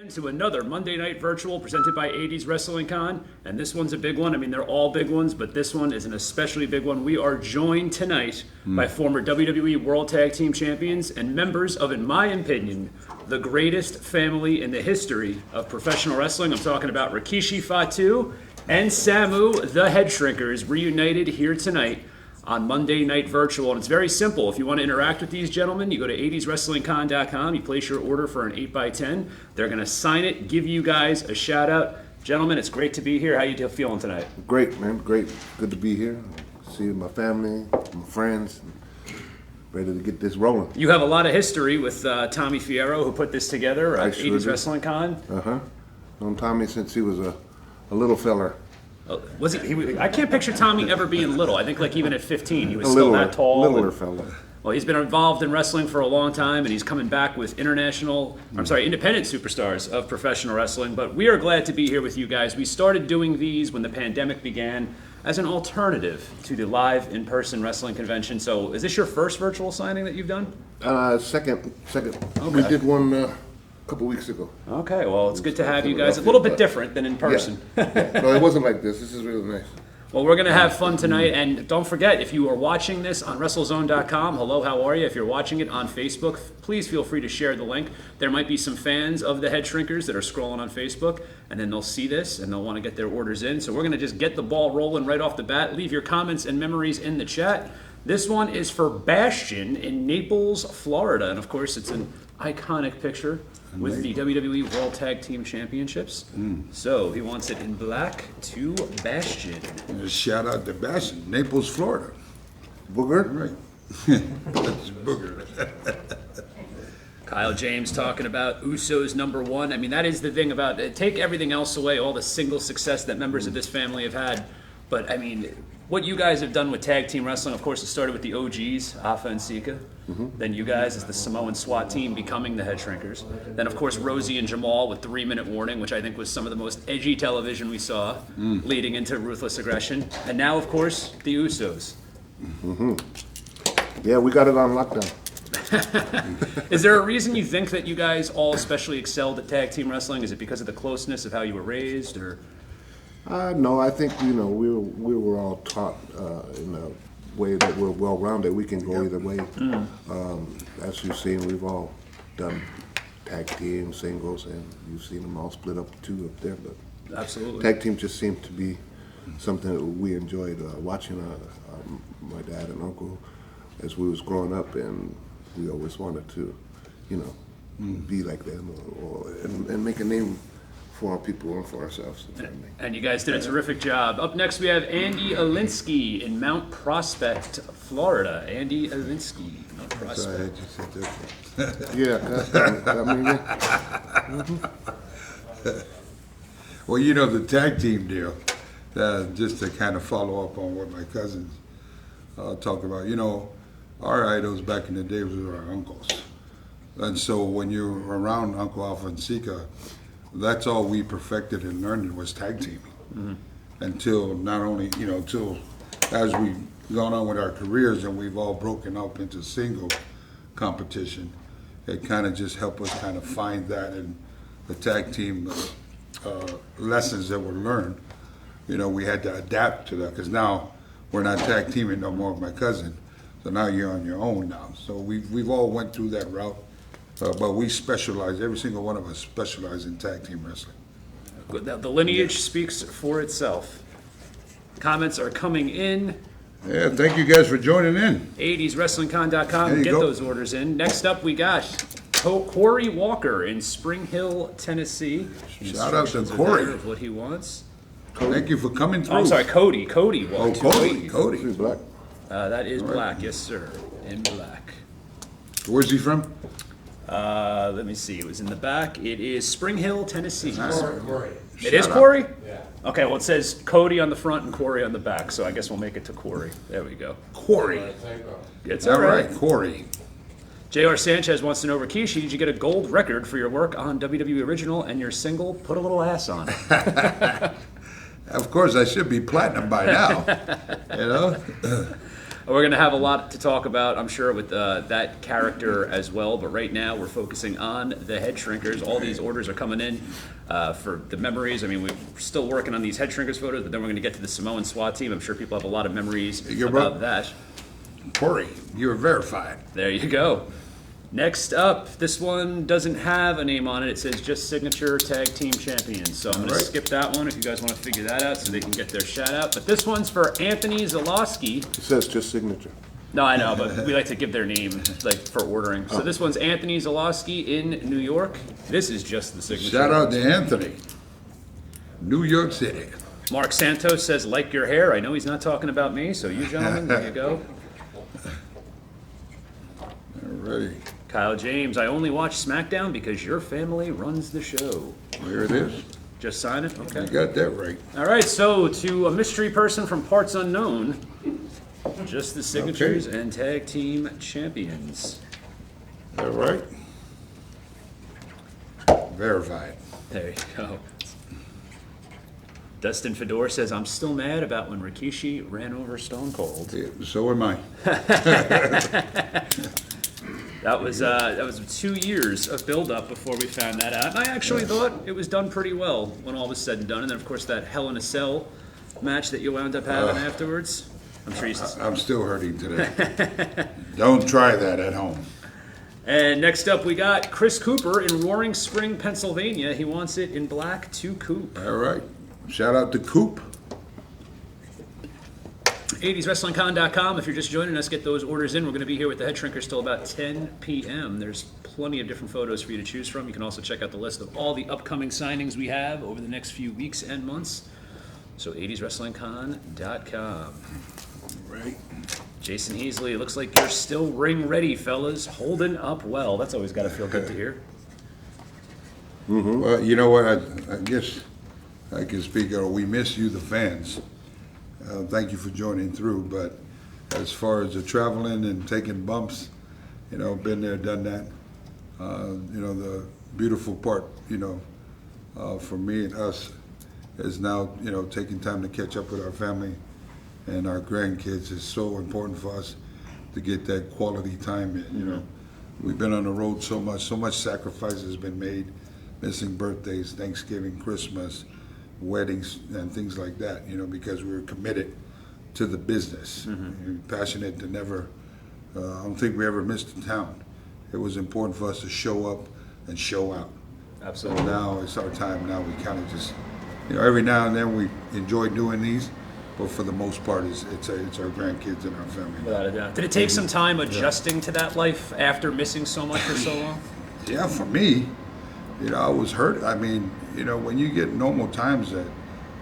To another Monday Night Virtual presented by 80s Wrestling Con, and this one's a big one. I mean, they're all big ones, but this one is an especially big one. We are joined tonight by former WWE World Tag Team Champions and members of, in my opinion, the greatest family in the history of professional wrestling. I'm talking about Rikishi, Fatu and Samu, the Headshrinkers, reunited here tonight on Monday Night Virtual. And it's very simple. If you want to interact with these gentlemen, you go to 80swrestlingcon.com, you place your order for an 8x10. They're going to sign it, give you guys a shout out. Gentlemen, it's great to be here. How you feeling tonight? Great, man. Great. Good to be here. See my family, my friends. Ready to get this rolling. You have a lot of history with Tommy Fierro, who put this together at sure 80s do. Wrestling Con. Known Tommy since he was a little feller. Was he? I can't picture Tommy ever being little. I think like even at 15, he was A still littler, that tall. littler fella. Well, he's been involved in wrestling for a long time, and he's coming back with independent superstars of professional wrestling. But we are glad to be here with you guys. We started doing these when the pandemic began as an alternative to the live in-person wrestling convention. So is this your first virtual signing that you've done? Second. Okay. We did one a couple weeks ago. Okay, well, it's good to have you guys. A little bit different than in person. Yeah. No, it wasn't like this. This is really nice. Well, we're going to have fun tonight, and don't forget, if you are watching this on WrestleZone.com, hello, how are you? If you're watching it on Facebook, please feel free to share the link. There might be some fans of the Headshrinkers that are scrolling on Facebook, and then they'll see this, and they'll want to get their orders in. So we're going to just get the ball rolling right off the bat. Leave your comments and memories in the chat. This one is for Bastion in Naples, Florida, and of course, it's an iconic picture with the WWE World Tag Team Championships. So he wants it in black to Bastion. Shout out to Bastion, Naples, Florida. Booger? Right. That's Booger. Kyle James talking about Usos #1. I mean, that is the thing about it. Take everything else away, all the single success that members of this family have had. But, I mean, what you guys have done with tag team wrestling, of course, it started with the OGs, Afa and Sika. Then you guys as the Samoan SWAT team becoming the Headshrinkers. Then, of course, Rosie and Jamal with 3-minute warning, which I think was some of the most edgy television we saw leading into Ruthless Aggression. And now, of course, the Usos. Yeah, we got it on lockdown. Is there a reason you think that you guys all especially excelled at tag team wrestling? Is it because of the closeness of how you were raised, or? No, I think, we were all taught in a way that we're well-rounded. We can go either way. As you've seen, we've all done tag team, singles, and you've seen them all split up two up there. But Absolutely. tag team just seemed to be something that we enjoyed watching my dad and uncle as we was growing up, and we always wanted to, be like them and make a name for our people and for ourselves. And you guys did a terrific job. Up next, we have Andy Alinsky in Mount Prospect, Florida. Andy Alinsky, Mount Prospect. Yeah, Well, the tag team deal, just to kind of follow up on what my cousins talk about, our idols back in the day were our uncles. And so when you're around Uncle Alpha and Sika, that's all we perfected and learned was tag teaming. Until not only, until as we've gone on with our careers and we've all broken up into single competition, it kind of just helped us kind of find that in the tag team lessons that were learned. We had to adapt to that because now we're not tag teaming no more with my cousin. So now you're on your own now. So we've all went through that route. But we specialize, every single one of us specialize in tag team wrestling. The lineage speaks for itself. Comments are coming in. Yeah, thank you guys for joining in. 80swrestlingcon.com. Get those orders in. Next up, we got Corey Walker in Spring Hill, Tennessee. Shout out to Corey. Of what he wants. Thank you for coming through. Oh, I'm sorry, Cody. Cody walked. Cody. black. That is black, yes, sir. In black. Where's he from? Let me see. It was in the back. It is Spring Hill, Tennessee. Corey. It is Corey? Yeah. Okay, well, it says Cody on the front and Corey on the back, so I guess we'll make it to Corey. There we go. Corey. It's All right, Corey. JR Sanchez wants to know, Rikishi, did you get a gold record for your work on WWE Original and your single, Put a Little Ass On? Of course, I should be platinum by now. We're going to have a lot to talk about, I'm sure, with that character as well. But right now, we're focusing on the Headshrinkers. All these orders are coming in for the memories. I mean, we're still working on these Headshrinkers photos, but then we're going to get to the Samoan SWAT team. I'm sure people have a lot of memories about that. Corey, you're verified. There you go. Next up, this one doesn't have a name on it. It says just signature tag team champions. So I'm going to skip that one if you guys want to figure that out so they can get their shout out. But this one's for Anthony Zalowski. It says just signature. No, I know, but we like to give their name like for ordering. So this one's Anthony Zalowski in New York. This is just the signature. Shout out to Anthony, New York City. Mark Santos says, like your hair. I know he's not talking about me, so you gentlemen, there you go. All right. Kyle James, I only watch SmackDown because your family runs the show. There it is. Just sign it? Okay. You got that right. All right, so to a mystery person from parts unknown, just the signatures and tag team champions. All right. Verified. There you go. Dustin Fedor says, I'm still mad about when Rikishi ran over Stone Cold. Yeah, so am I. That was 2 years of build-up before we found that out. And I actually thought it was done pretty well when all was said and done. And then, of course, that Hell in a Cell match that you wound up having afterwards. I'm sure I'm still hurting today. Don't try that at home. And next up, we got Chris Cooper in Roaring Spring, Pennsylvania. He wants it in black to Coop. All right. Shout out to Coop. 80swrestlingcon.com. If you're just joining us, get those orders in. We're going to be here with the Headshrinkers till about 10 p.m. There's plenty of different photos for you to choose from. You can also check out the list of all the upcoming signings we have over the next few weeks and months. So 80swrestlingcon.com. Right. Jason Heasley, looks like you're still ring ready, fellas. Holding up well. That's always got to feel good to hear. Mm-hmm. Well, you know what? I guess I can speak. We miss you, the fans. Thank you for joining through. But as far as the traveling and taking bumps, been there, done that. The beautiful part, for me and us is now, taking time to catch up with our family and our grandkids is so important for us to get that quality time in. We've been on the road so much sacrifice has been made, missing birthdays, Thanksgiving, Christmas, weddings, and things like that, because we were committed to the business. And passionate to never, I don't think we ever missed a town. It was important for us to show up and show out. Absolutely. So now it's our time. Now we kind of just, every now and then we enjoy doing these, but for the most part, it's our grandkids and our family. Without a doubt. Did it take some time adjusting to that life after missing so much for so long? Yeah, for me, I was hurt. I mean, when you get normal times to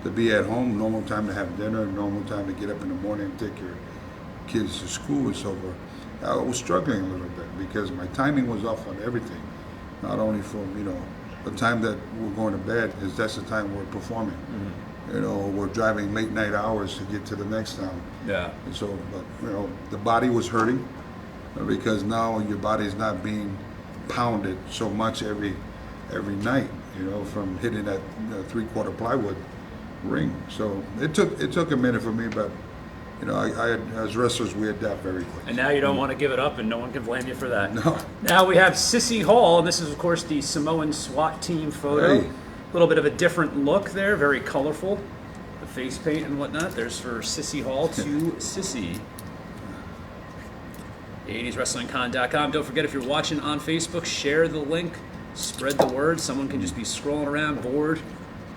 be at home, normal time to have dinner, normal time to get up in the morning and take your kids to school and so forth, I was struggling a little bit because my timing was off on everything. Not only from, the time that we're going to bed is that's the time we're performing. We're driving late night hours to get to the next town. Yeah. And so, but, the body was hurting because now your body's not being pounded so much every night, from hitting that 3/4 plywood ring. So it took a minute for me, but as wrestlers we adapt very quickly. And now you don't want to give it up, and no one can blame you for that. No. Now we have Sissy Hall, and this is of course the Samoan SWAT team photo. Hey. A little bit of a different look there, very colorful. The face paint and whatnot. There's for Sissy Hall to Sissy. 80swrestlingcon.com. Don't forget, if you're watching on Facebook, share the link, spread the word. Someone can just be scrolling around bored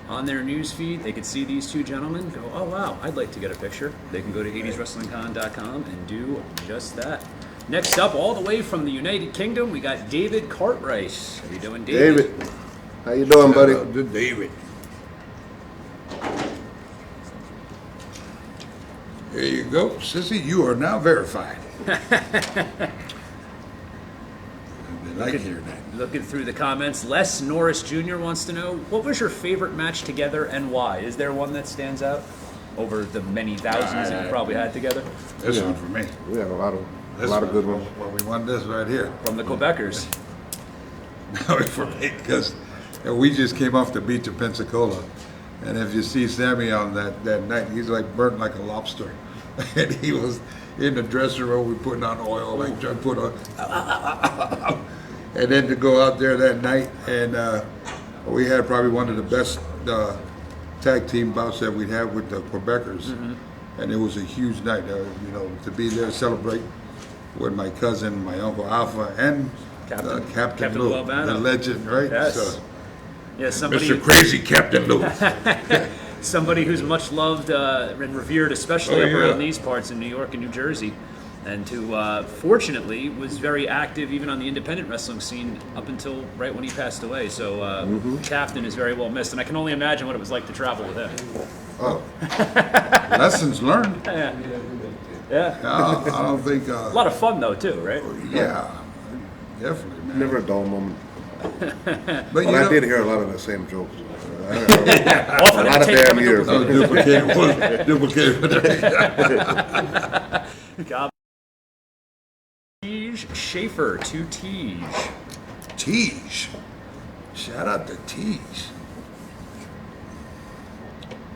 on their news feed. They could see these two gentlemen, go, oh wow, I'd like to get a picture. They can go to 80swrestlingcon.com and do just that. Next up, all the way from the United Kingdom, we got David Cartwright. How you doing, David? David, how you doing, buddy? To David. There you go, Sissy. You are now verified. I like hearing that. Looking through the comments, Les Norris Jr. wants to know, what was your favorite match together and why? Is there one that stands out over the many thousands that you probably had together? This one for me. We had a lot of good ones. Well, we won this right here. From the Quebecers. For me, because we just came off the beach of Pensacola, and if you see Sammy on that night, he's like burnt like a lobster, and he was in the dressing room, we putting on oil, like trying to put on, and then to go out there that night, and we had probably one of the best tag team bouts that we'd have with the Quebecers, and it was a huge night. To be there to celebrate with my cousin, my uncle Alpha, and Captain Lou, the legend, right? Yes. So, Yeah, somebody. Mr. Crazy Captain Lou. Somebody who's much loved and revered, especially up around these parts in New York and New Jersey, and who fortunately was very active even on the independent wrestling scene up until right when he passed away. So Captain is very well missed, and I can only imagine what it was like to travel with him. Oh, lessons learned. Yeah. I don't think. A lot of fun though too, right? Yeah, definitely, man. Never a dull moment. But But I did hear a lot of the same jokes. A Often lot of take damn them years. God. Tej Schaefer to Tej. Teej. Shout out to Teej.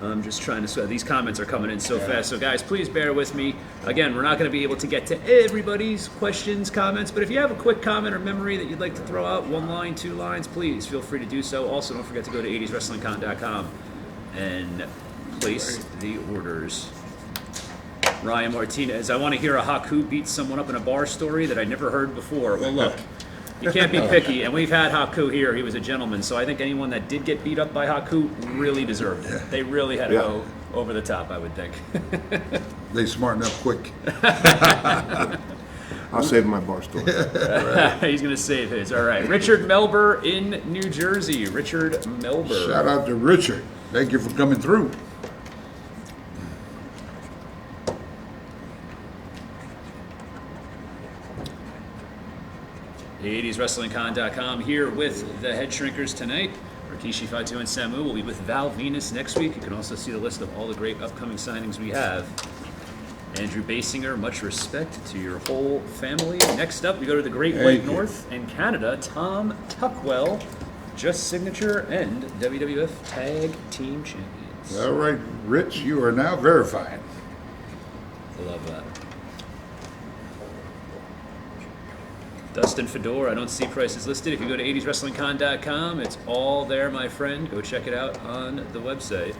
I'm just trying to. These comments are coming in so fast. So, guys, please bear with me. Again, we're not going to be able to get to everybody's questions, comments, but if you have a quick comment or memory that you'd like to throw out, 1 line, 2 lines, please feel free to do so. Also, don't forget to go to 80swrestlingcon.com and place the orders. Ryan Martinez, I want to hear a Haku beat someone up in a bar story that I never heard before. Well, look. You can't be picky, and we've had Haku here. He was a gentleman, so I think anyone that did get beat up by Haku really deserved it. They really had to go over the top, I would think. They smarten up quick. I'll save my bar story. He's going to save his. All right. Richard Melber in New Jersey. Richard Melber. Shout out to Richard. Thank you for coming through. The80swrestlingcon.com here with the Headshrinkers tonight. Rikishi, Fatu and Samu will be with Val Venus next week. You can also see the list of all the great upcoming signings we have. Andrew Basinger, much respect to your whole family. Next up, we go to the Great White North in Canada. Tom Tuckwell, Just Signature and WWF Tag Team Champions. All right, Rich, you are now verified. I love that. Dustin Fedor, I don't see prices listed. If you go to 80swrestlingcon.com, it's all there, my friend. Go check it out on the website.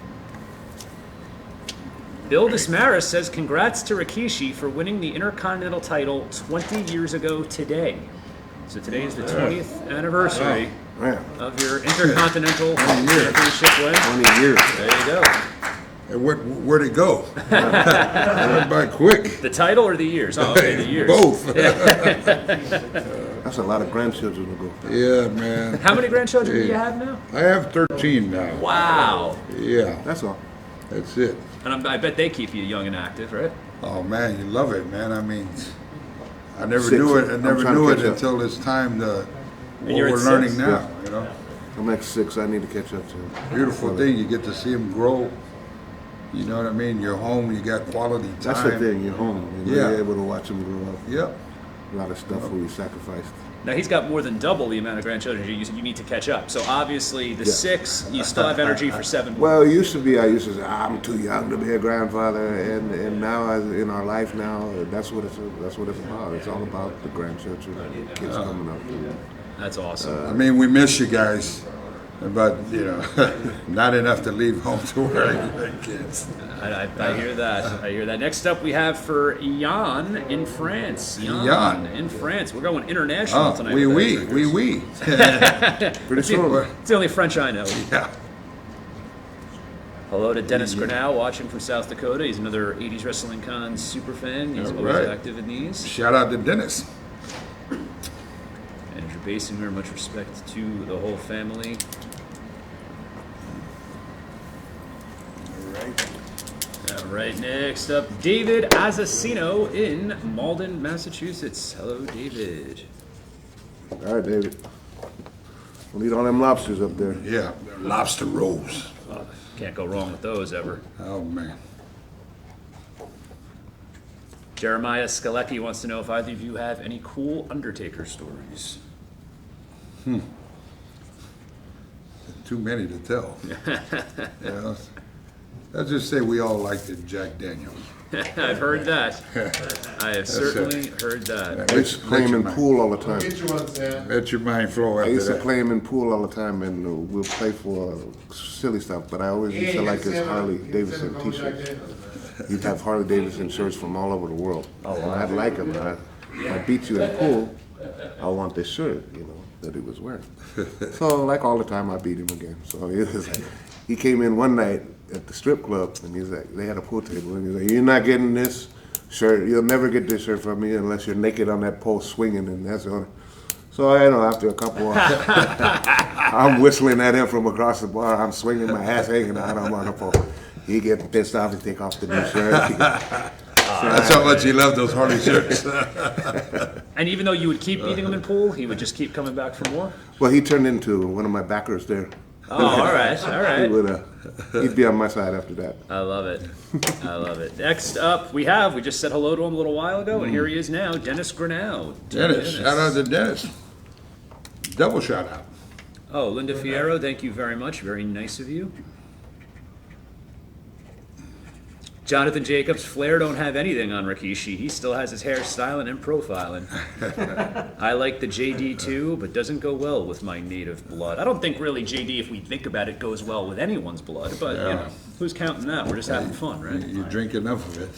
Bill Dismaris says, congrats to Rikishi for winning the Intercontinental title 20 years ago today. So today is the 20th anniversary of your Intercontinental Championship win. 20 years. There you go. And where'd it go? Went by quick. The title or the years? Oh, okay, the years. Both. That's a lot of grandchildren to go. Yeah, man. How many grandchildren do you have now? I have 13 now. Wow. Yeah, That's all. that's it. And I bet they keep you young and active, right? Oh man, you love it, man. I mean, I never 6. knew it. I I'm never trying to knew it catch up. until it's time to. What you're at we're 6? learning now, you know. I'm at 6. I need to catch up to. Beautiful thing. You get to see them grow. You know what I mean? You're home. You got quality time. That's the thing. You're home. You're able to watch them grow up. Yep. A lot of stuff we sacrificed. Now he's got more than double the amount of grandchildren you need to catch up. So obviously the 6, you still have energy for 7 more. Well, it used to be. I used to say I'm too young to be a grandfather, and now in our life now, that's what it's about. It's all about the grandchildren, and the kids coming up. That's awesome. I mean, we miss you guys, but you know, not enough to leave home to worry your kids. I hear that. I hear that. Next up, we have for Jan in France. Jan. in France. We're going international Oh, tonight. oui, with oui, the oui, Headshrinkers. oui. Pretty soon. It's the only French I know. Yeah. Hello to Dennis Grinnell watching from South Dakota. He's another 80s Wrestling Con super fan. He's All always right. active in these. Shout out to Dennis. Andrew Basinger, much respect to the whole family. All right, next up, David Azacino in Malden, Massachusetts. Hello, David. All right, David. We'll eat all them lobsters up there. Yeah, lobster rolls. Can't go wrong with those ever. Oh man. Jeremiah Skalecki wants to know if either of you have any cool Undertaker stories. Too many to tell. You know, let's just say we all liked it, Jack Daniels. I've heard that. I have certainly heard that. I used to play him in pool all the time. Get you one, Sam. Let your mind flow I after used to that. play him in pool all the time, and we'll play for silly stuff. But I always used to like his Harley Davidson T-shirts. He'd have Harley Davidson shirts from all over the world. Oh, wow. And I'd like him. I beat you in pool. I want this shirt, that he was wearing. So, like all the time, I beat him again. So he came in one night at the strip club, and he's like, they had a pool table, and he's like, "You're not getting this shirt. You'll never get this shirt from me unless you're naked on that pole swinging." And that's the only. So after a couple of, I'm whistling at him from across the bar. I'm swinging, my ass hanging out. I'm on the pole. He gets pissed off. He take off the new shirt. That's how much he loved those Harley shirts. And even though you would keep beating him in pool, he would just keep coming back for more? Well, he turned into one of my backers there. Oh, all right. He'd be on my side after that. I love it. I love it. Next up, we just said hello to him a little while ago, and here he is now, Dennis Grinnell. Dennis, shout out to Dennis. Double shout out. Oh, Linda Fierro, thank you very much. Very nice of you. Jonathan Jacobs, Flair don't have anything on Rikishi. He still has his hairstyling and profiling. I like the JD too, but doesn't go well with my native blood. I don't think really JD, if we think about it, goes well with anyone's blood, but who's counting that? We're just having fun, right? You drink enough of it.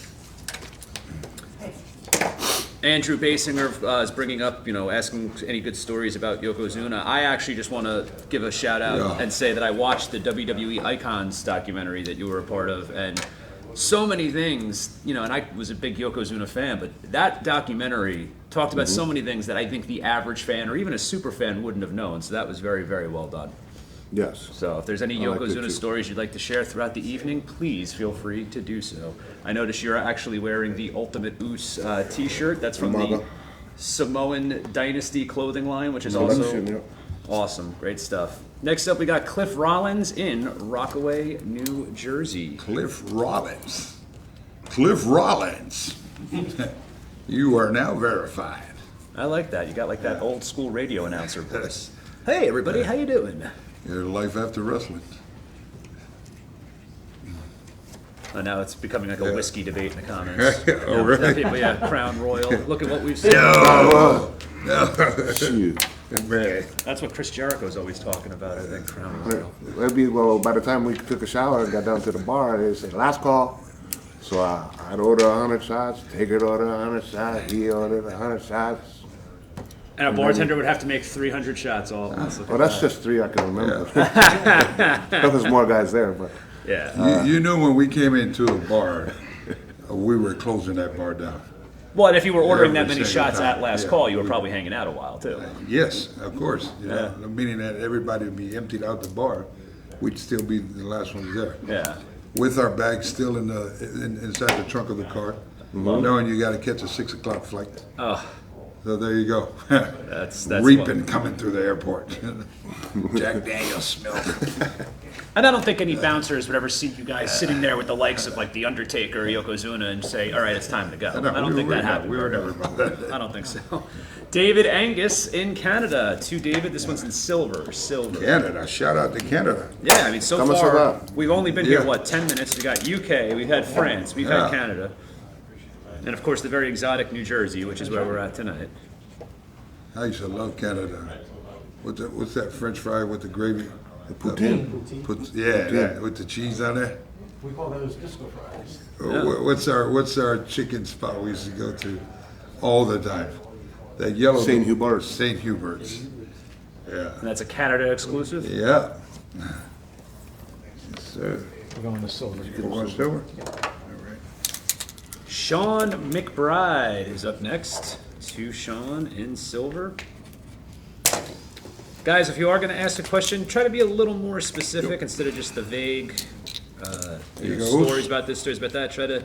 Andrew Basinger is bringing up, asking any good stories about Yokozuna. I actually just want to give a shout out and say that I watched the WWE Icons documentary that you were a part of, and so many things, and I was a big Yokozuna fan, but that documentary talked about so many things that I think the average fan or even a super fan wouldn't have known. So that was very, very well done. Yes. So if there's any Yokozuna stories you'd like to share throughout the evening, please feel free to do so. I notice you're actually wearing the Ultimate Oos t-shirt. That's from the Samoan Dynasty clothing line, which is also awesome. Great stuff. Next up, we got Cliff Rollins in Rockaway, New Jersey. Cliff Rollins. Cliff Rollins. You are now verified. I like that. You got like that old school radio announcer voice. Hey, everybody, how you doing? Your life after wrestling. Now it's becoming like a whiskey debate in the comments. Oh, really? People, Crown Royal. Look at what we've seen. Shoot. Man. That's what Chris Jericho's always talking about, I think, Crown Royal. Well, by the time we took a shower and got down to the bar, they said, last call. So I'd order 100 shots, Taker'd order 100 shots, he ordered 100 shots. And a bartender would have to make 300 shots all. Well, that's just 3 I can remember. There was more guys there, but Yeah. You knew when we came into a bar, we were closing that bar down. Well, and if you were ordering that Every many single shots time. at last call, you were probably hanging out a while, too. Yes, of course. Meaning that everybody would be emptied out the bar. We'd still be the last ones there. Yeah. With our bags still inside the trunk of the car, knowing you got to catch a 6 o'clock flight. Oh, So there you go. that's Reaping coming through the airport. Jack Daniels smelled it. And I don't think any bouncers would ever see you guys sitting there with the likes of like The Undertaker or Yokozuna and say, all right, it's time to go. I don't think that happened. We were never about that. I don't think so. David Angus in Canada. To David, this one's in silver. Canada. Shout out to Canada. Yeah, I mean, so Comment far, ça va? we've only been here, 10 minutes? We got UK, we've had France, we've had Canada. And of course, the very exotic New Jersey, which is where we're at tonight. I used to love Canada. What's that French fry with the gravy? the poutine. That, with the cheese on it. We call those disco fries. What's our chicken spot we used to go to all the time? That yellow St. Hubert's. St. Hubert's. Yeah. And that's a Canada exclusive? Yeah. Yes, sir. We're going to silver. We're going silver? Sean McBride is up next. To Sean in silver. Guys, if you are going to ask a question, try to be a little more specific instead of just the vague stories about this, stories about that. Try to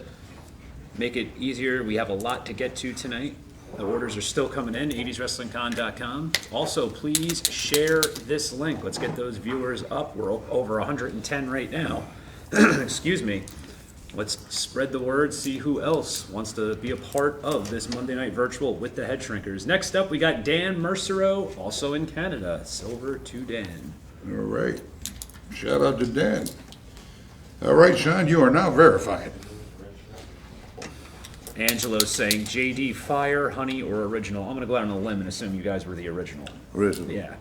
make it easier. We have a lot to get to tonight. The orders are still coming in, 80swrestlingcon.com. Also, please share this link. Let's get those viewers up. We're over 110 right now. Excuse me. Let's spread the word, see who else wants to be a part of this Monday Night Virtual with the Headshrinkers. Next up, we got Dan Mercero, also in Canada. Silver to Dan. All right. Shout out to Dan. All right, Sean, you are now verified. Angelo's saying JD Fire, Honey, or Original. I'm going to go out on a limb and assume you guys were the original. Original. Yeah.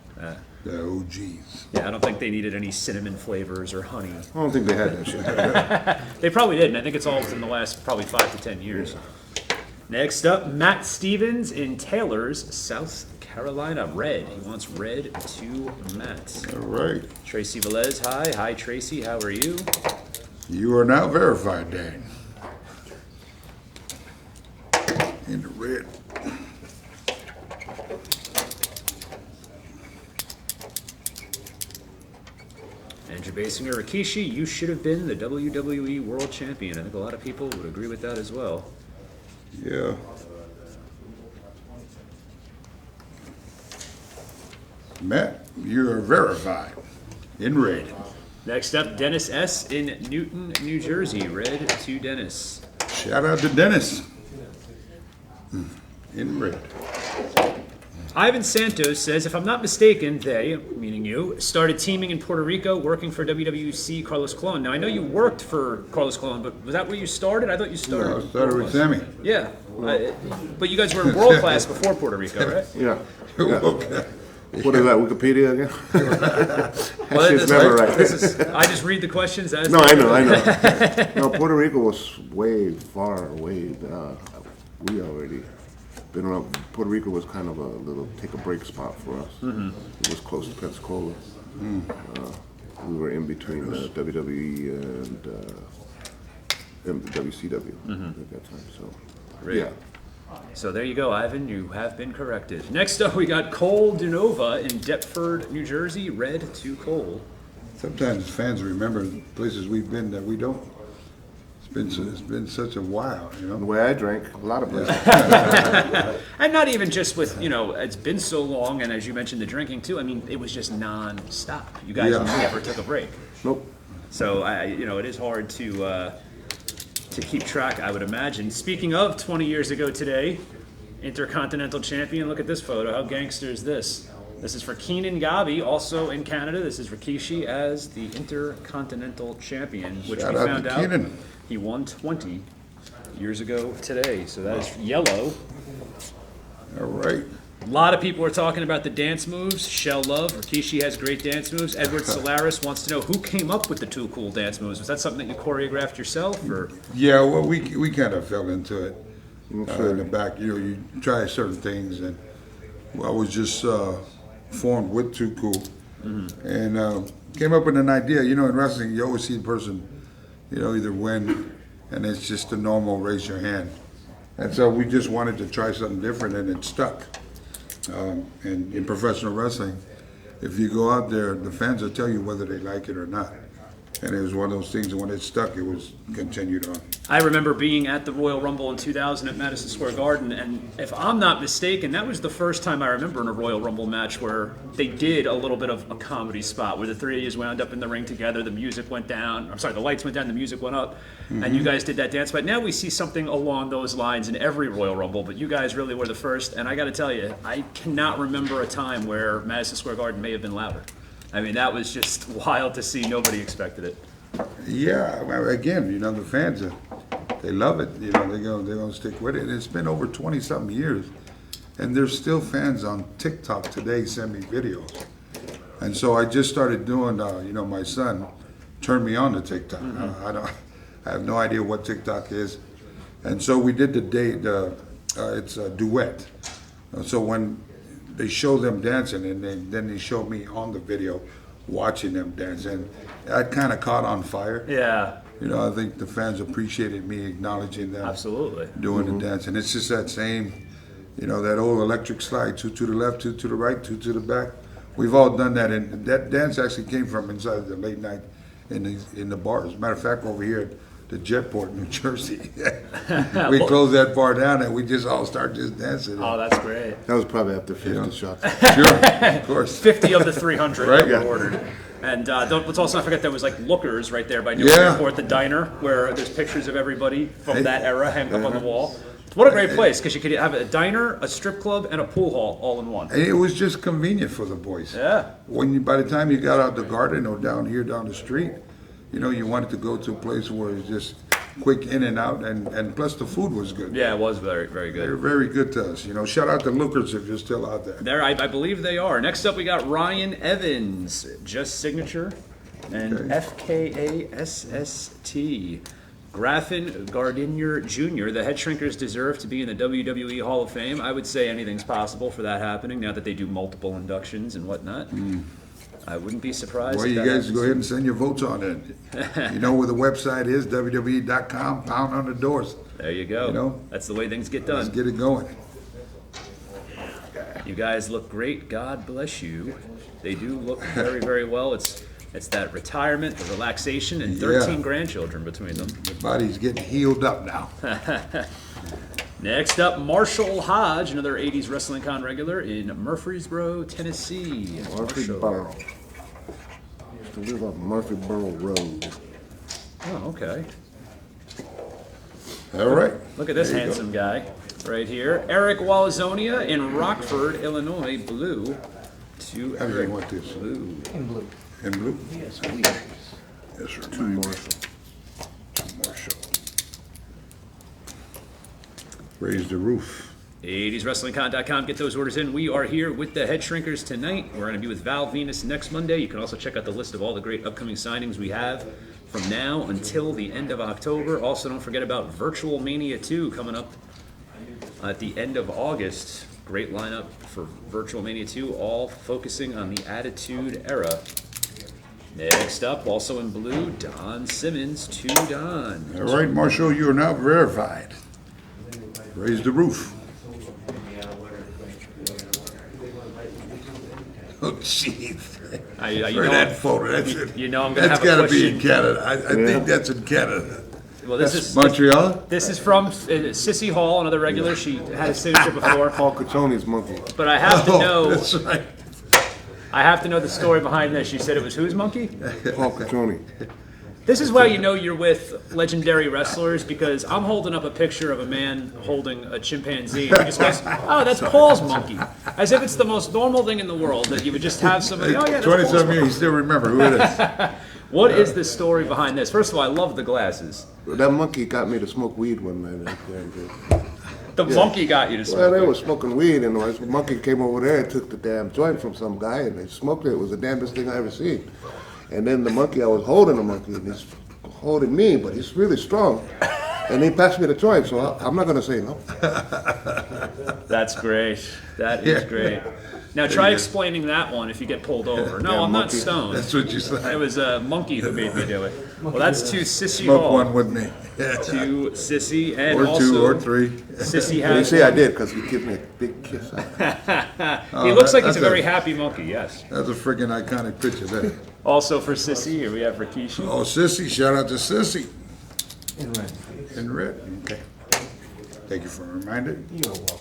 The OGs. Yeah, I don't think they needed any cinnamon flavors or honey. I don't think they had that shit. They probably didn't. I think it's all within the last probably 5 to 10 years. Next up, Matt Stevens in Taylor's, South Carolina. Red. He wants red to Matt. All right. Tracy Velez, hi. Hi, Tracy. How are you? You are now verified, Dan. In the red. Andrew Basinger, Rikishi, you should have been the WWE World Champion. I think a lot of people would agree with that as well. Yeah. Matt, you are verified. In red. Next up, Dennis S. in Newton, New Jersey. Red to Dennis. Shout out to Dennis. In red. Ivan Santos says, if I'm not mistaken, they, meaning you, started teaming in Puerto Rico working for WWC Carlos Colon. Now, I know you worked for Carlos Colon, but was that where you started? I thought you started. I started with Sammy. Yeah. But you guys were in world class before Puerto Rico, right? Yeah. Okay. What is that, Wikipedia again? Well, shit's never right. I just read the questions as No, I know. No, Puerto Rico was way far away. We already been around. Puerto Rico was kind of a little take a break spot for us. It was close to Pensacola. We were in between WWE and WCW at that time. So, Great. yeah. So there you go, Ivan. You have been corrected. Next up, we got Cole Dunova in Deptford, New Jersey. Red to Cole. Sometimes fans remember places we've been that we don't. It's been such a while, you The know. way I drank, a lot of places. And not even just with, it's been so long, and as you mentioned, the drinking too. I mean, it was just non-stop. You guys Yeah. never took a break. Nope. So, it is hard to keep track, I would imagine. Speaking of 20 years ago today, Intercontinental Champion, look at this photo. How gangster is this? This is for Keenan Gabi, also in Canada. This is Rikishi as the Intercontinental Champion, which Shout we out found to out Keenan. he won 20 years ago today. So that is yellow. All right. A lot of people are talking about the dance moves. Shell Love, Rikishi has great dance moves. Edward Solaris wants to know who came up with the two cool dance moves. Was that something that you choreographed yourself, or? Yeah, well, we kind of fell into it Sure. in the back. You try certain things, and I was just formed with Too Cool, and came up with an idea. In wrestling, you always see the person, either win, and it's just a normal raise your hand. And so we just wanted to try something different, and it stuck. And in professional wrestling, if you go out there, the fans will tell you whether they like it or not. And it was one of those things that when it stuck, it was continued on. I remember being at the Royal Rumble in 2000 at Madison Square Garden, and if I'm not mistaken, that was the first time I remember in a Royal Rumble match where they did a little bit of a comedy spot where the three of you wound up in the ring together, the music went down, the lights went down, the music went up, and you guys did that dance. But now we see something along those lines in every Royal Rumble, but you guys really were the first, and I gotta tell you, I cannot remember a time where Madison Square Garden may have been louder. I mean, that was just wild to see. Nobody expected it. Yeah, well, again, the fans, they love it. They're gonna stick with it. And it's been over 20-something years, and there's still fans on TikTok today send me videos. And so I just started doing. My son turned me on to TikTok. I have no idea what TikTok is, and so we did the date. It's a duet. So when they show them dancing, and then they show me on the video watching them dance, and that kind of caught on fire. Yeah, I think the fans appreciated me acknowledging them absolutely. doing the dance, and it's just that same, that old electric slide, two to the left, two to the right, two to the back. We've all done that, and that dance actually came from inside the late night in the bars. As a matter of fact, over here at the Jetport, New Jersey, we closed that bar down, and we just all start just dancing. Oh, that's great. That was probably after 50 shots. Sure, of course. 50 of the 300 Right, that were yeah. ordered. And let's also not forget there was like Lookers right there by New Yeah. Airport, the diner, where there's pictures of everybody from that era hanging up on the wall. What a great place, because you could have a diner, a strip club, and a pool hall all in one. And it was just convenient for the boys. Yeah. By the time you got out the garden or down here down the street, you wanted to go to a place where it's just quick in and out, and plus the food was good. Yeah, it was very, very They're good. very good to us. Shout out to Lookers if you're still out there. There, I believe they are. Next up, we got Ryan Evans, just signature, and Okay. FKASST. Graffin Gardiner Jr., the Headshrinkers deserve to be in the WWE Hall of Fame. I would say anything's possible for that happening now that they do multiple inductions and whatnot. I wouldn't be surprised. Well, if you that guys happens. go ahead and send your votes on it. You know where the website is, WWE.com, pound on the doors. There you go. That's the way things get Let's done. get it going. You guys look great. God bless you. They do look very, very well. It's that retirement, the relaxation, and 13 Yeah. grandchildren between them. The body's getting healed up now. Next up, Marshall Hodge, another 80s Wrestling Con regular in Murfreesboro, Tennessee. Murfreesboro. Used to live on Murfreesboro Road. Oh, okay. All right. Look at this There you handsome guy right here. Eric Walazonia in Rockford, Illinois, blue. To How do you Eric want this? Blue. In blue. In blue? Yes, please. Yes, sir. To Marshall. Marshall. Raise the roof. 80swrestlingcon.com. Get those orders in. We are here with the Headshrinkers tonight. We're going to be with Val Venus next Monday. You can also check out the list of all the great upcoming signings we have from now until the end of October. Also, don't forget about Virtual Mania 2 coming up at the end of August. Great lineup for Virtual Mania 2, all focusing on the Attitude Era. Next up, also in blue, Don Simmons to Don. All right, Marshall, you are now verified. Raise the roof. Oh, jeez. You For know, that photo, that's it. you know I'm gonna That's have a got to be in question. Canada. I think that's in Canada. Well, this That's is Montreal? This is from Sissy Hall, another regular. She had a signature before, Paul Caccione's monkey. but I have to Oh, know. that's right. I have to know the story behind this. She said it was whose monkey? Paul Caccione. This is why you know you're with legendary wrestlers, because I'm holding up a picture of a man holding a chimpanzee. And he just goes, "Oh, that's Paul's monkey," as if it's the most normal thing in the world that you would just have somebody. Oh yeah, that's Paul's 27 monkey. years, you still remember who it is. What is the story behind this? First of all, I love the glasses. That monkey got me to smoke weed one night. The monkey got you to Well, smoke. they were smoking weed, and the monkey came over there and took the damn joint from some guy, and they smoked it. It was the damnedest thing I ever seen. And then the monkey, I was holding the monkey, and he's holding me, but he's really strong. And he passed me the joint, so I'm not going to say no. That's great. That is great. Now try explaining that one if you get pulled over. No, Yeah, I'm not monkey. stoned. That's what you It said. was a monkey who made me do it. Well, that's to Sissy Smoke Hall. one with me. To Sissy and Or also two, or three. Sissy You has. see, I did, because he gave me a big kiss. He looks like he's that's a very happy monkey. Yes. That's a freaking iconic picture there. Also for Sissy, here we have Rikishi. Oh, Sissy, shout out to Sissy. In red. In red, okay. Thank you for a reminder. You're welcome.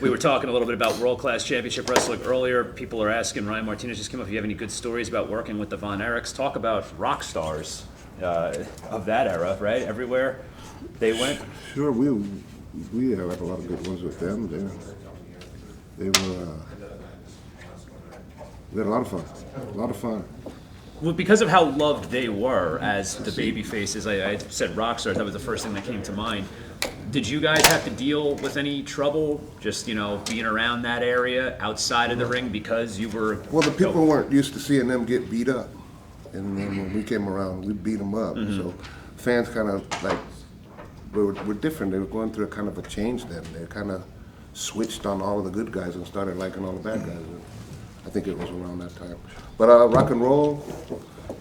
We were talking a little bit about World Class Championship Wrestling earlier. People are asking, Ryan Martinez just came up, if you have any good stories about working with the Von Erichs. Talk about rock stars of that era, right? Everywhere they went. Sure, we had a lot of good ones with them. They were, we had a lot of fun. A lot of fun. Well, because of how loved they were as the baby faces, I said rock stars, that was the first thing that came to mind. Did you guys have to deal with any trouble just, being around that area outside of the ring because you were... Well, the people weren't used to seeing them get beat up. And then when we came around, we beat them up. So fans kind of like, were different. They were going through a kind of a change then. They kind of switched on all of the good guys and started liking all the bad guys. I think it was around that time. But rock and roll, I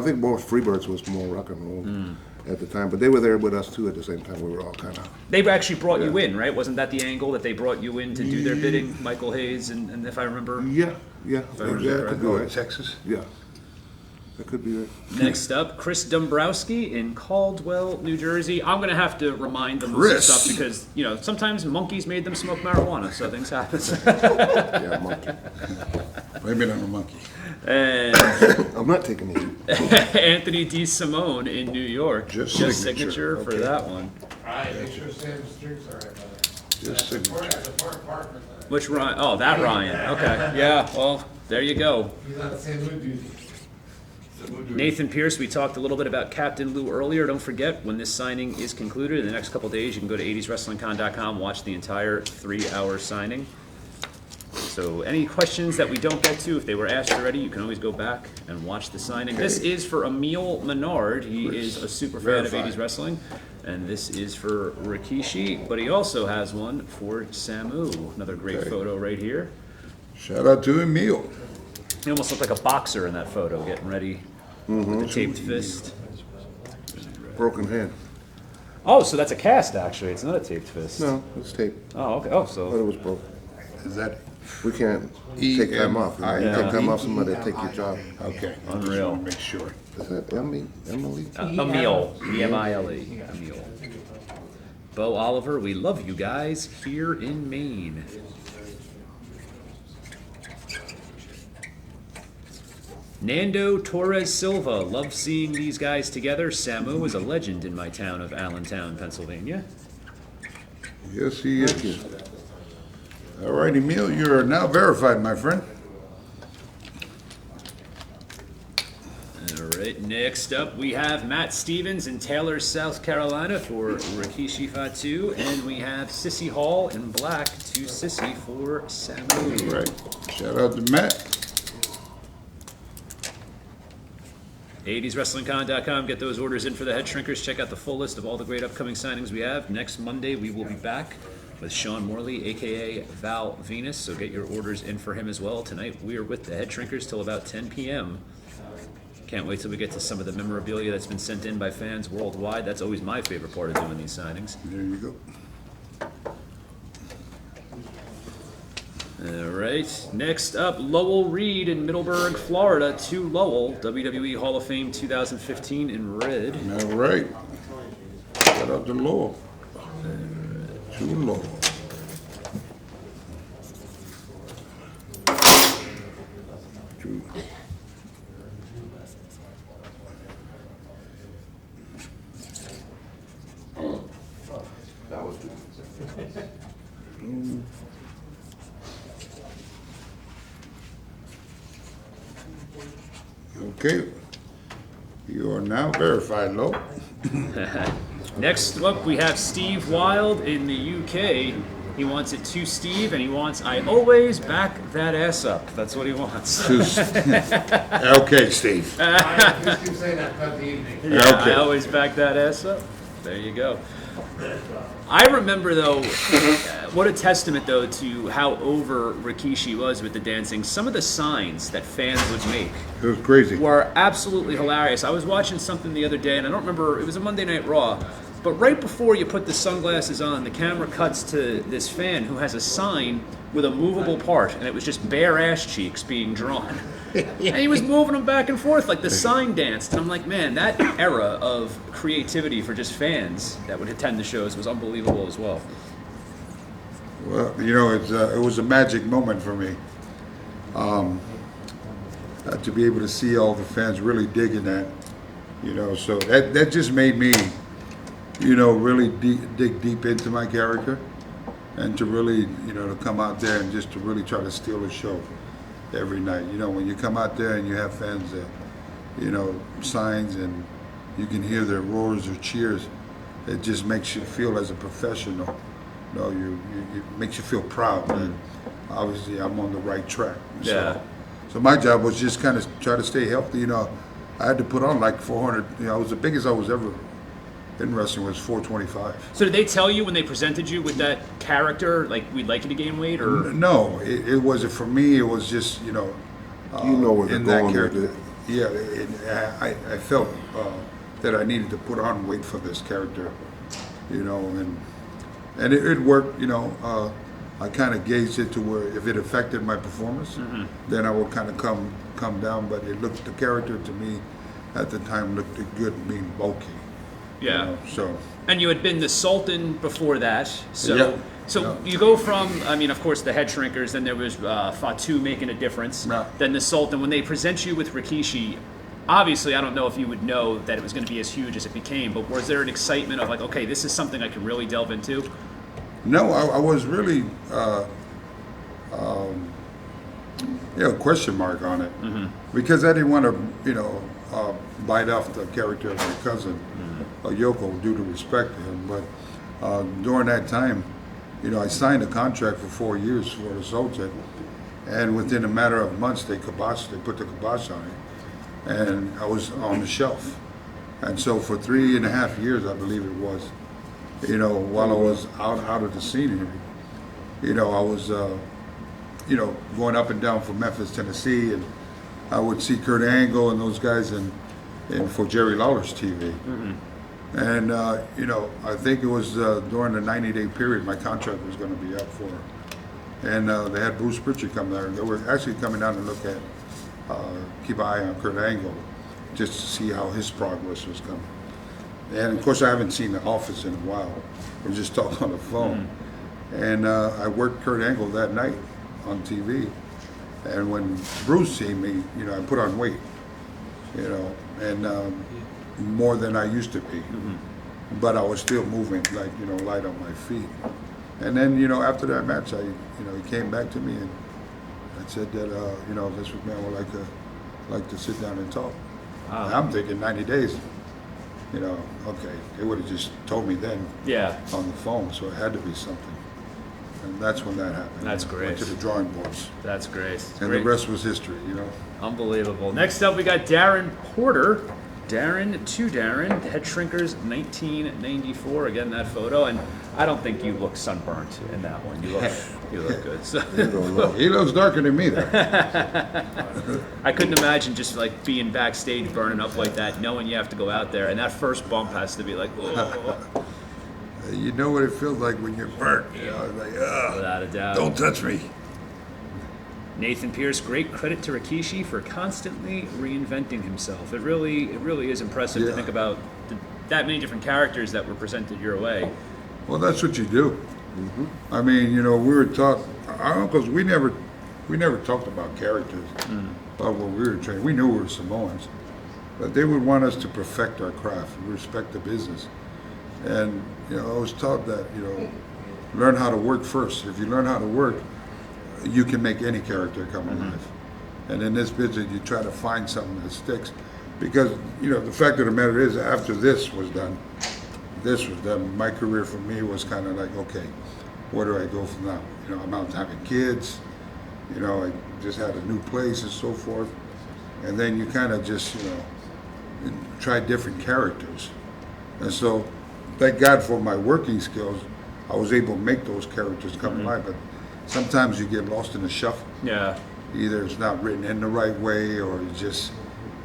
think more Freebirds was more rock and roll at the time. But they were there with us too at the same time. We were all kind of... They actually brought you in, right? Wasn't that the angle that they brought you in to do their bidding? Michael Hayes, and if I remember... Yeah. Where's Yeah, that? that could be Oh, right. Texas? Yeah. That could be right. Next up, Chris Dombrowski in Caldwell, New Jersey. I'm going to have to remind them of Chris. some stuff because, sometimes monkeys made them smoke marijuana, so things happen. Yeah, monkey. Blame it on the monkey. And I'm not taking it. Anthony D. Simone in New York. Just signature signature, for okay. that one. All right, make sure Sam's drinks are right, brother. Just signature. It's a park apartment. Which Ryan? Oh, that Ryan. Okay. Yeah. Well, there you go. He's on Samu duty. Nathan Pierce, we talked a little bit about Captain Lou earlier. Don't forget, when this signing is concluded in the next couple days, you can go to 80swrestlingcon.com, watch the entire 3-hour signing. So any questions that we don't get to, if they were asked already, you can always go back and watch the signing. This is for Emil Menard. He is a super fan of 80s Wrestling. And this is for Rikishi, but he also has one for Samu. Another great photo right here. Shout out to Emil. He almost looked like a boxer in that photo, getting ready with the taped fist. Broken hand. Oh, so that's a cast, actually. It's not a taped fist. No, it's tape. Oh, okay. Oh, But so it was broken. Is that We can't take time off. You E-M-I-L-E? take time off, somebody will take your job. okay? I just Unreal. want to make sure. Is that Emily? Emil. E-M-I-L-E. Emil. Bo Oliver, we love you guys here in Maine. Nando Torres Silva, love seeing these guys together. Samu is a legend in my town of Allentown, Pennsylvania. Yes, he is. All right, Emil, you are now verified, my friend. All right, next up we have Matt Stevens in Taylor, South Carolina for Rikishi Fatu, and we have Sissy Hall in black to Sissy for Samu. All right. Shout out to Matt. 80swrestlingcon.com. Get those orders in for the Headshrinkers. Check out the full list of all the great upcoming signings we have. Next Monday, we will be back with Sean Morley, a.k.a. Val Venus, so get your orders in for him as well. Tonight, we are with the Headshrinkers till about 10 p.m. Can't wait till we get to some of the memorabilia that's been sent in by fans worldwide. That's always my favorite part of doing these signings. There you go. All right. Next up, Lowell Reed in Middleburg, Florida, to Lowell, WWE Hall of Fame 2015 in red. All right. Shout out to Lowell. To Lowell. To- Okay. You are now verified, Low. Next up, we have Steve Wild in the UK. He wants it to Steve, and he wants, I always back that ass up. That's what he wants. Okay, Steve. Just keep saying that throughout the evening. Yeah, Okay. I always back that ass up. There you go. I remember, though, what a testament, though, to how over Rikishi was with the dancing. Some of the signs that fans would make It was crazy. were absolutely hilarious. I was watching something the other day, and I don't remember, it was a Monday Night Raw, but right before you put the sunglasses on, the camera cuts to this fan who has a sign with a movable part, and it was just bare ass cheeks being drawn. And he was moving them back and forth like the sign danced. And I'm like, man, that era of creativity for just fans that would attend the shows was unbelievable as well. Well, you know, it was a magic moment for me. To be able to see all the fans really digging that, you know, so that just made me, you know, really dig deep into my character, and to really, you know, to come out there and just to really try to steal a show every night. You know, when you come out there and you have fans that, you know, signs, and you can hear their roars or cheers, it just makes you feel as a professional. You know, it makes you feel proud that obviously I'm on the right track. Yeah. So my job was just kind of try to stay healthy. You know, I had to put on like 400. You know, I was the biggest I was ever in wrestling was 425. So did they tell you when they presented you with that character, like, we'd like you to gain weight, or? No, it wasn't for me. It was just, you know, You know where they're in that going with character. it. Yeah, I felt that I needed to put on weight for this character, you know, and it worked. You know, I kind of gauged it to where if it affected my performance, then I would kind of come down. But the character to me at the time looked good being bulky. Yeah. You know, so. And you had been the Sultan before that, so Yeah. so you go from, I mean, of course, the Headshrinkers, then there was Fatu making a difference, Yeah. then the Sultan. When they present you with Rikishi, obviously, I don't know if you would know that it was going to be as huge as it became, but was there an excitement of like, okay, this is something I can really delve into? No, I was really question mark on it, because I didn't want to, bite off the character of my cousin, Yoko, due to respect to him. But during that time, I signed a contract for 4 years for the Zoltek, and within a matter of months, they put the kibosh on it, and I was on the shelf. And so for 3.5 years, I believe it was, while I was out of the scenery, I was, going up and down from Memphis, Tennessee, and I would see Kurt Angle and those guys in for Jerry Lawler's TV. And, I think it was during the 90-day period my contract was going to be up for. And they had Bruce Pritchard come there, and they were actually coming down to look at, keep an eye on Kurt Angle, just to see how his progress was coming. And of course, I haven't seen the office in a while. We just talked on the phone. And I worked Kurt Angle that night on TV. And when Bruce seen me, I put on weight, and more than I used to be. But I was still moving, like, light on my feet. And then, after that match, he came back to me and I said that, Vince McMahon would like to sit down and talk. And I'm thinking 90 days, okay, they would have just told me then on the phone, so it had to be something. And that's when that happened. That's great. Went to the drawing boards. That's great. And Great. the rest was history, Unbelievable. Next up, we got Darren Porter. Darren, Headshrinkers 1994. Again, that photo. And I don't think you look sunburnt in that one. You look good. So. He looks darker than me, though. I couldn't imagine just like being backstage burning up like that, knowing you have to go out there. And that first bump has to be like, oh. You know what it feels like when you're burnt. Like, Without a doubt. don't touch me. Nathan Pierce, great credit to Rikishi for constantly reinventing himself. It really is impressive to think about that many different characters that were presented your way. Well, that's what you do. I mean, we were taught, our uncles, we never talked about characters, about what we were trained. We knew we were Samoans, but they would want us to perfect our craft, respect the business. And, I was taught that, learn how to work first. If you learn how to work, you can make any character come alive. And in this business, you try to find something that sticks. Because, the fact of the matter is, after this was done, my career for me was kind of like, okay, where do I go from now? I'm out having kids, I just had a new place and so forth. And then you kind of just, try different characters. And so, thank God for my working skills, I was able to make those characters come alive. But sometimes you get lost in the shuffle. Yeah. Either it's not written in the right way, or it just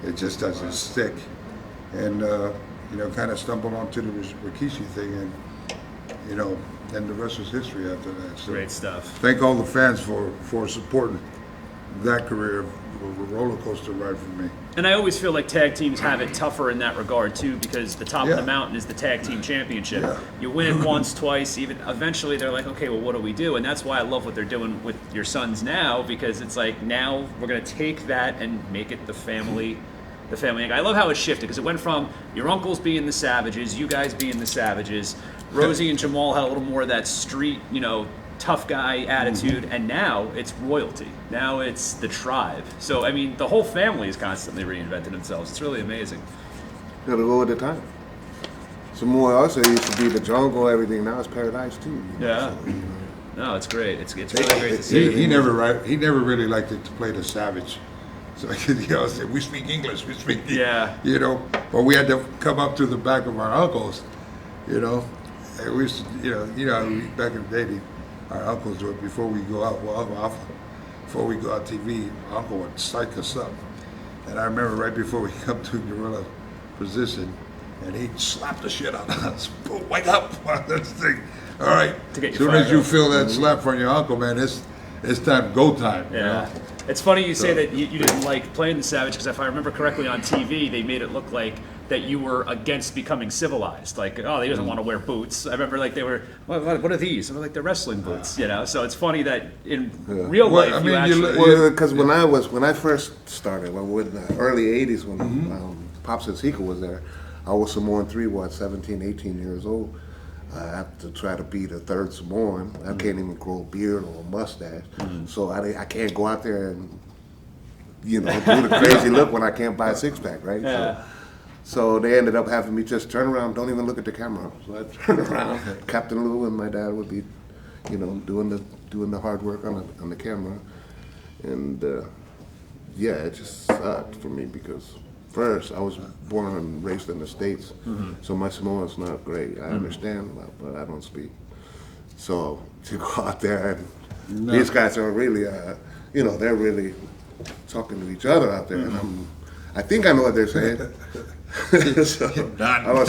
doesn't stick. And kind of stumbled onto the Rikishi thing, and and the rest was history after that. So Great stuff. thank all the fans for supporting that career. A roller coaster ride for me. And I always feel like tag teams have it tougher in that regard too, because the top of the mountain is the tag team championship. You win it once, twice, even eventually they're like, okay, well, what do we do? And that's why I love what they're doing with your sons now, because it's like now we're gonna take that and make it the family. I love how it shifted, because it went from your uncles being the Savages, you guys being the Savages, Rosie and Jamal had a little more of that street, tough guy attitude, and now it's royalty. Now it's the tribe. So, I mean, the whole family is constantly reinventing themselves. It's really amazing. Gotta go with the time. Samoa also used to be the jungle, everything. Now it's paradise too. Yeah. No, it's great. It's really great to see. He never really liked it to play the savage. So say, we speak English, we speak. Yeah. But we had to come up to the back of our uncles. And we used to, back in the day, our uncles would, before we go out, before we go out TV, uncle would psych us up. And I remember right before we come to gorilla position, and he'd slap the shit out of us. Boom, wake up! That's the thing. All right. As soon as you feel that slap from your uncle, man, it's time, go time. Yeah. It's funny you say that you didn't like playing the Savage, because if I remember correctly on TV, they made it look like that you were against becoming civilized. Like, oh, he doesn't want to wear boots. I remember like they were, what are these? And we're like, they're wrestling boots, So it's funny that in real life you actually... Because when I first started, with the early 80s, when Pops and Sika was there, I was Samoan 3, 17, 18 years old. I have to try to be the third Samoan. I can't even grow a beard or a mustache. So I can't go out there and, do the crazy look when I can't buy a six-pack, right? Yeah. So they ended up having me just turn around, don't even look at the camera. So I turned around. Captain Lou and my dad would be, doing the hard work on the camera. And it just sucked for me because first I was born and raised in the States, so my Samoan's not great. I understand, but I don't speak. So to go out there and these guys are really, they're really talking to each other out there, and I think I know what they're saying. So I was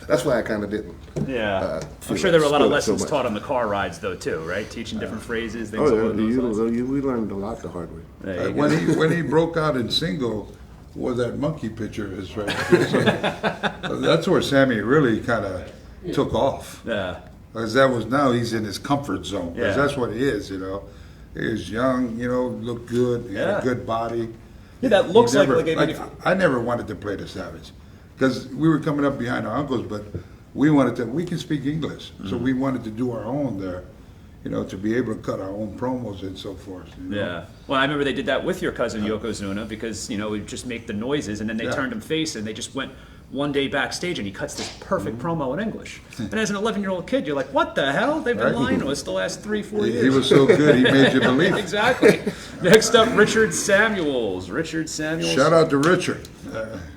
that's why I kind of didn't. Yeah. feel I'm sure there were a lot of so lessons much. taught on the car rides, though, too, right? Teaching different phrases, things Oh, along those lines. we learned a lot the hard way. There you go. When he broke out in single, was that monkey picture of his right? So that's where Sammy really kind of took off. Yeah. Because now he's in his comfort zone. 'Cause Yeah. that's what he is, He was young, looked good, he had Yeah. a good body. Yeah, that looks He never- like I mean, if, I never wanted to play the Savage. Because we were coming up behind our uncles, but we can speak English. So we wanted to do our own there, to be able to cut our own promos and so forth. yeah. Well, I remember they did that with your cousin Yokozuna because, we'd just make the noises and then they Yeah. turned him face and they just went one day backstage and he cuts this perfect promo in English. And as an 11-year-old kid, you're like, what the hell? They've been Right. lying to us the last 3-4 years. He was so good, he made you believe. Exactly. Next up, Richard Samuels. Richard Samuels. Shout out to Richard.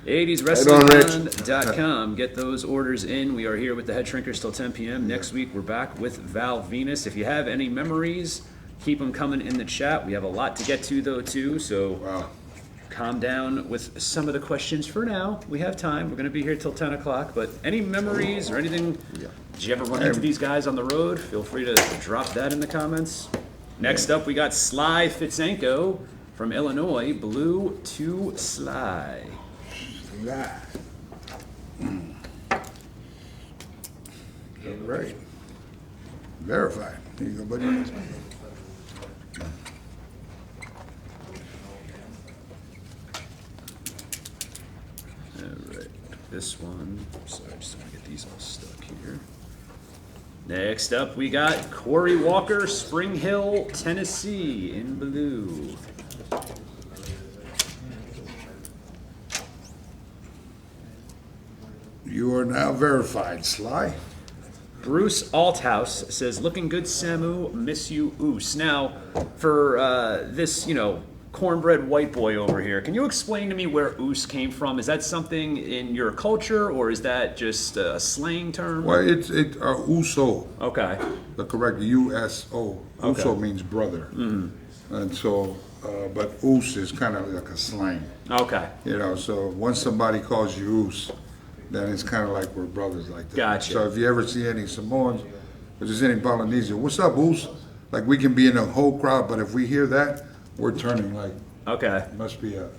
80swrestling.com. Get those orders in. We are here with the Headshrinkers till 10 p.m. Next week, we're back with Val Venus. If you have any memories, keep them coming in the chat. We have a lot to get to, though, too, so Wow. calm down with some of the questions for now. We have time. We're going to be here till 10 o'clock, but any memories or anything? Did you ever run into these guys on the road? Feel free to drop that in the comments. Next up, we got Sly Fitzenko from Illinois. Blue to Sly. Right. Verified. There you go, buddy. All right, this one. Sorry, I just want to get these all stuck here. Next up, we got Corey Walker, Spring Hill, Tennessee, in blue. You are now verified, Sly. Bruce Althouse says, looking good, Samu, miss you, Oos. Now, for this, cornbread white boy over here, can you explain to me where Oos came from? Is that something in your culture, or is that just a slang term? Well, it's Uso, Okay. the correct U-S-O. Uso Okay. means brother. And so, but Oos is kind of like a slang. Okay. So once somebody calls you Oos, then it's kind of like we're brothers like that. Gotcha. So if you ever see any Samoans, if there's any Polynesian, what's up, Oos? Like we can be in a whole crowd, but if we hear that, we're turning like, Okay. must be a,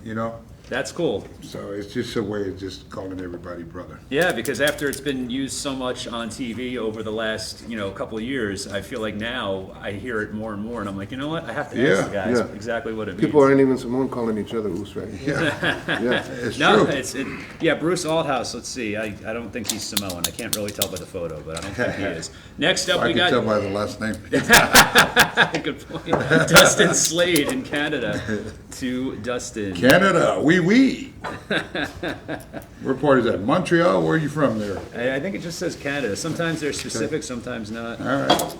That's cool. So it's just a way of just calling everybody brother. Yeah, because after it's been used so much on TV over the last, couple of years, I feel like now I hear it more and more, and I'm like, you know what? I have to ask Yeah, the guys yeah. exactly what it People means. aren't even Samoan calling each other Oos, right? Yeah. It's No, true. yeah, Bruce Althouse. Let's see. I don't think he's Samoan. I can't really tell by the photo, but I don't think he is. Next up, I we can tell got by the last name. good point. Dustin Slade in Canada to Dustin. Canada, wee wee. Where part is that? Montreal? Where are you from there? I think it just says Canada. Sometimes they're specific, sometimes not. All right.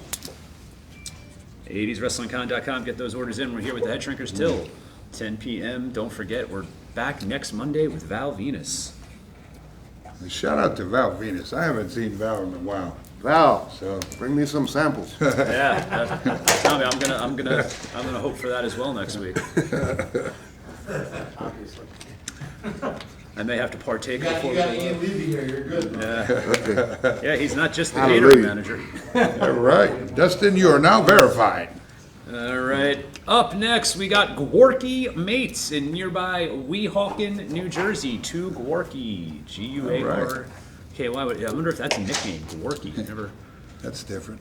80swrestlingcon.com. Get those orders in. We're here with the Headshrinkers till 10 p.m. Don't forget, we're back next Monday with Val Venus. Shout out to Val Venus. I haven't seen Val in a while. Val, So bring me some samples. Yeah, Tommy, I'm gonna hope for that as well next week. I may have to partake You before. got Ian Levy here, you're good. Yeah, he's not just the Hallelujah. catering manager. all right. Dustin, you are now verified. All right. Up next, we got Gworky Mates in nearby Weehawken, New Jersey. To Gworky, G-U-A-R. Okay, why would I wonder if that's a nickname, Gworky. Never. That's different.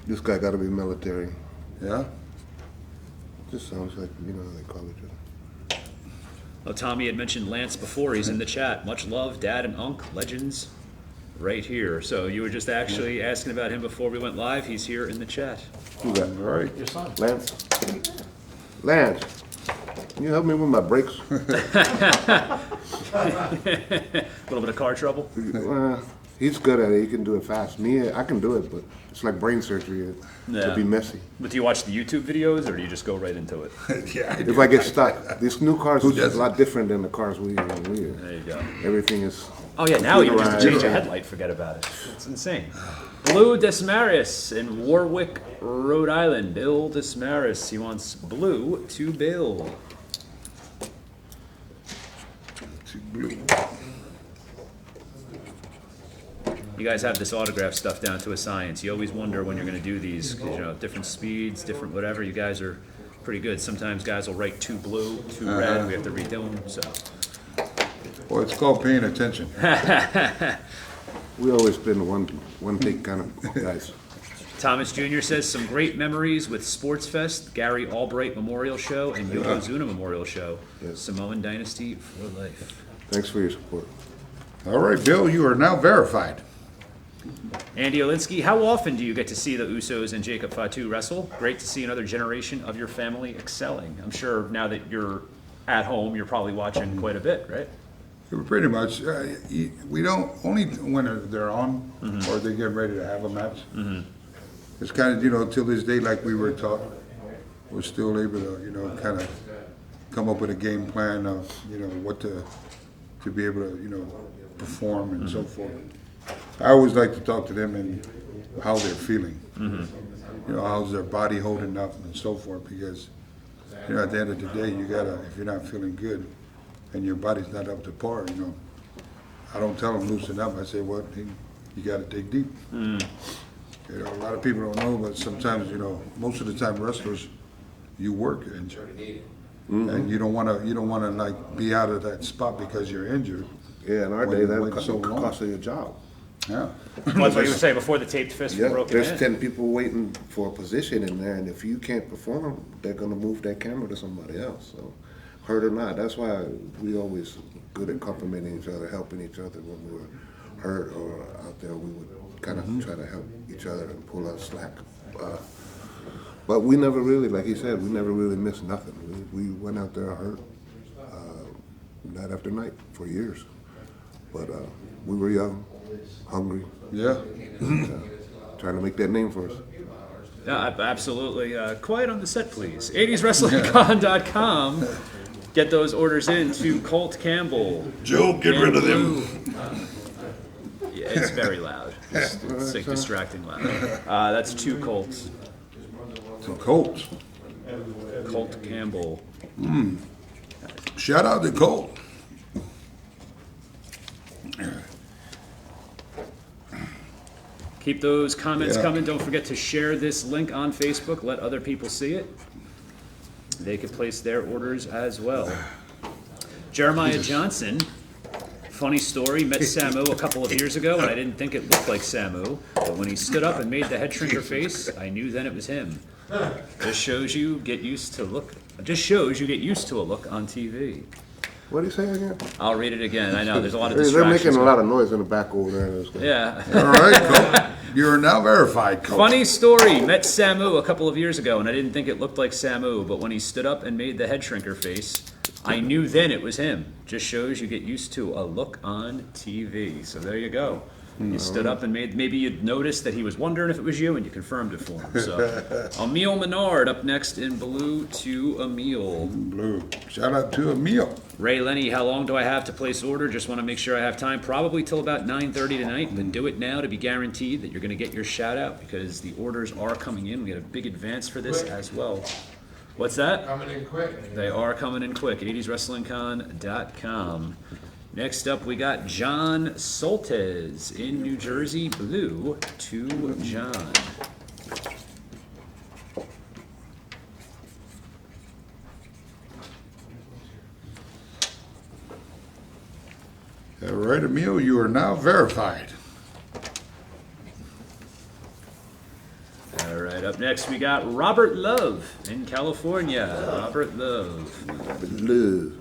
This guy got to be military. Yeah? Just sounds like, they call each other. Oh, Tommy had mentioned Lance before. He's in the chat. Much love, Dad and Unc, legends, right here. So you were just actually asking about him before we went live. He's here in the chat. Who that? All right. Your son. Lance? Lance, can you help me with my brakes? A little bit of car trouble. He's good at it. He can do it fast. Me, I can do it, but it's like brain surgery. Yeah. It'll be messy. But do you watch the YouTube videos or do you just go right into it? Yeah. I If do. I get stuck, this new cars is a doesn't? lot different than the cars we There you go. Everything is. Oh yeah, now you just Computerized. change a headlight. Forget about it. It's insane. Blue Desmaris in Warwick, Rhode Island. Bill Desmaris. He wants blue to Bill. Blue. You guys have this autograph stuff down to a science. You always wonder when you're going to do these, 'cause, you know, different speeds, different whatever. You guys are pretty good. Sometimes guys will write two blue, two red. We have to redo them. So Well, it's called paying attention. We always been one big kind of guys. Thomas Jr. says some great memories with Sports Fest, Gary Albright Memorial Show, and Yokozuna Memorial Show. Yes. Samoan Dynasty for life. Thanks for your support. All right, Bill, you are now verified. Andy Olinsky, how often do you get to see the Usos and Jacob Fatu wrestle? Great to see another generation of your family excelling. I'm sure now that you're at home, you're probably watching quite a bit, right? Pretty much. We don't, only when they're on or they get ready to have a match. It's kind of, you know, till this day, like we were taught, we're still able to, you know, kind of come up with a game plan of, you know, what to be able to, you know, perform and so forth. I always like to talk to them and how they're feeling. You know, how's their body holding up and so forth, because, you know, at the end of the day, you gotta, if you're not feeling good and your body's not up to par, you know, I don't tell them loosen up. I say, well, you gotta dig deep. You know, a lot of people don't know, but sometimes, you know, most of the time wrestlers, you work injured. And you don't wanna like be out of that spot because you're injured. Yeah, in our When day, you that wait would so long. cost you a job. Yeah. That's what you would say before the taped fist Yeah, broke there's in. 10 people waiting for a position in there, and if you can't perform, they're gonna move that camera to somebody else. So, hurt or not, that's why we always good at complimenting each other, helping each other when we were hurt or out there. We would kind of try to help each other and pull out slack. But we never really, like he said, we never really missed nothing. We went out there hurt night after night for years. But we were young, hungry, Yeah. trying to make that name for us. Yeah, absolutely. Quiet on the set, please. 80swrestlingcon.com. Get those orders in to Colt Campbell. Joe, get rid of them. Yeah, it's very loud. It's like distracting loud. That's two Colts. Some Colts. Colt Campbell. Shout out to Colt. Keep those comments Yeah. coming. Don't forget to share this link on Facebook. Let other people see it. They can place their orders as well. Jeremiah Johnson. Funny story, met Samu a couple of years ago, and I didn't think it looked like Samu. But when he stood up and made the head shrinker face, I knew then it was him. Just shows you get used to look. Just shows you get used to a look on TV. What did he say again? I'll read it again. I know there's a lot of They're distractions. making a lot of noise in the back over there. Yeah. All right, Colt. You are now verified, Colt. Funny story, met Samu a couple of years ago, and I didn't think it looked like Samu, but when he stood up and made the head shrinker face, I knew then it was him. Just shows you get used to a look on TV. So there you go. You stood up and maybe you'd noticed that he was wondering if it was you, and you confirmed it for him. So, Emil Menard up next in blue to Emil. Blue. Shout out to Emil. Ray Lenny, how long do I have to place order? Just want to make sure I have time. Probably till about 9:30 tonight, but do it now to be guaranteed that you're going to get your shout out because the orders are coming in. We got a big advance for this as well. What's that? Coming in quick. They are coming in quick. 80swrestlingcon.com. Next up, we got John Soltez in New Jersey, blue to John. All right, Emil, you are now verified. All right, up next, we got Robert Love in California. Robert Love. Blue.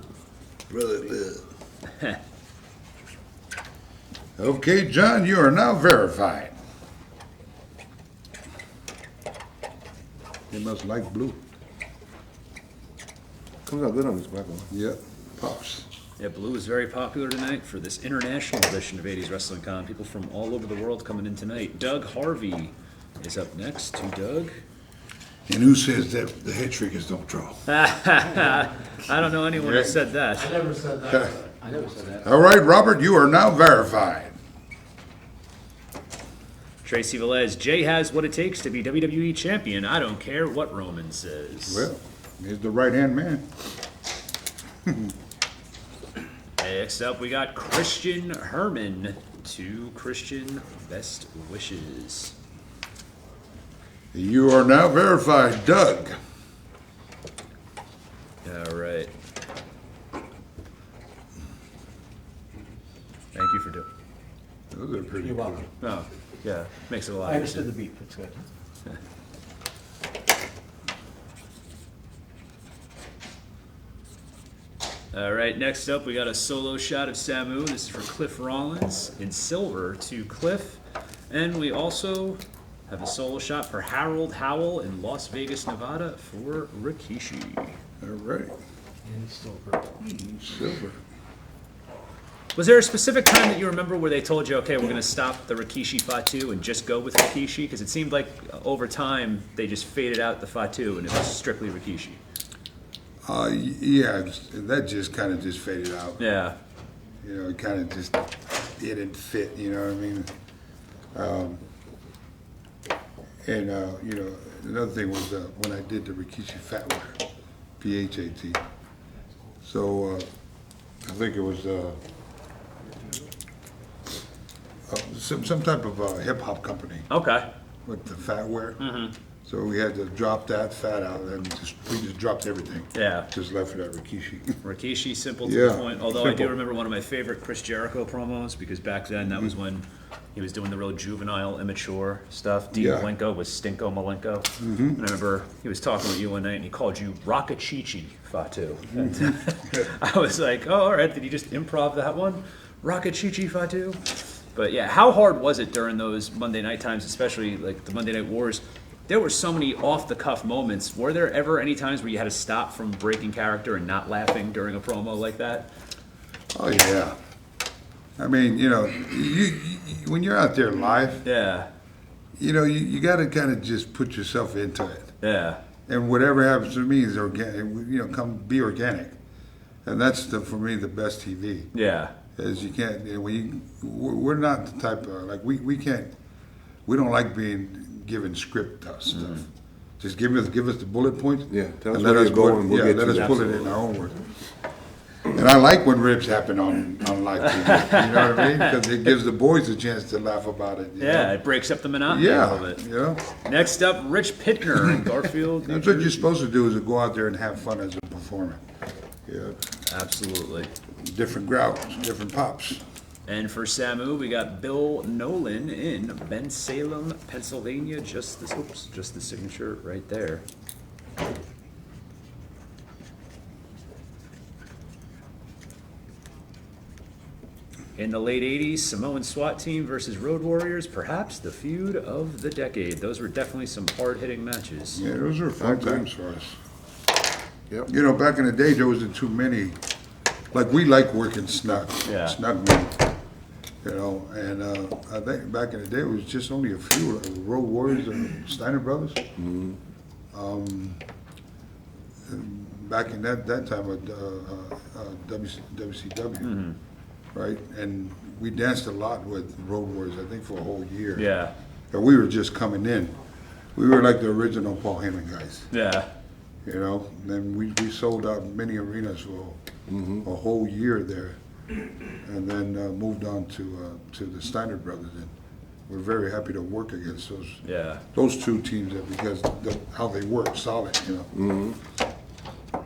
Really good. Okay, John, you are now verified. They must like blue. Comes out good on this black one. Yep, pops. Yeah, blue is very popular tonight for this international edition of 80s Wrestling Con. People from all over the world coming in tonight. Doug Harvey is up next. To Doug. And who says that the Headshrinkers don't draw? I don't know anyone who said that. I never said that. I never said that. All right, Robert, you are now verified. Tracy Velez, Jay has what it takes to be WWE champion. I don't care what Roman says. Well, he's the right-hand man. Next up, we got Christian Herman. To Christian, best wishes. You are now verified, Doug. All right. Thank you for doing. Those are pretty You're cool. welcome. Oh, yeah, makes it a lot I understood easier. the beat. It's good. All right, next up, we got a solo shot of Samu. This is for Cliff Rollins in silver to Cliff. And we also have a solo shot for Harold Howell in Las Vegas, Nevada for Rikishi. All right. And silver. Silver. Was there a specific time that you remember where they told you, okay, we're going to stop the Rikishi Fatu and just go with Rikishi? Because it seemed like over time they just faded out the Fatu and it was strictly Rikishi. Yeah, that just kind of just faded out. Yeah. You know, it kind of just didn't fit, you know what I mean? You know, another thing was when I did the Rikishi Fatware, PHAT. So I think it was some type of hip hop company Okay. with the Fatware. Mm-hmm. So we had to drop that fat out, and we just dropped everything. Yeah. Just left it at Rikishi. Rikishi, simple to Yeah, the point. Although I do simple. remember one of my favorite Chris Jericho promos because back then that was Mm-hmm. when he was doing the real juvenile, immature stuff. Dean Yeah. Malenko was Stinko Malenko. Mm-hmm. And I remember he was talking with you one night and he called you Rockachichi Fatu. And Mm-hmm. I was like, oh, all right, did he just improv that one? Rockachichi Fatu? But yeah, how hard was it during those Monday night times, especially like the Monday Night Wars? There were so many off-the-cuff moments. Were there ever any times where you had to stop from breaking character and not laughing during a promo like that? Oh yeah. I mean, you know, you when you're out there live, Yeah, you know, you got to kind of just put yourself into it, yeah, and whatever happens to me is organic. You know, be organic, and that's for me the best TV. yeah, Is you can't. You know, we're not the type of like we can't. We don't like being given script stuff. Just give us the bullet points. Yeah, tell us and where let us you're going, we'll yeah, get let you us pull it absolutely. in our own words. And I like when ribs happen on live TV. You know what I mean? Because it gives the boys a chance to laugh about it. you yeah. know? It breaks up the monotony a Yeah. little bit. You know. Next up, Rich Pittner in Garfield. New That's what you're Jersey. supposed to do is to go out there and have fun as a performer. Yeah. Absolutely. Different growls, different pops. And for Samu, we got Bill Nolan in Bensalem, Pennsylvania. Just the signature right there. In the late 80s, Samoan SWAT team versus Road Warriors, perhaps the feud of the decade. Those were definitely some hard-hitting matches. Yeah, those are fun Okay. times for us. Yep. You know, back in the day, there wasn't too many. Like we like working snug, Yeah. snug men. You know, and I think back in the day it was just only a few Road Warriors and Steiner Brothers. And back in that time of WCW, right? And we danced a lot with Road Warriors. I think for a whole year. Yeah, And we were just coming in. We were like the original Paul Heyman guys. yeah, You know, and then we sold out many arenas for a whole year there, and then moved on to the Steiner brothers, and we're very happy to work against yeah. those two teams because how they work solid, you know.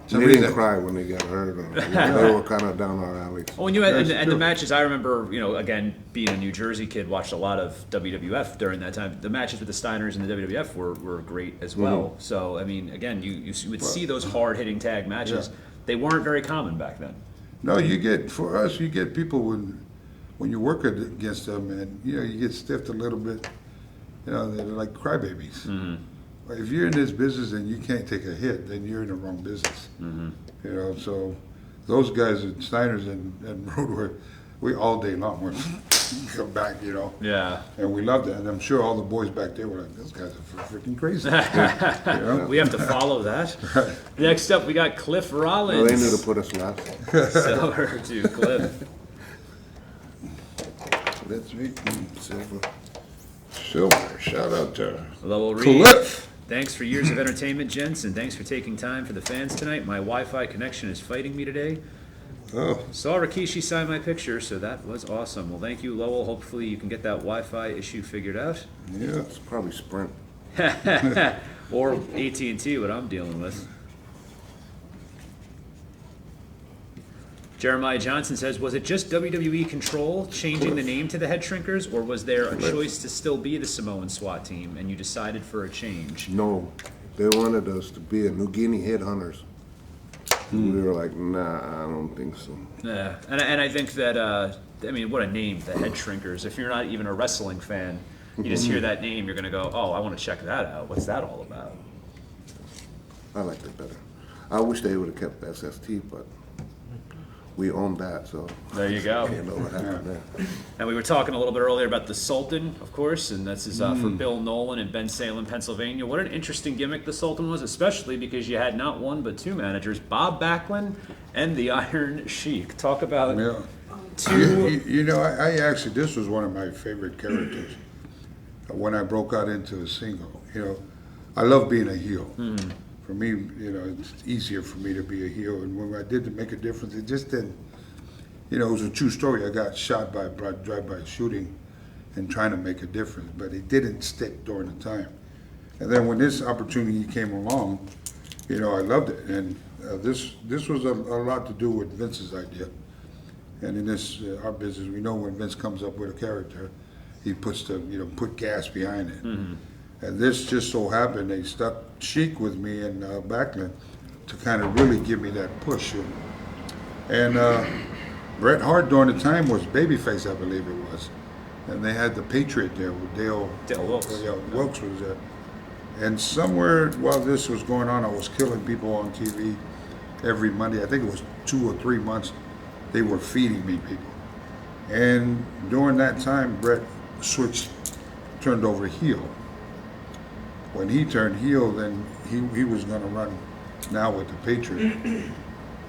They didn't cry when they got hurt. Or, they were kind of down our alley. Oh, and you had, That's and the true. matches. I remember, you know, again being a New Jersey kid, watched a lot of WWF during that time. The matches with the Steiners and the WWF were great as well. So I mean, again, you would see those hard hitting tag matches. Yeah. They weren't very common back then. No, for us, you get people when you work against them, and you get stiffed a little bit. They're like crybabies. If you're in this business and you can't take a hit, then you're in the wrong business. So those guys at Steiner's and Roadwork, we all day long would come back, Yeah. and we loved it. And I'm sure all the boys back there were like, "Those guys are freaking crazy." We have to follow that. Next up, we got Cliff Well, Rollins. they knew to put us last. Silver to Cliff. That's me. Silver. Shout out to Lowell Reed. Cliff. Thanks for years of entertainment, gents, and thanks for taking time for the fans tonight. My Wi-Fi connection is fighting me today. Oh, Saw Rikishi sign my picture, so that was awesome. Well, thank you, Lowell. Hopefully you can get that Wi-Fi issue figured out. yeah. it's probably Sprint. Or AT&T, what I'm dealing with. Jeremiah Johnson says, was it just WWE Control changing the name to the Headshrinkers, or was there a choice to still be the Samoan SWAT team, and you decided for a change? No, they wanted us to be a New Guinea headhunters. We were like, nah, I don't think so. Yeah, and I think that, what a name, the Headshrinkers. If you're not even a wrestling fan, you just hear that name, you're going to go, oh, I want to check that out. What's that all about? I liked it better. I wish they would have kept SST, but we own that, so There you go. you know what happened there. And we were talking a little bit earlier about the Sultan, of course, and this is for Bill Nolan in Bensalem, Pennsylvania. What an interesting gimmick the Sultan was, especially because you had not one but two managers, Bob Backlund and the Iron Sheik. Talk about Yeah. two. I actually, this was one of my favorite characters when I broke out into a single. I love being a heel. For me, it's easier for me to be a heel. And when I did to make a difference, it just didn't, it was a true story. I got shot by a drive-by shooting and trying to make a difference, but it didn't stick during the time. And then when this opportunity came along, I loved it. And this was a lot to do with Vince's idea. And in this, our business, we know when Vince comes up with a character, he puts put gas behind it. And this just so happened, they stuck Sheik with me and Backlund to kind of really give me that push. And Bret Hart during the time was babyface, I believe it was. And they had the Patriot there with Dale Wilkes. Wilkes was there. And somewhere while this was going on, I was killing people on TV every Monday. I think it was 2 or 3 months. They were feeding me people. And during that time, Bret turned over heel. When he turned heel, then he was going to run now with the Patriot.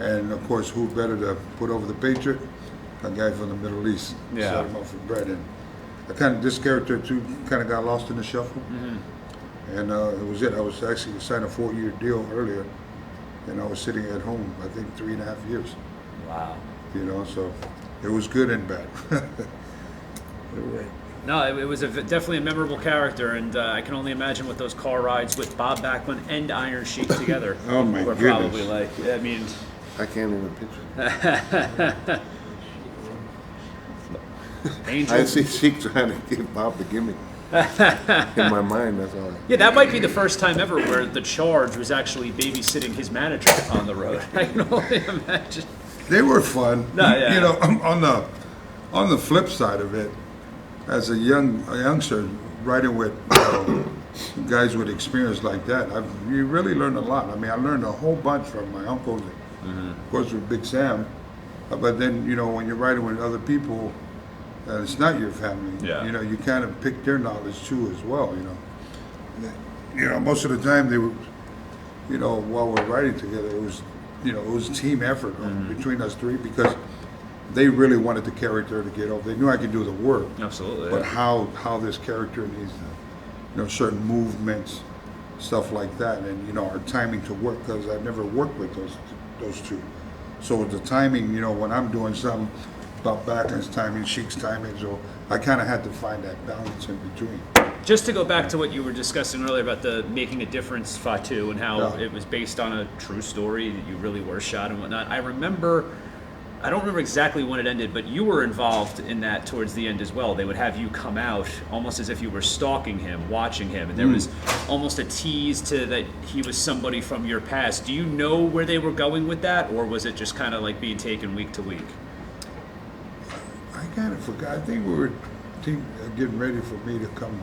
And of course, who better to put over the Patriot? A guy from the Middle East. Yeah. Set him up for Bret. And this character too kind of got lost in the shuffle. And it was it. I was actually signed a 4-year deal earlier, and I was sitting at home, I think 3.5 years. Wow. So it was good and bad. No, it was definitely a memorable character, and I can only imagine what those car rides with Bob Backlund and Iron Sheik together Oh, my were goodness. probably like. I mean, I can't even picture it. Angel. I see Sheik trying to give Bob the gimmick. In my mind, that's all. Yeah, that might be the first time ever where the charge was actually babysitting his manager on the road. I can only imagine. They were fun. No, yeah. On the flip side of it, as a youngster, riding with guys with experience like that, you really learn a lot. I mean, I learned a whole bunch from my uncles, of course with Big Sam, but then, when you're riding with other people, it's not your family. Yeah. You kind of pick their knowledge too as well, Most of the time they were, while we're riding together, it was a team effort between us three because they really wanted the character to get over. They knew I could do the work. Absolutely. But how this character needs to, certain movements, stuff like that, and our timing to work, because I've never worked with those two. So the timing, when I'm doing something about Backlund's timing, Sheik's timing, so I kind of had to find that balance in between. Just to go back to what you were discussing earlier about the making a difference Fatu and how Yeah. it was based on a true story that you really were shot and whatnot. I remember I don't remember exactly when it ended, but you were involved in that towards the end as well. They would have you come out almost as if you were stalking him, watching him, and there was almost a tease to that he was somebody from your past. Do you know where they were going with that, or was it just kind of like being taken week to week? I kind of forgot. I think we were getting ready for me to come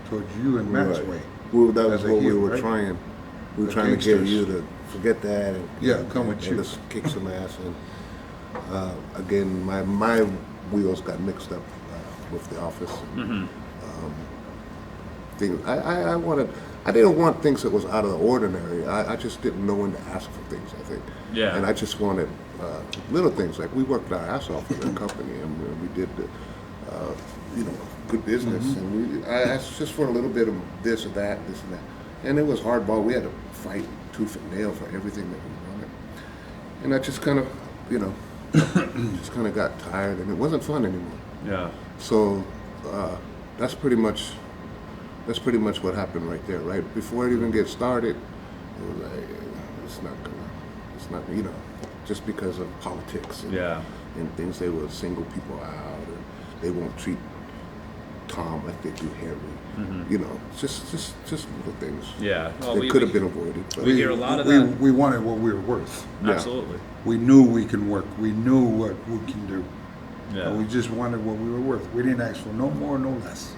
towards you and Matt's way. Well, that was As a what we heel, were right? trying. We were The trying to get gangsters. you to forget that and Come with and you. just kick some ass. And again, my wheels got mixed up with the office. Things I didn't want things that was out of the ordinary. I just didn't know when to ask for things. I think. Yeah. And I just wanted little things like we worked our ass off for the company and we did the, good business. And I asked just for a little bit of this or that, this and that. And it was hardball. We had to fight tooth and nail for everything that we wanted. And I just kind of, just kind of got tired, and it wasn't fun anymore. Yeah. So that's pretty much what happened right there. Right before it even gets started, it was like it's not just because of politics and things. They will single people out, and they won't treat Tom like they do Henry. Just little things. Yeah. Well, That could have been avoided. But we hear a lot of that. We wanted what we were worth. Yeah. Absolutely. We knew we can work. We knew what we can do. Yeah. And we just wanted what we were worth. We didn't ask for no more, no less.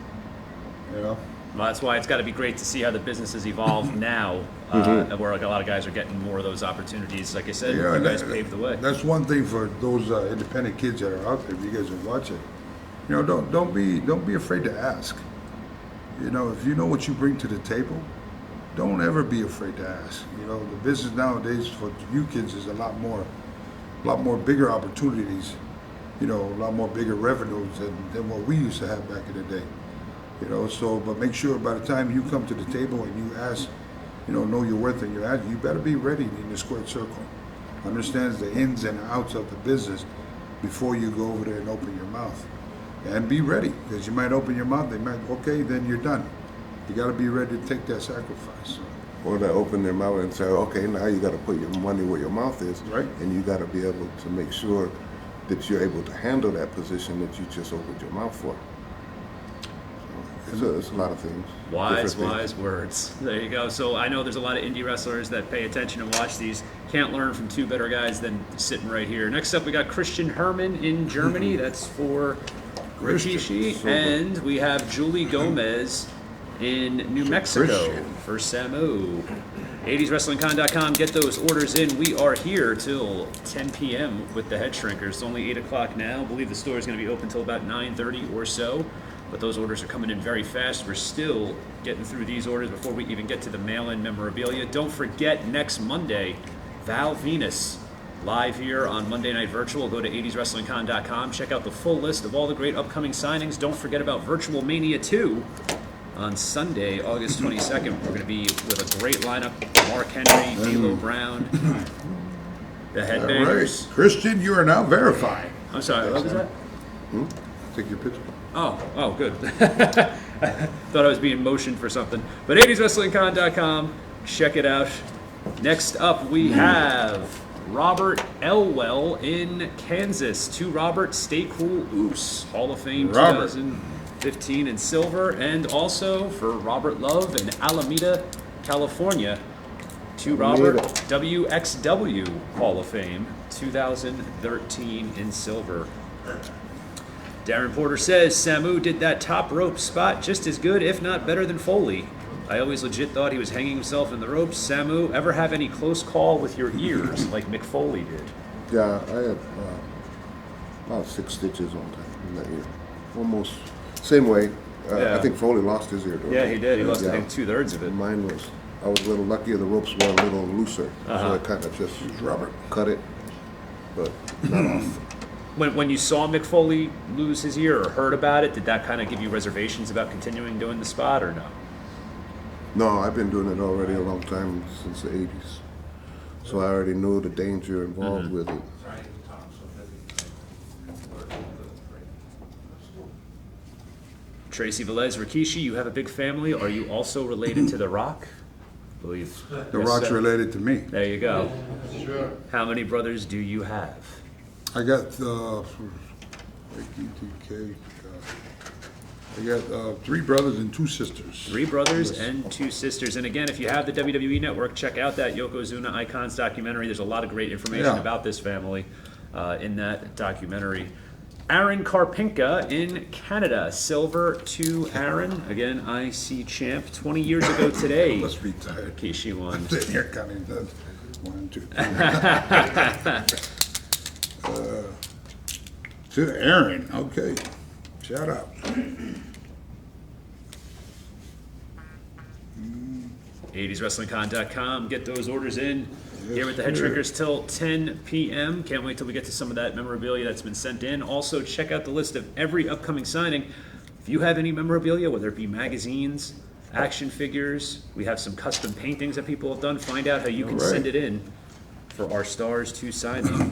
Well, that's why it's got to be great to see how the business has evolved now, where like a lot of guys are getting more of those opportunities. Like I said, you guys paved the way. That's one thing for those independent kids that are out there. If you guys are watching, don't be afraid to ask. If you know what you bring to the table, don't ever be afraid to ask. The business nowadays for you kids is a lot more bigger opportunities. A lot more bigger revenues than what we used to have back in the day. But make sure by the time you come to the table and you ask, know your worth and you ask, you better be ready in the squared circle. Understands the ins and outs of the business before you go over there and open your mouth. And be ready, because you might open your mouth, they might, okay, then you're done. You got to be ready to take that sacrifice. Or they open their mouth and say, okay, now you got to put your money where your mouth is. Right. And you got to be able to make sure that you're able to handle that position that you just opened your mouth for. So it's a lot of things. Wise different things. words. There you go. So I know there's a lot of indie wrestlers that pay attention and watch these. Can't learn from two better guys than sitting right here. Next up, we got Christian Herman in Germany. That's for Rikishi. And we have Julie Gomez in New Mexico Christian. for Samu. 80swrestlingcon.com. Get those orders in. We are here till 10 p.m. with the Headshrinkers. It's only 8 o'clock now. I believe the store is going to be open till about 9:30 or so. But those orders are coming in very fast. We're still getting through these orders before we even get to the mail-in memorabilia. Don't forget, next Monday, Val Venus, live here on Monday Night Virtual. Go to 80swrestlingcon.com. Check out the full list of all the great upcoming signings. Don't forget about Virtual Mania 2 on Sunday, August 22nd. We're going to be with a great lineup. Mark Henry, D'Lo Brown, the Headbangers. Right. Christian, you are now verified. I'm sorry, what was that? Take your picture. Oh, good. Thought I was being motioned for something. But 80swrestlingcon.com, check it out. Next up, we have Robert Elwell in Kansas. To Robert, stay cool, Oos, Hall of Fame Robert. 2015 in silver. And also for Robert Love in Alameda, California. To Robert, WXW Hall of Fame 2013 in silver. Darren Porter says, Samu did that top rope spot just as good, if not better than Foley. I always legit thought he was hanging himself in the ropes. Samu, ever have any close call with your ears like Mick Foley did? Yeah, I had about 6 stitches on time in that ear. Almost same way. Yeah. I think Foley lost his ear. Though. Yeah, he did. He lost, I Yeah. think, 2/3 of it. Mine was, I was a little luckier. The ropes were a little looser. So it kind of just cut it, but not off. When you saw Mick Foley lose his ear or heard about it, did that kind of give you reservations about continuing doing the spot or no? No, I've been doing it already a long time, since the 80s. So I already knew the danger involved with it. Tracy Velez, Rikishi, you have a big family. Are you also related to The Rock? I believe. The Rock's related to me. There you go. Sure. How many brothers do you have? I got for ATTK, I got 3 brothers and 2 sisters. 3 brothers and 2 sisters. And again, if you have the WWE Network, check out that Yokozuna Icons documentary. There's a lot of great information about this family in that documentary. Aaron Karpinka in Canada, silver to Aaron. Again, IC champ 20 years ago today. Must be tired. Kishi won. I'm sitting here counting the 1, 2, 3. To Aaron, okay. Shout out. 80swrestlingcon.com. Get those orders in. Here with the Headshrinkers till 10 p.m. Can't wait till we get to some of that memorabilia that's been sent in. Also, check out the list of every upcoming signing. If you have any memorabilia, whether it be magazines, action figures, we have some custom paintings that people have done. Find out how you can send it in for our stars to sign them.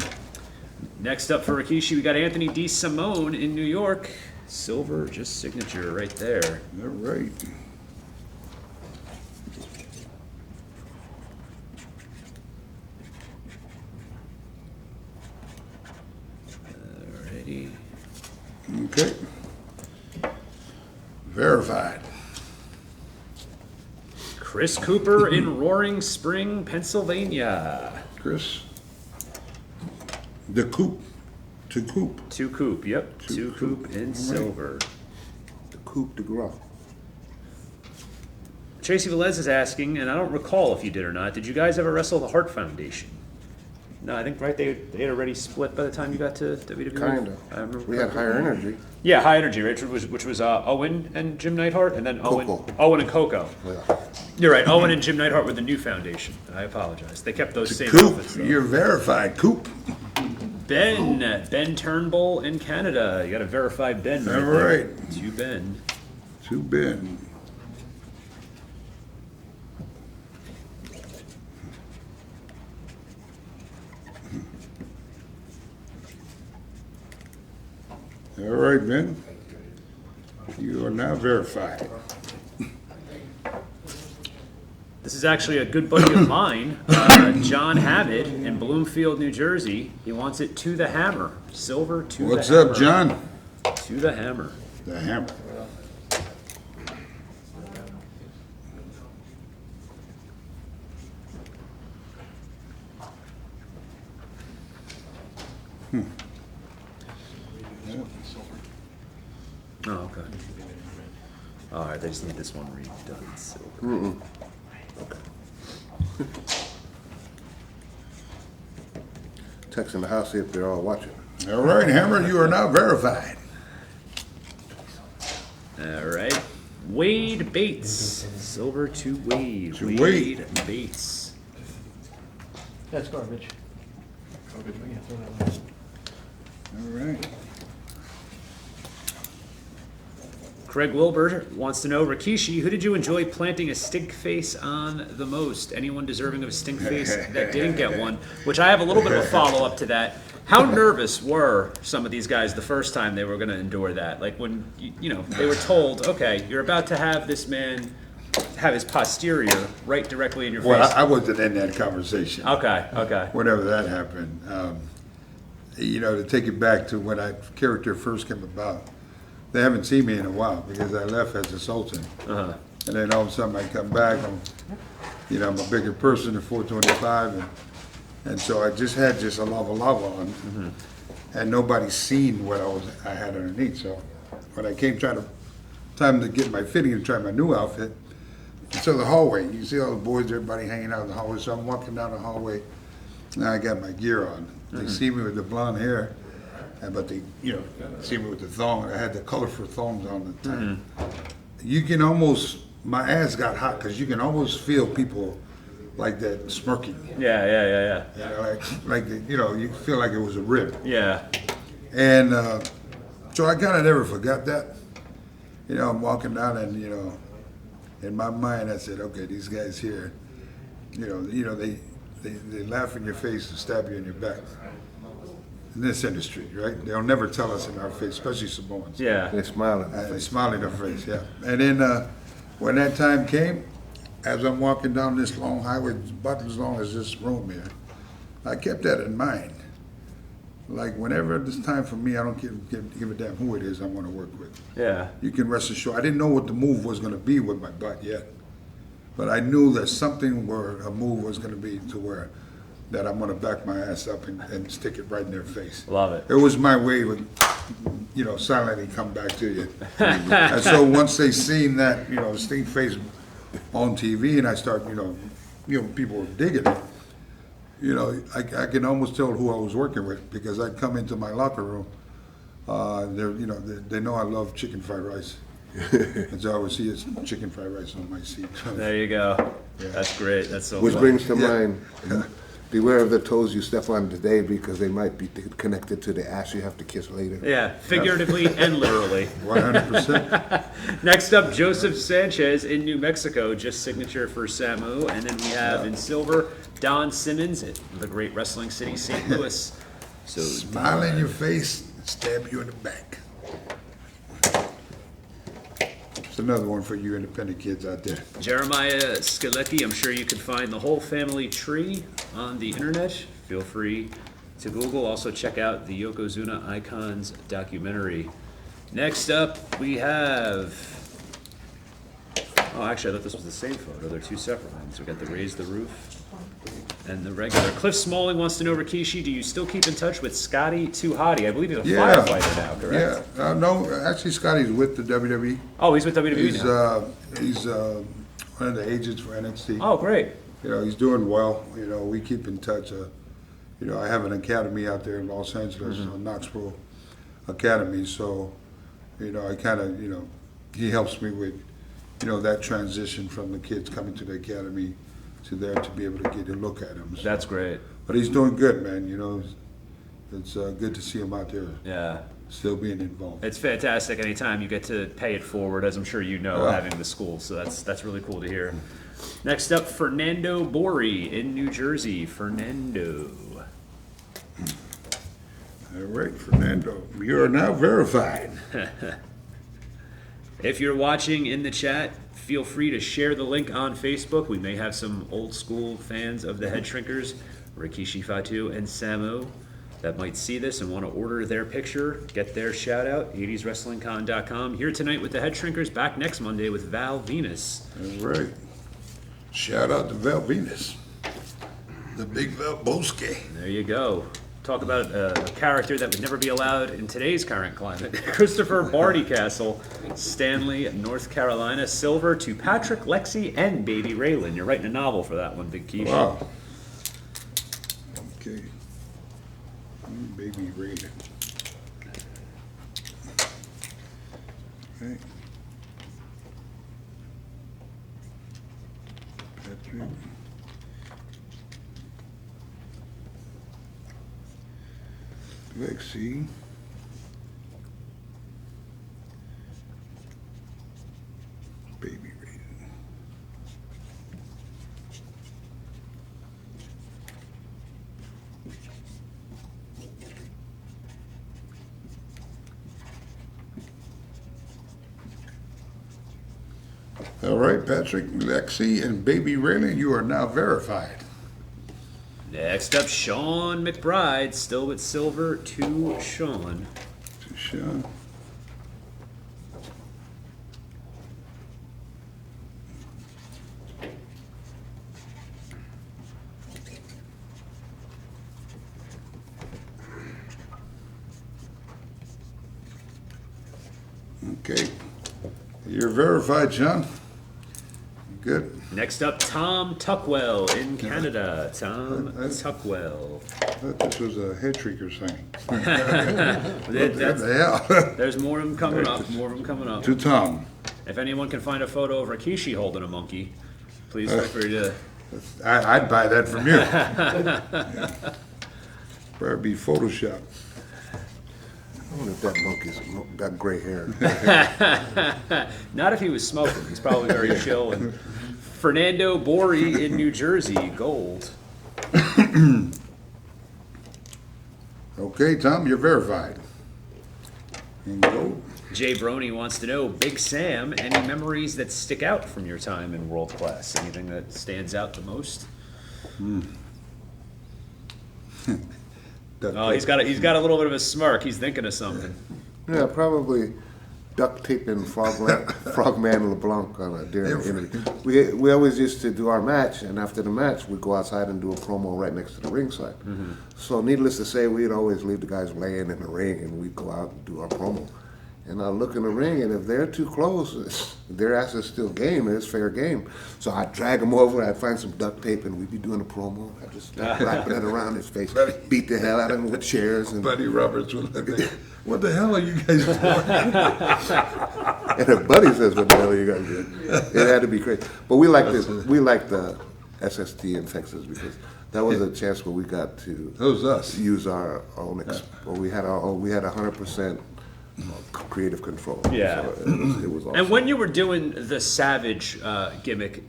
Next up for Rikishi, we got Anthony D. Simone in New York. Silver, just signature right there. All right. Alrighty. Okay. Verified. Chris Cooper in Roaring Spring, Pennsylvania. Chris. The Coop. To Coop. 2 Coop, yep. 2 Coop in silver. The coup de grace. Tracy Velez is asking, and I don't recall if you did or not, did you guys ever wrestle the Hart Foundation? No, I think, right, they had already split by the time you got to WWE? Kinda. I remember. We had higher energy. Yeah, High Energy, right, which was Owen and Jim Neidhart, and then Owen and Coco. Yeah. You're right, Owen and Jim Neidhart were the new foundation. I apologize. They kept those same Coop. outfits, though. You're verified. Coop. Ben Turnbull in Canada. You got a verified Ben right All there. right. To Ben. To Ben. All right, Ben. You are now verified. This is actually a good buddy of mine, John Hammett in Bloomfield, New Jersey. He wants it to the hammer. Silver to What's the hammer. up, John? To the hammer. The hammer. Oh, okay. All right, they just need this one redone. Silver. Texting the house, see if they're all watching. All right, Hammer, you are now verified. All right. Wade Bates. Silver to Wade. To Wade. Bates. That's garbage. Garbage, we can throw that away. All right. Craig Wilbur wants to know, Rikishi, who did you enjoy planting a stink face on the most? Anyone deserving of a stink face that didn't get one? Which I have a little bit of a follow-up to that. How nervous were some of these guys the first time they were going to endure that? Like when, you know, they were told, okay, you're about to have this man have his posterior right directly in your face. Well, I wasn't in that conversation. Okay. Whenever that happened. You know, to take it back to when that character first came about, they haven't seen me in a while because I left as a Sultan. Uh-huh. And then all of a sudden I come back, I'm a bigger person at 425, and so I just had just a lava on, and nobody's seen what I had underneath. So when I came time to get my fitting and try my new outfit, so the hallway, you see all the boys, everybody hanging out in the hallway. So I'm walking down the hallway, and I got my gear on. They see me with the blonde hair, but they, see me with the thong. I had the colorful thongs on at the time. You can almost, my ass got hot because you can almost feel people like that smirking. Yeah. You feel like it was a rib. Yeah. And so I kind of never forgot that. I'm walking down and, in my mind I said, okay, these guys here, they laugh in your face and stab you in your back. In this industry, right? They'll never tell us in our face, especially Samoans. Yeah. They smile at They me. smile in our face, yeah. And then when that time came, as I'm walking down this long highway, about as long as this room here, I kept that in mind. like whenever it's time for me, I don't give a damn who it is I want to work with. Yeah. You can rest assured. I didn't know what the move was going to be with my butt yet, but I knew that something where a move was going to be to where that I'm going to back my ass up and stick it right in their face. Love it. It was my way with, silently come back to you. And so once they seen that, the stink face on TV, and I start, people were digging it. I can almost tell who I was working with because I'd come into my locker room. They know I love chicken fried rice, and so I would see his chicken fried rice on my seat. There you go. That's great. That's so Which fun. brings to mind, beware of the toes you step on today because they might be connected to the ass you have to kiss later. Yeah, figuratively and literally. 100%. Next up, Joseph Sanchez in New Mexico, just signature for Samu. And then we have in silver, Don Simmons, the great wrestling city, St. Louis. So Smile in your face, stab you in the back. It's another one for you independent kids out there. Jeremiah Skalecki, I'm sure you can find the whole family tree on the internet. Feel free to Google. Also check out the Yokozuna Icons documentary. Next up, we have... Oh, actually, I thought this was the same photo. They're two separate ones. We got the Raise the Roof and the regular. Cliff Smalling wants to know, Rikishi, do you still keep in touch with Scotty Too Hottie? I believe he's a firefighter now, correct? Yeah. No, actually, Scotty's with the WWE. Oh, he's with WWE now. He's one of the agents for NXT. Oh, great. He's doing well. We keep in touch. I have an academy out there in Los Angeles, Knoxville Academy. So, I kind of, he helps me with, that transition from the kids coming to the academy to there to be able to get a look at him. So. That's great. But he's doing good, man. It's good to see him out there. Yeah. Still being involved. It's fantastic anytime you get to pay it forward, as I'm sure you know, having the school. So that's really cool to hear. Next up, Fernando Bori in New Jersey. Fernando. All right, Fernando, you are now verified. If you're watching in the chat, feel free to share the link on Facebook. We may have some old school fans of the Headshrinkers, Rikishi, Fatu, and Samu, that might see this and want to order their picture, get their shout out, 80swrestlingcon.com. Here tonight with the Headshrinkers, back next Monday with Val Venus. All right. Shout out to Val Venus, the big Val Boske. There you go. Talk about a character that would never be allowed in today's current climate. Christopher Bartycastle, Stanley, North Carolina. Silver to Patrick, Lexi, and Baby Raylan. You're writing a novel for that one, Big Keith. Wow. Okay. Baby Raylan. Okay. Patrick. Lexi. Baby Raylan. All right, Patrick, Lexi, and Baby Raylan, you are now verified. Next up, Sean McBride, still with silver to Sean. To Sean. Okay. You're verified, Sean. Good. Next up, Tom Tuckwell in Canada. Tom Tuckwell. I thought this was a Headshrinkers thing. What That's- the hell? There's more of them coming up. More of them coming up. To Tom. If anyone can find a photo of Rikishi holding a monkey, please feel free to. I'd buy that from you. Yeah. Better be Photoshop. I wonder if that monkey's got gray hair. Not if he was smoking. He's probably very chill. And Fernando Bori in New Jersey, gold. Okay, Tom, you're verified. And gold. Jay Brony wants to know, Big Sam, any memories that stick out from your time in World Class? Anything that stands out the most? duct Oh, he's tape. got a little bit of a smirk. He's thinking of something. Yeah, probably duct taping Frogman LeBlanc on a during the interview. We always used to do our match, and after the match, we'd go outside and do a promo right next to the ringside. So needless to say, we'd always leave the guys laying in the ring, and we'd go out and do our promo. And I look in the ring, and if they're too close, their ass is still game. It's fair game. So I'd drag them over. I'd find some duct tape, and we'd be doing a promo. I'd just start wrapping it around his face, beat the hell out of him with chairs. And Buddy Roberts would look like, what the hell are you guys doing? And her buddy says, "What the hell are you guys doing?" It had to be crazy. But we like this. We like the SST in Texas because that was a chance where we got to That was us. use our own. We had our own. We had 100% creative control. Yeah. So it was awesome. And when you were doing the Savage gimmick,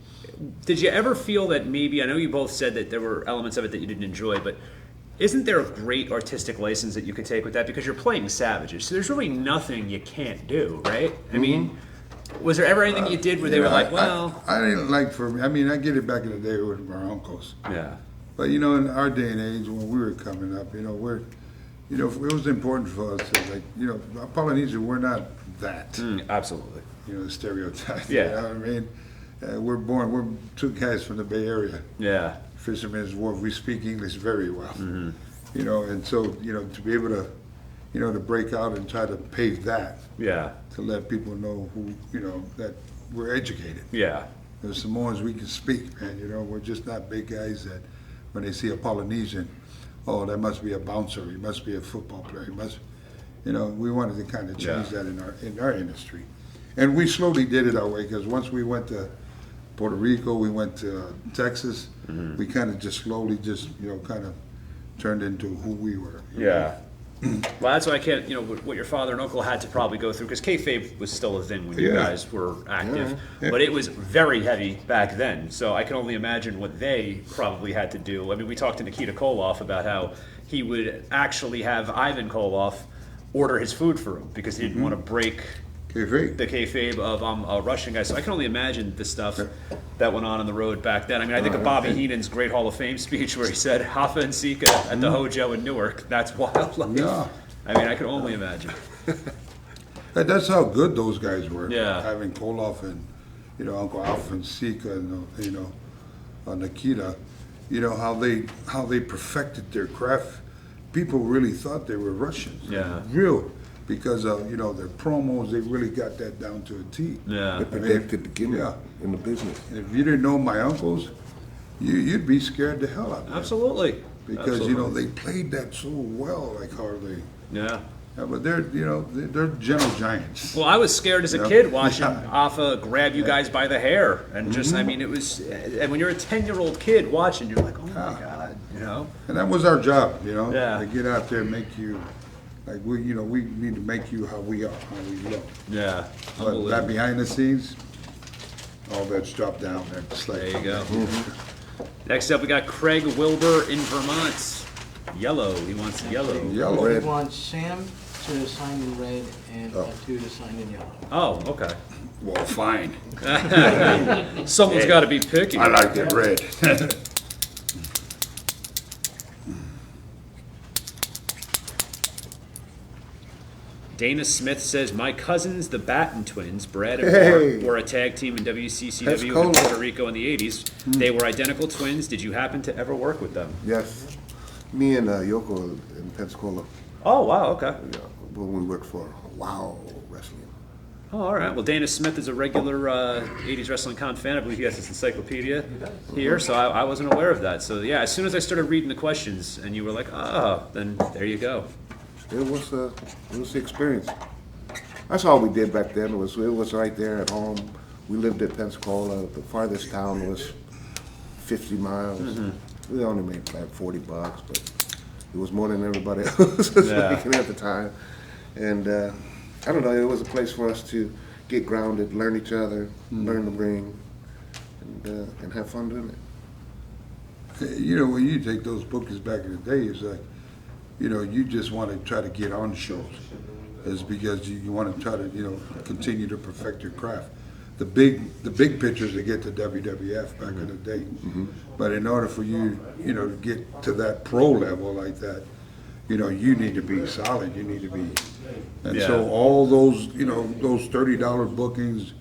did you ever feel that maybe, I know you both said that there were elements of it that you didn't enjoy, but isn't there a great artistic license that you could take with that? Because you're playing savages, so there's really nothing you can't do, right? I mean, was there ever anything you did where they were like, well... I didn't like for me. I mean, I get it back in the day with our uncles. Yeah. But, you know, in our day and age when we were coming up, you know, it was important for us to, like, you know, Polynesian, we're not that, Absolutely. you know, stereotype. Yeah. You know what I mean? We're two guys from the Bay Area. Yeah. Fisherman's Wharf, we speak English very well. You know, and so, you know, to be able to, you know, to break out and try to pave that, Yeah. to let people know who, you know, that we're educated. Yeah. The Samoans, we can speak, man, you know, we're just not big guys that when they see a Polynesian, oh, that must be a bouncer, he must be a football player, he must, you know, we wanted to kind of change that in our industry. And we slowly did it our way, because once we went to Puerto Rico, we went to Texas, we kind of just slowly you know, kind of turned into who we were. Yeah. Well, that's why I can't, you know, what your father and uncle had to probably go through, because kayfabe was still a thing when you Yeah. guys were active, Yeah. but it was very heavy back then. So I can only imagine what they probably had to do. I mean, we talked to Nikita Koloff about how he would actually have Ivan Koloff order his food for him because he didn't want to break Kayfabe. the kayfabe of a Russian guy. So I can only imagine the stuff that went on the road back then. I mean, I think of Bobby Heenan's great Hall of Fame speech where he said Hoffa and Sika at the Hojo in Newark. That's wild. Like, Yeah. I mean, I can only imagine. That's how good those guys were. Yeah. Having Koloff and, you know, Uncle Alf and Sika and, you know, Nikita, you know, how they perfected their craft. People really thought they were Russians. Yeah. Real. Because of, you know, their promos, they really got that down to a T. Yeah. They protected the gimmick Yeah. in the business. And if you didn't know my uncles, you'd be scared the hell out of them. Absolutely. Because, you know, they played that so well, like how they, Yeah. yeah, but they're, you know, they're gentle giants. Well, I was scared as a Yeah. kid watching Hoffa grab you guys by the hair, and just, I mean, it was, and when you're a 10-year-old kid watching, you're like, oh my God, you know? And that was our job, you know, Yeah. to get out there and make you, like, we need to make you how we are, how we look. Yeah. But that Unbelievable. behind the scenes, all that's dropped down there. It's like, There you go. Next up, we got Craig Wilbur in Vermont. Yellow. He wants yellow. Yellow. Red. We want Sam to sign in red and Fatu to sign in yellow. Oh, okay. Well, fine. Someone's got to be picky. I like it red. Dana Smith says, my cousins, the Batten twins, Brad and Hey. Mark, were a tag team in That's WCCW cool. in Puerto Rico in the 80s. They were identical twins. Did you happen to ever work with them? Yes. Me and Yoko in Pensacola, Oh, wow, okay. when we worked for Wow Wrestling. Oh, all right. Well, Dana Smith is a regular 80s Wrestling Con fan. I believe he has his encyclopedia here, so I wasn't aware of that. So, yeah, as soon as I started reading the questions and you were like, oh, then there you go. It was the experience. That's all we did back then. It was right there at home. We lived at Pensacola. The farthest town was 50 miles. We only made like $40, but it was more than everybody else was Yeah. making at the time. And I don't know. It was a place for us to get grounded, learn each other, learn the ring, and have fun doing it. You know, when you take those bookings back in the day, it's like, you know, you just want to try to get on shows. It's because you want to try to, you know, continue to perfect your craft. The big pictures to get to WWF back in the day. But in order for you, you know, to get to that pro level like that, you need to be solid. You need to be, and Yeah. so all those, those $30 bookings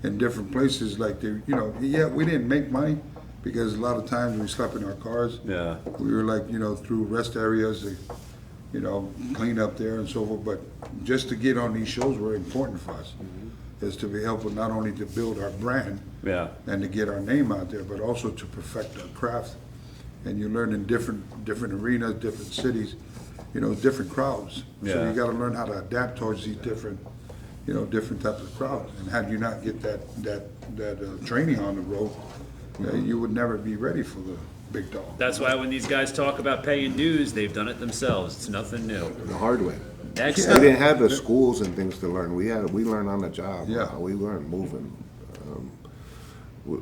in different places, like yeah, we didn't make money because a lot of times we slept in our cars. Yeah. We were like, through rest areas, clean up there and so forth. But just to get on these shows were important for us. Is to be helpful not only to build our brand Yeah. and to get our name out there, but also to perfect our craft. And you learn in different arenas, different cities, different crowds. So Yeah. you got to learn how to adapt towards these different types of crowds. And had you not get that training on the road, you would never be ready for the big dog. That's why when these guys talk about paying dues, they've done it themselves. It's nothing new. The hard way. Next We up, didn't have the schools and things to learn. We learned on the job. Yeah. We weren't moving.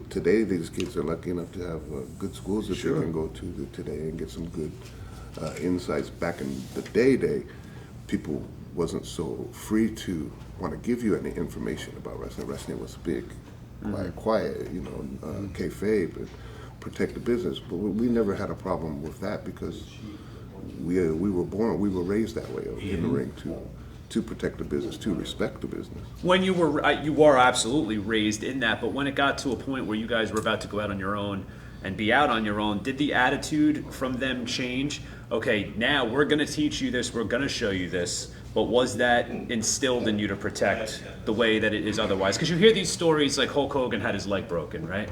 Today, these kids are lucky enough to have good schools that Sure. they can go to today and get some good insights. Back in the day, people wasn't so free to want to give you any information about wrestling. Wrestling was big, quiet, kayfabe, and protect the business. But we never had a problem with that because we were raised that way in the ring to protect the business, to respect the business. when you were absolutely raised in that, but when it got to a point where you guys were about to go out on your own and be out on your own, did the attitude from them change? Okay, now we're going to teach you this, we're going to show you this, but was that instilled in you to protect the way that it is otherwise? Because you hear these stories like Hulk Hogan had his leg broken, right?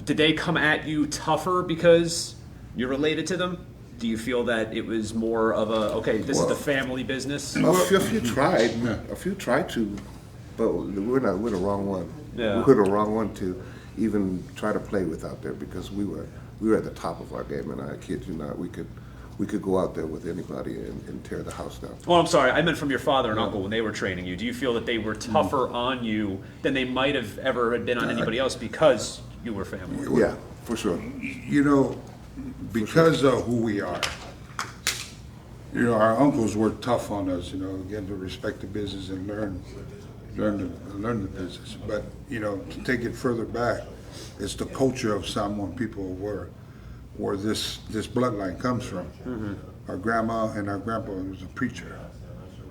Did they come at you tougher because you're related to them? Do you feel that it was more of a, okay, this is the family business? A few tried to, but we're the wrong one. Yeah. We're the wrong one to even try to play with out there because we were at the top of our game, and I kid you not, we could go out there with anybody and tear the house down. Oh, I'm sorry. I meant from your father and uncle when they were training you. Do you feel that they were tougher on you than they might have ever been on anybody else because you were family? Yeah, for sure. Because of who we are, our uncles were tough on us, again, to respect the business and learn the business. But, to take it further back, it's the culture of Samoan people where this bloodline comes from. Our grandma and our grandpa was a preacher.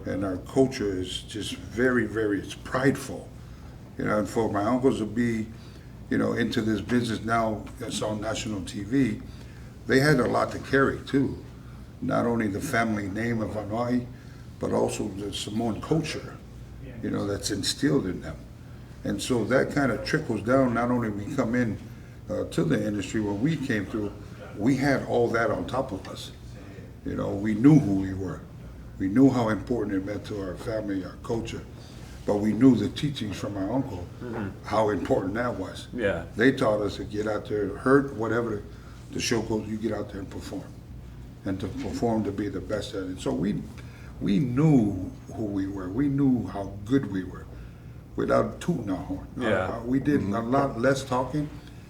And our culture is just very, very, it's prideful. And for my uncles to be, into this business now that's on national TV, they had a lot to carry too. Not only the family name of Hanoi, but also the Samoan culture, that's instilled in them. And so that kind of trickles down, not only we come in to the industry, when we came through, we had all that on top of us. We knew who we were. We knew how important it meant to our family, our culture. But we knew the teachings from our uncle, how important that was. Yeah. They taught us to get out there, hurt, whatever the show goes, you get out there and perform. And to perform to be the best at it. So we knew who we were. We knew how good we were without tooting our horn. Yeah. We did a lot less talking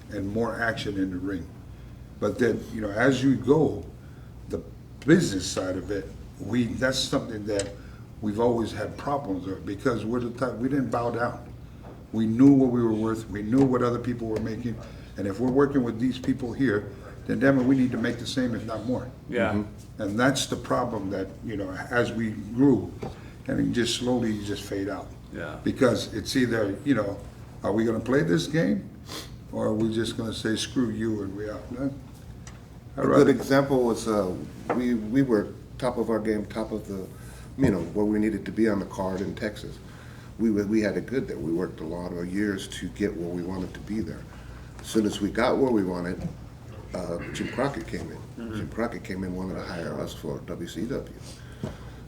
and more action in the ring. But then, as you go, the business side of it, that's something that we've always had problems with because we're the type, we didn't bow down. We knew what we were worth. We knew what other people were making. And if we're working with these people here, then damn it, we need to make the same, if not more. Yeah. And that's the problem that, as we grew, and it just slowly just fade out. Yeah. Because it's either, are we going to play this game or are we just going to say, screw you and we out? A good example was we were top of our game, top of the, where we needed to be on the card in Texas. We had it good there. We worked a lot of years to get where we wanted to be there. As soon as we got where we wanted, Jim Crockett came in. Jim Crockett came in, wanted to hire us for WCW.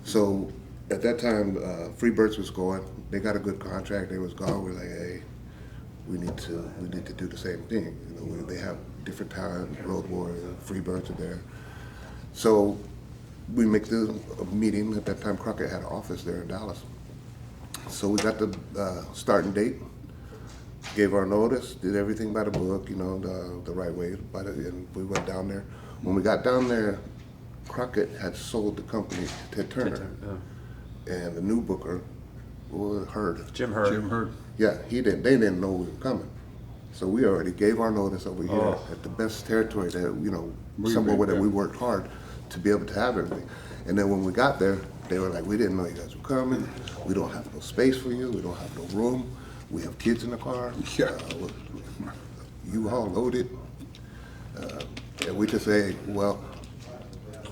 So at that time, Freebirds was going. They got a good contract. They was gone. We're like, hey, we need to do the same thing. They have different talent. Road Warriors, Freebirds are there. So we make the meeting. At that time, Crockett had an office there in Dallas. So we got the starting date. Gave our notice, did everything by the book, the right way, and we went down there. When we got down there, Crockett had sold the company to Ted Turner, and the new booker was Hurd. Jim Hurd. Jim Hurd. Yeah, they didn't know we were coming, so we already gave our notice over here at the best territory that somewhere where that we worked hard to be able to have everything. And then when we got there, they were like, we didn't know you guys were coming. We don't have no space for you. We don't have no room. We have kids in the car. Yeah. You all loaded. And we just say, well,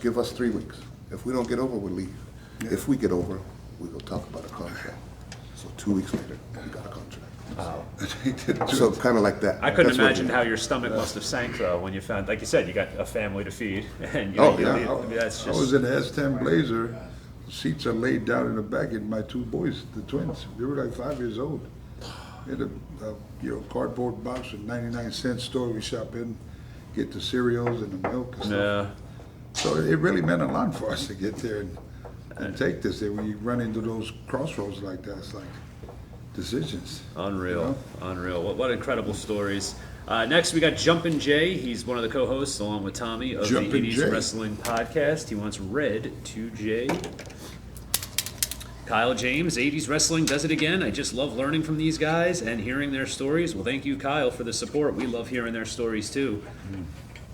give us 3 weeks. If we don't get over, we'll leave. Yeah. If we get over, we're going to talk about a contract. So 2 weeks later, we got a contract. So kind of like that. I couldn't That's what imagine we- how your stomach must have sank though when you found, like you said, you got a family to feed, and you Oh, know, you yeah. leave- I mean, that's I was just in the S10 Blazer. Seats are laid down in the back, and my 2 boys, the twins, they were like 5 years old. In a cardboard box with 99-cent store we shop in, get the cereals and the milk and stuff. yeah. So it really meant a lot for us to get there and take this. When you run into those crossroads like that, it's like decisions. Unreal, unreal. What incredible stories. Next, we got Jumpin' Jay. He's one of the co-hosts, along with Tommy, of Jumpin' the 80s Jay. Wrestling Podcast. He wants red to Jay. Kyle James, 80s Wrestling does it again. I just love learning from these guys and hearing their stories. Well, thank you, Kyle, for the support. We love hearing their stories, too.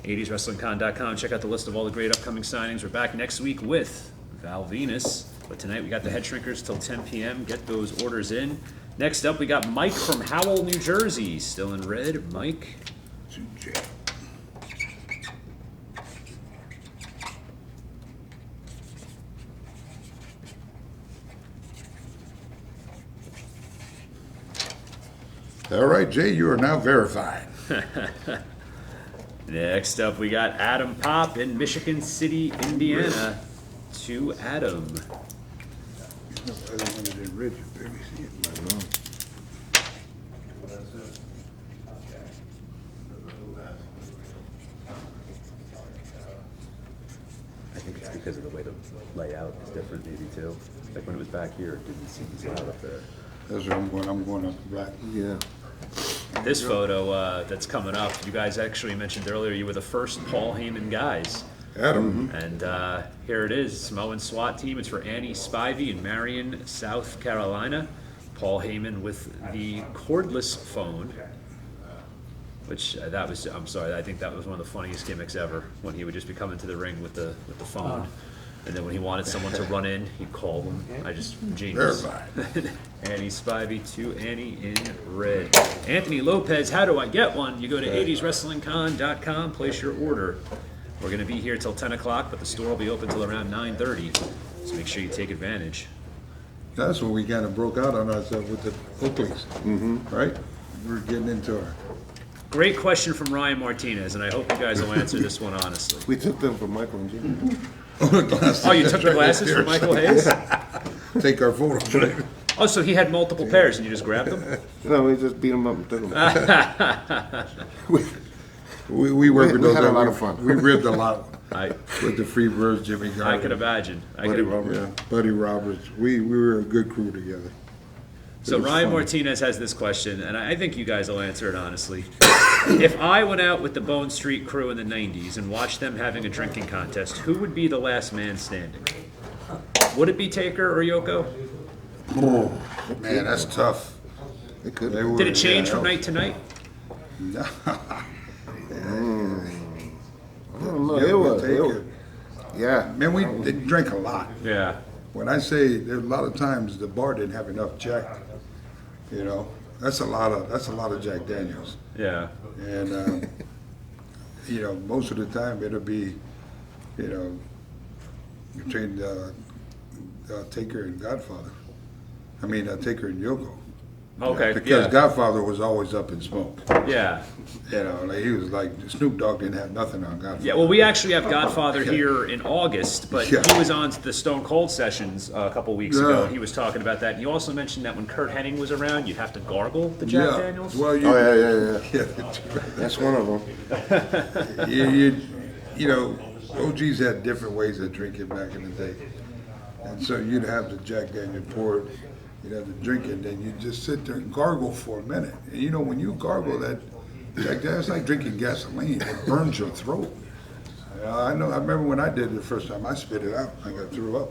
80swrestlingcon.com. Check out the list of all the great upcoming signings. We're back next week with Val Venus. But tonight, we got the Headshrinkers till 10 p.m. Get those orders in. Next up, we got Mike from Howell, New Jersey. Still in red. Mike. All right, Jay, you are now verified. Next up, we got Adam Pop in Michigan City, Indiana. To Adam. I don't want it in red, you barely see it. I think it's because of the way the layout is different, maybe too. Like when it was back here, it didn't seem as loud up there. That's where I'm going up black. Yeah. This photo that's coming up, you guys actually mentioned earlier you were the first Paul Heyman guys. Adam. And here it is, Samoan SWAT team. It's for Annie Spivey in Marion, South Carolina. Paul Heyman with the cordless phone, which I'm sorry, I think that was one of the funniest gimmicks ever, when he would just be coming to the ring with the phone. And then when he wanted someone to run in, he'd call them. Genius. Verified. Annie Spivey to Annie in red. Anthony Lopez, how do I get one? You go to 80swrestlingcon.com, place your order. We're going to be here till 10 o'clock, but the store will be open till around 9:30. So make sure you take advantage. That's when we kind of broke out on ourselves with the Oakleys, right? We were getting into our. Great question from Ryan Martinez, and I hope you guys will answer this one honestly. We took them from Michael and Jimmy. Oh, you took the glasses from Michael Hayes? Take our photos, right? Oh, so he had multiple pairs and you just grabbed them? No, we just beat them up and took them. We worked with We those. had a lot of fun. We ribbed a lot I with the Free Birds, Jimmy Garvin. I could imagine. Buddy Robert. Yeah, Buddy Roberts. We were a good crew together. So was Ryan fun. Martinez has this question, and I think you guys will answer it honestly. If I went out with the Bone Street crew in the 90s and watched them having a drinking contest, who would be the last man standing? Would it be Taker or Yoko? Oh, man, that's tough. It could They be. were- Did it change yeah, from night to night? I don't know. Yeah, It we'll was. take It was. it. Yeah. Man, we didn't drink a lot. Yeah. When I say there's a lot of times the bar didn't have enough Jack, you know, that's a lot of Jack Daniels. Yeah. And, you know, most of the time it'll be, you know, between Taker and Godfather. I mean, Taker and Yoko. Okay. Because Yeah. Godfather was always up in smoke. Yeah. You know, like he was like, Snoop Dogg didn't have nothing on Godfather. Yeah, well, we actually have Godfather here in August, but Yeah. he was on the Stone Cold sessions a couple weeks ago, Yeah. and he was talking about that. And you also mentioned that when Kurt Hennig was around, you'd have to gargle the Jack Daniels. Well, you, Oh, yeah. yeah, That's one of them. you know, OGs had different ways of drinking back in the day. And so you'd have the Jack Daniel pour it, you'd have to drink it, then you'd just sit there and gargle for a minute. And you know, when you gargle that Jack Daniel, it's like drinking gasoline. It burns your throat. I remember when I did it the first time, I spit it out. I got threw up.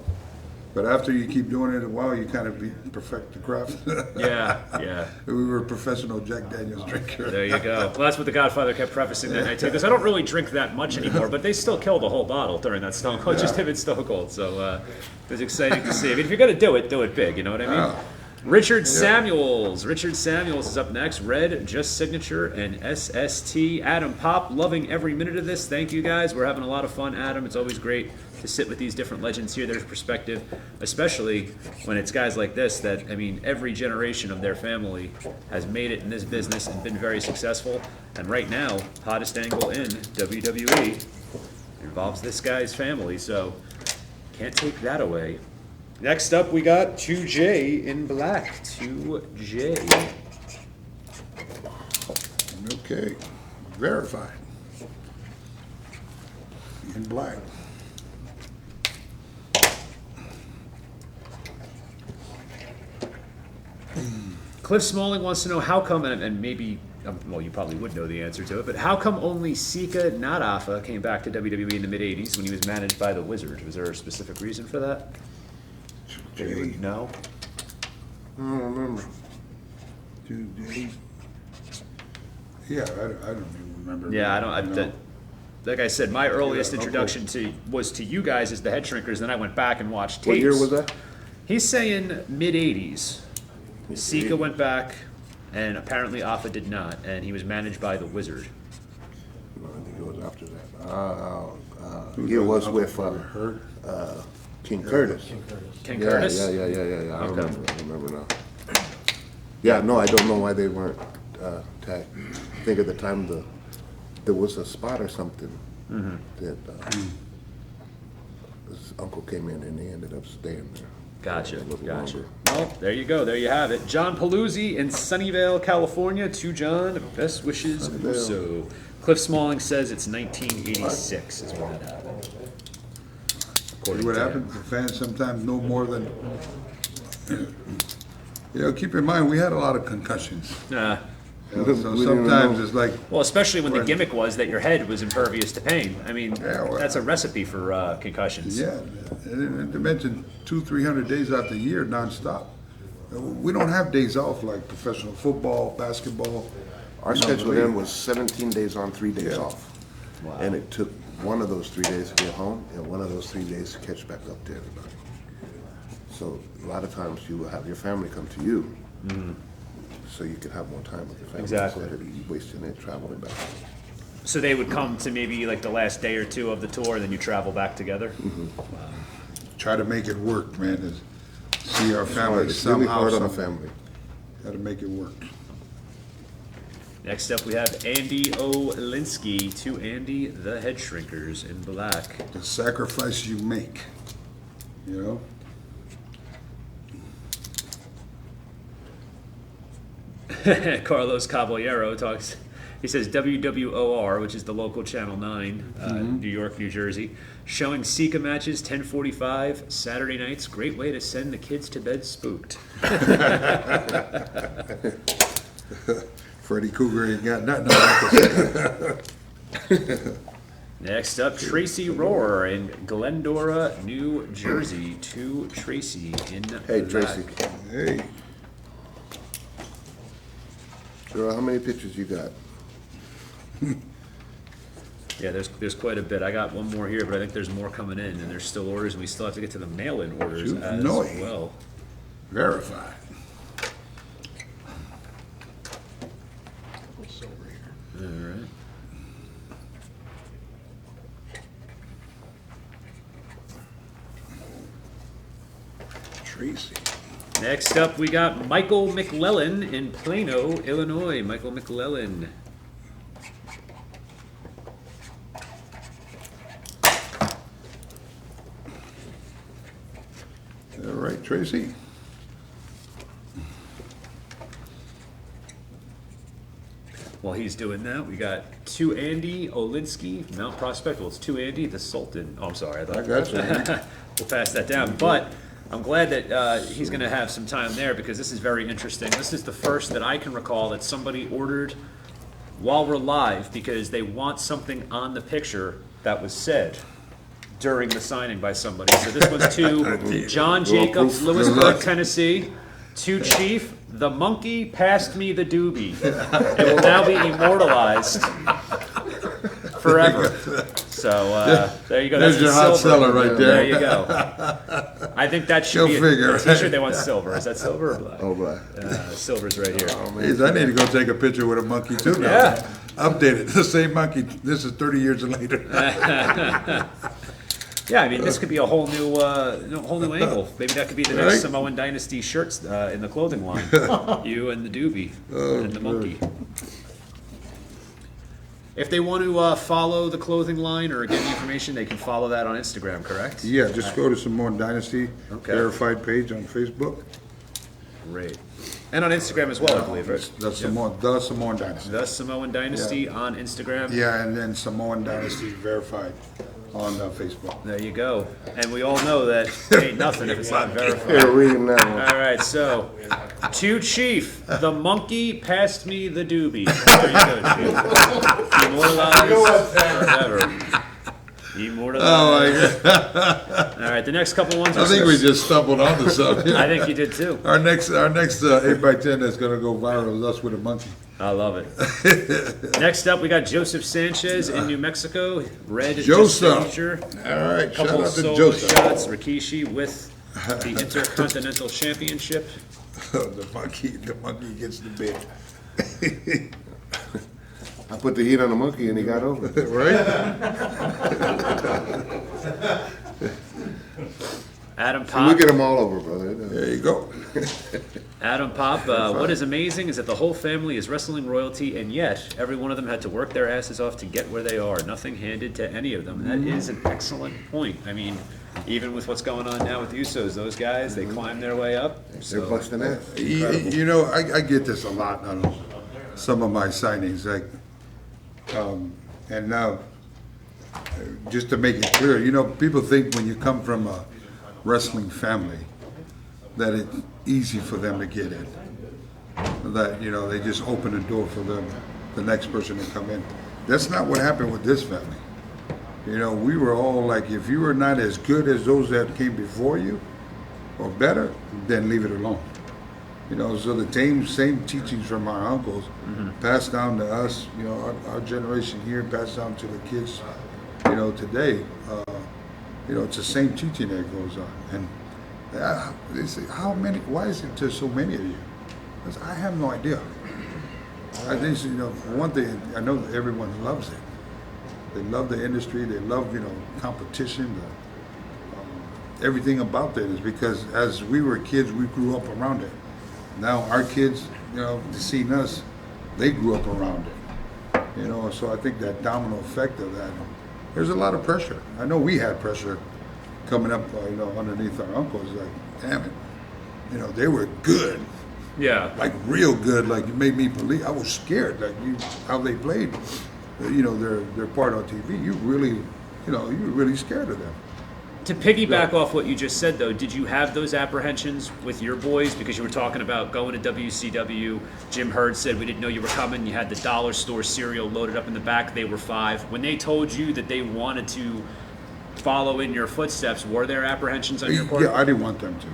But after you keep doing it a while, you kind of perfect the craft. Yeah. We were professional Jack Daniels drinkers. There you go. Well, that's what the Godfather kept prefacing that night too. Because I don't really drink that much anymore, but they still killed the whole bottle during that Stone Cold, just him and Stone Cold. So it was exciting to see. I mean, if you're gonna do it big. You know what I mean? Yeah. Richard Samuels. Richard Samuels is up next. Red, Just Signature, and SST. Adam Pop, loving every minute of this. Thank you guys. We're having a lot of fun, Adam. It's always great to sit with these different legends, hear their perspective, especially when it's guys like this that, I mean, every generation of their family has made it in this business and been very successful. And right now, hottest angle in WWE involves this guy's family, so can't take that away. Next up, we got 2J in black. 2J. Okay, verified. In black. Cliff Smalling wants to know how come, and maybe, well, you probably would know the answer to it, but how come only Sika, not Afa, came back to WWE in the mid-'80s when he was managed by the Wizard? Was there a specific reason for that? That you would know? I don't remember. 2J. Yeah, I don't even remember. Yeah, I don't. You know. Like I said, my earliest Yeah, introduction was to you guys as the Headshrinkers. Then I went back and watched tapes. What year was that? He's saying mid-'80s. Sika went back, and apparently Afa did not, and he was managed by the Wizard. No, I think it was after that. It was with King Curtis. Ken Curtis? Yeah. I Okay. remember now. Yeah, no, I don't know why they weren't tagged. I think at the time there was a spot or something that his uncle came in and he ended up staying there. Gotcha. A little Gotcha. longer. Well, there you go. There you have it. John Paluzzi in Sunnyvale, California. To John, best wishes. Sunnyvale. So, Cliff Smalling says it's 1986 is when that happened. According What to him. happens, the fans sometimes know more than, keep in mind, we had a lot of concussions. Uh, So We didn't even sometimes know. it's like, well, especially when the Right. gimmick was that your head was impervious to pain. I mean, Yeah, well- that's a recipe for concussions. yeah, and to mention 200-300 days out the year nonstop. We don't have days off like professional football, basketball. Our schedule then was 17 days on, 3 days Yeah. off. And it took one of those 3 days to get home and one of those 3 days to catch back up to everybody. So a lot of times you will have your family come to you so you can have more time with your family. Exactly. Instead of you wasting it traveling back. So they would come to maybe like the last day or two of the tour, and then you travel back together. Try to make it work, man, is see our Hard. family It's really somehow. hard on a some- family. Got to make it work. Next up, we have Andy Olinsky to Andy the Headshrinkers in black. The sacrifice you make, you know? Carlos Caballero talks. He says WWOR, which is the local Channel 9, New York, New Jersey, showing Sika matches 10:45 Saturday nights. Great way to send the kids to bed spooked. Freddy Cougar ain't got nothing on that. Next up, Tracy Rohr in Glendora, New Jersey. To Tracy in Hey, black. Tracy. Hey, Girl, how many pictures you got? Yeah, there's quite a bit. I got one more here, but I think there's more coming in, and there's still orders, and we still have to get to the mail-in orders Shoot, as no. well. verified. All right. Tracy. Next up, we got Michael McLellan in Plano, Illinois. Michael McLellan. All right, Tracy. While he's doing that, we got to Andy Olinsky, Mount Prospect. Well, it's to Andy the Sultan. Oh, I'm sorry. I thought I got you. we'll pass that down. But I'm glad that he's going to have some time there because this is very interesting. This is the first that I can recall that somebody ordered while we're live because they want something on the picture that was said. during the signing by somebody. So this one's to John Jacobs, Lewisburg, Tennessee. To Chief, the monkey passed me the doobie. It will now be immortalized forever. So there you go. There's your hot seller right there. There you go. I think that should Go be figure. a t-shirt. They want silver. Is that silver or black? Oh, black. Silver's right here. Jeez, I need to go take a picture with a monkey too now. Yeah. Update it. The same monkey. This is 30 years later. Yeah, I mean, this could be a whole new angle. Maybe that could be the next Right. Samoan Dynasty shirts in the clothing line. You and the doobie and the monkey. If they want to follow the clothing line or get the information, they can follow that on Instagram, correct? Yeah, just go to Samoan Dynasty Okay. verified page on Facebook. Great. And on Instagram as well, I believe, right? The Samoan Dynasty. The Samoan Dynasty on Instagram. Yeah, and then Samoan Dynasty verified on Facebook. There you go. And we all know that ain't nothing if it's not verified. Here, read him now. All right, so to Chief, the monkey passed me the doobie. There you go, Chief. Immortalized forever. Immortalized. Oh my God! All right, the next couple ones are. I think we just stumbled onto something. I think you did too. Our next 8x10 that's gonna go viral is us with a monkey. I love it. Next up, we got Joseph Sanchez in New Mexico. Red Joseph. signature. All right, shout Couple out to solo Joseph. shots. Rikishi with the Intercontinental Championship. The monkey gets the bid. I put the heat on the monkey and he got over it. Right? Adam We Pop. get them all over, brother. There you go. Adam Pop, what is amazing is that the whole family is wrestling royalty, and yet every one of them had to work their asses off to get where they are. Nothing handed to any of them. That is an excellent point. I mean, even with what's going on now with the Usos, those guys, they climb their way up. They're So, busting ass. You know, I get this a lot on some of my signings, like, and now, just to make it clear, you know, people think when you come from a wrestling family that it's easy for them to get in. That, you know, they just open the door for them, the next person to come in. That's not what happened with this family. You know, we were all like, if you were not as good as those that came before you, or better, then leave it alone. You know, so the same teachings from our uncles passed down to us, you know, our generation here, passed down to the kids, you know, today. You know, it's the same teaching that goes on. And they say, why is it there so many of you? I said, I have no idea. I think, you know, for one thing, I know that everyone loves it. They love the industry, they love, you know, competition, everything about that is because as we were kids, we grew up around it. Now our kids, you know, seeing us, they grew up around it. You know, so I think that domino effect of that, there's a lot of pressure. I know we had pressure coming up, you know, underneath our uncles, like, damn it, you know, they were good, yeah. like real good, like you made me believe, I was scared, like how they played, you know, their part on TV, you were really scared of them. To piggyback off what you just said, though, did you have those apprehensions with your boys? Because you were talking about going to WCW. Jim Hurd said, we didn't know you were coming. You had the dollar store cereal loaded up in the back. They were 5. When they told you that they wanted to follow in your footsteps, were there apprehensions on your part? Yeah, I didn't want them to.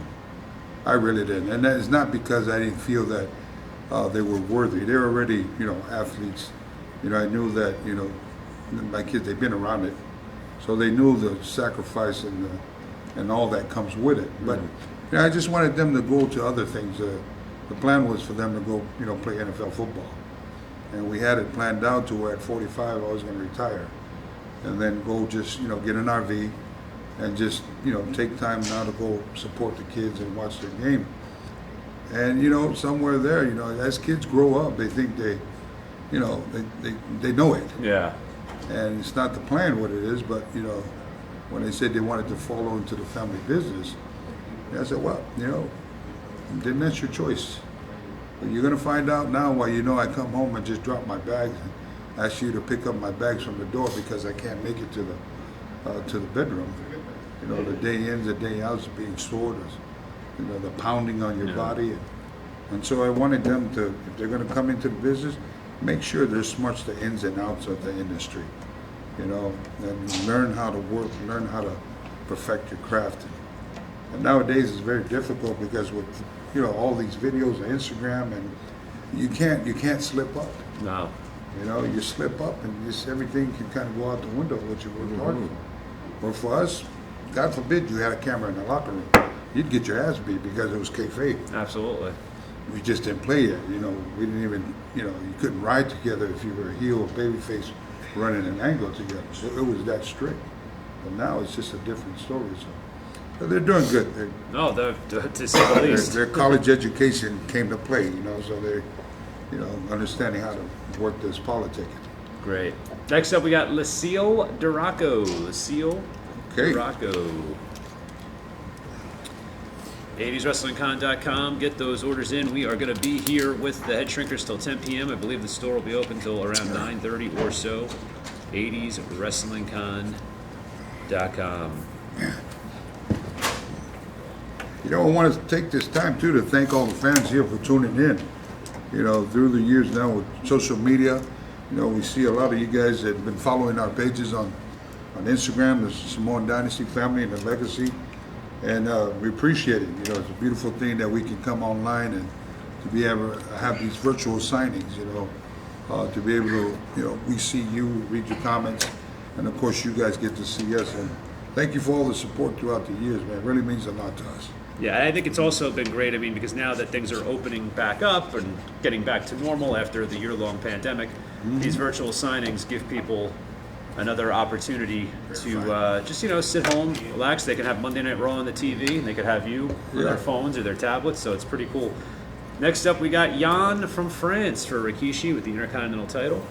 I really didn't. And that is not because I didn't feel that they were worthy. They were already, you know, athletes. You know, I knew that, you know, my kids, they've been around it. So they knew the sacrifice and all that comes with it. But you know, I just wanted them to go to other things. The plan was for them to go, you know, play NFL football. And we had it planned out to where at 45 I was going to retire. And then go just, you know, get an RV and just, you know, take time now to go support the kids and watch their game. And, you know, somewhere there, you know, as kids grow up, they think they, you know, they know it. Yeah. And it's not the plan what it is, but, you know, when they said they wanted to follow into the family business, I said, well, you know, then that's your choice. But you're going to find out now why, you know, I come home and just drop my bags and ask you to pick up my bags from the door because I can't make it to the bedroom. You know, the day ins, the day outs being stored, you know, the pounding on your body. And so I wanted them to, if they're going to come into the business, make sure they're smart the ins and outs of the industry. you know, and learn how to work, learn how to perfect your craft. And nowadays it's very difficult because with, you know, all these videos on Instagram, and you can't slip up. No. You know, you slip up and just everything can kind of go out the window, what you worked hard for. But for us, God forbid you had a camera in the locker room, you'd get your ass beat because it was kayfabe. Absolutely. We just didn't play yet, you know. We didn't even, you know, you couldn't ride together if you were a heel or babyface running an angle together. So it was that strict. But now it's just a different story. So they're doing good. No, to say the least. Their college education came to play, you know, so they're, you know, understanding how to work this politicking. Great. Next up, we got Lucille Duraco. Lucille Okay. Duraco. 80swrestlingcon.com. Get those orders in. We are going to be here with the Headshrinkers till 10 p.m. I believe the store will be open till around 9:30 or so. 80swrestlingcon.com. You know, I want to take this time, too, to thank all the fans here for tuning in. You know, through the years now with social media, you know, we see a lot of you guys that have been following our pages on Instagram, the Samoan Dynasty family and the legacy. And we appreciate it. You know, it's a beautiful thing that we can come online and to be able to have these virtual signings, you know, to be able to, you know, we see you, read your comments, and of course you guys get to see us. And thank you for all the support throughout the years, man. It really means a lot to us. Yeah, I think it's also been great. I mean, because now that things are opening back up and getting back to normal after the year-long pandemic, these virtual signings give people another opportunity to just, you know, sit home, relax. They can have Monday Night Raw on the TV, and they could have you on their phones or their tablets, so it's pretty cool. Next up, we got Jan from France for Rikishi with the Intercontinental title.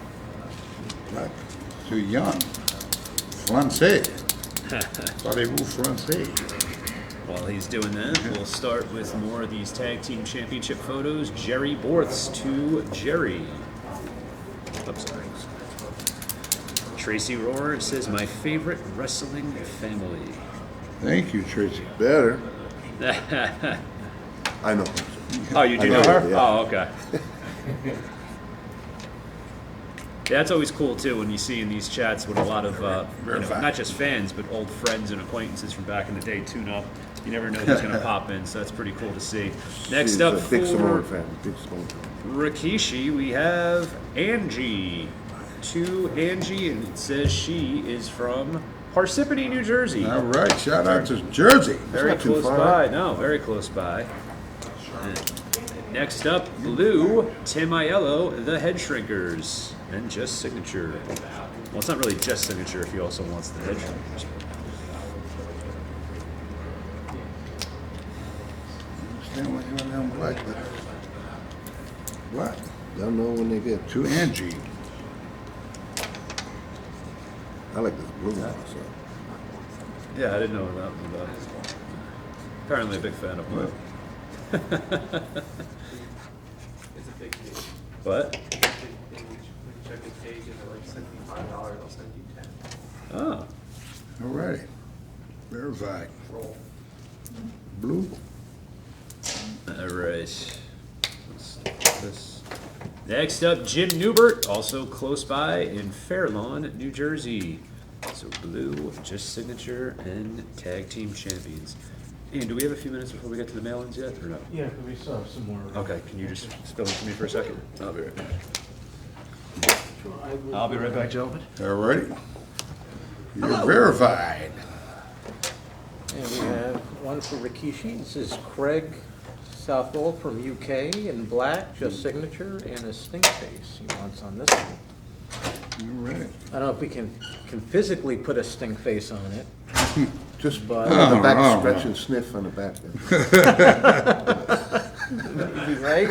Right. To Jan. Francais. Parlez-vous français? While he's doing that, we'll start with more of these Tag Team Championship photos. Jerry Borths to Jerry. Oops, sorry. Tracy Rohr says, my favorite wrestling family. Thank you, Tracy. Better. I know. Oh, you do I know know her? her, yeah. Oh, okay. Yeah, that's always cool too when you see in these chats when a lot of you know, not just fans but old friends and acquaintances from back in the day tune up. You never know who's going to pop in, so that's pretty cool to see. Next She's up a for big Samoan fan. Big Samoan fan. Rikishi, we have Angie. To Angie, and it says she is from Parsippany, New Jersey. All right, shout out to Jersey. Very not too close far. by. No, very close by. And next up, Blue, Tim Aiello, the Headshrinkers, and just signature. Well, it's not really just signature if he also wants the Headshrinkers. I understand why you want them black, but black. Don't know when they get To Angie. I like this blue one. So. Yeah, I didn't know that one about. Apparently a big fan of Blue. It's a big page. What? It's a big page. When you check the page and they're like $75, they'll send you 10. Oh. All righty. Verified. Roll. Blue. All right. Let's do this. Next up, Jim Newbert, also close by in Fairlawn, New Jersey. So Blue, just signature, and tag team champions. Ian, do we have a few minutes before we get to the mail-ins yet, or no? Yeah, we still have some more. Okay, can you just spill it to me for a second? I'll be right back. Sure, I'll be right back, gentlemen. All righty. You're verified. And we have one for Rikishi. This is Craig Southall from UK in black, just signature, and a stink face he wants on this one. All right. I don't know if we can physically put a stink face on it. Just But- on the back, Oh, scratch and sniff on the back. Right?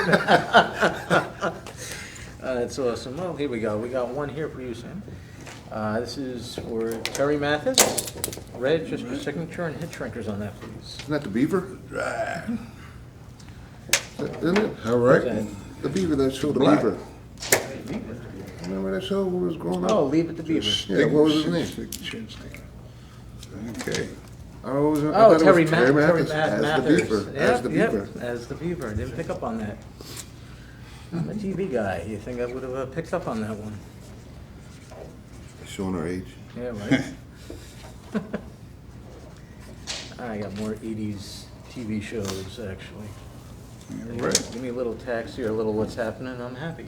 That's awesome. Well, here we go. We got one here for you, Sam. This is for Terry Mathis. Red, just your signature, and Headshrinkers on that, please. Isn't that the beaver? Right. Isn't it? All right. The beaver that showed the Black. beaver. Remember that show when we was growing up? Oh, leave it to Beaver. Yeah, what was his name? Chin stick. Okay. I Oh, thought it Terry was Terry Mathis. Mathis as the beaver. Yep, As the beaver. Yep, as the Beaver. I didn't pick up on that. I'm a TV guy. You think I would have picked up on that one? Showing our age. Yeah, right. I got more 80s TV shows, actually. Right. Give me a little taxi or a little what's happening, I'm happy.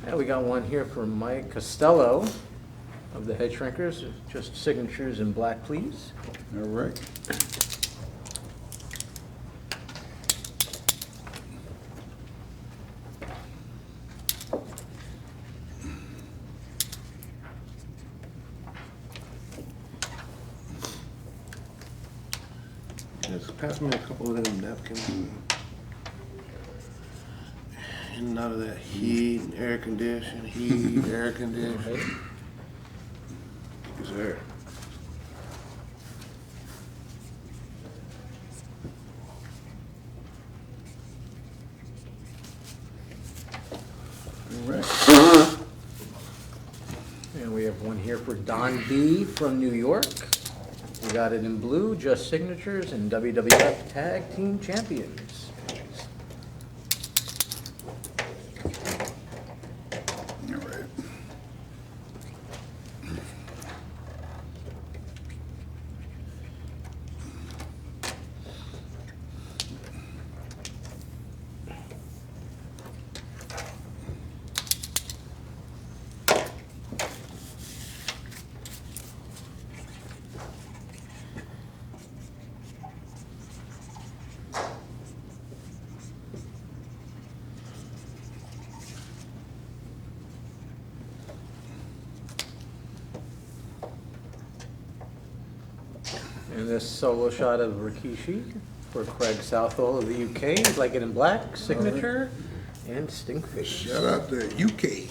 Yeah, we got one here from Mike Costello of the Headshrinkers. Just signatures in black, please. All right. Just pass me a couple of them napkins. And none of that heat, and air conditioning, air conditioning. Yes, sir. All right. And we have one here for Don B. from New York. We got it in blue, just signatures and WWF Tag Team Champions. All right. And this solo shot of Rikishi for Craig Southall of the UK. He'd like it in black, signature, and stinkface. Shout out to UK.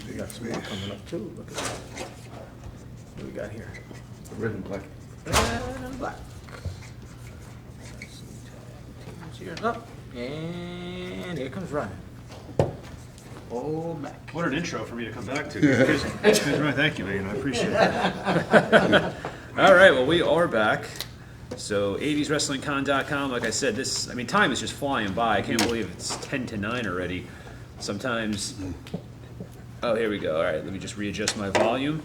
We got some more coming up too. Look at that. What do we got here? Red and black. Red and black. Teams here up. And here comes Ryan. Oh, back. What an intro for me to come back to. Thank you, man. I appreciate it. All right, well, we are back. So, 80swrestlingcon.com. Like I said, time is just flying by. I can't believe it's 10 to 9 already. Sometimes. Oh, here we go. All right, let me just readjust my volume.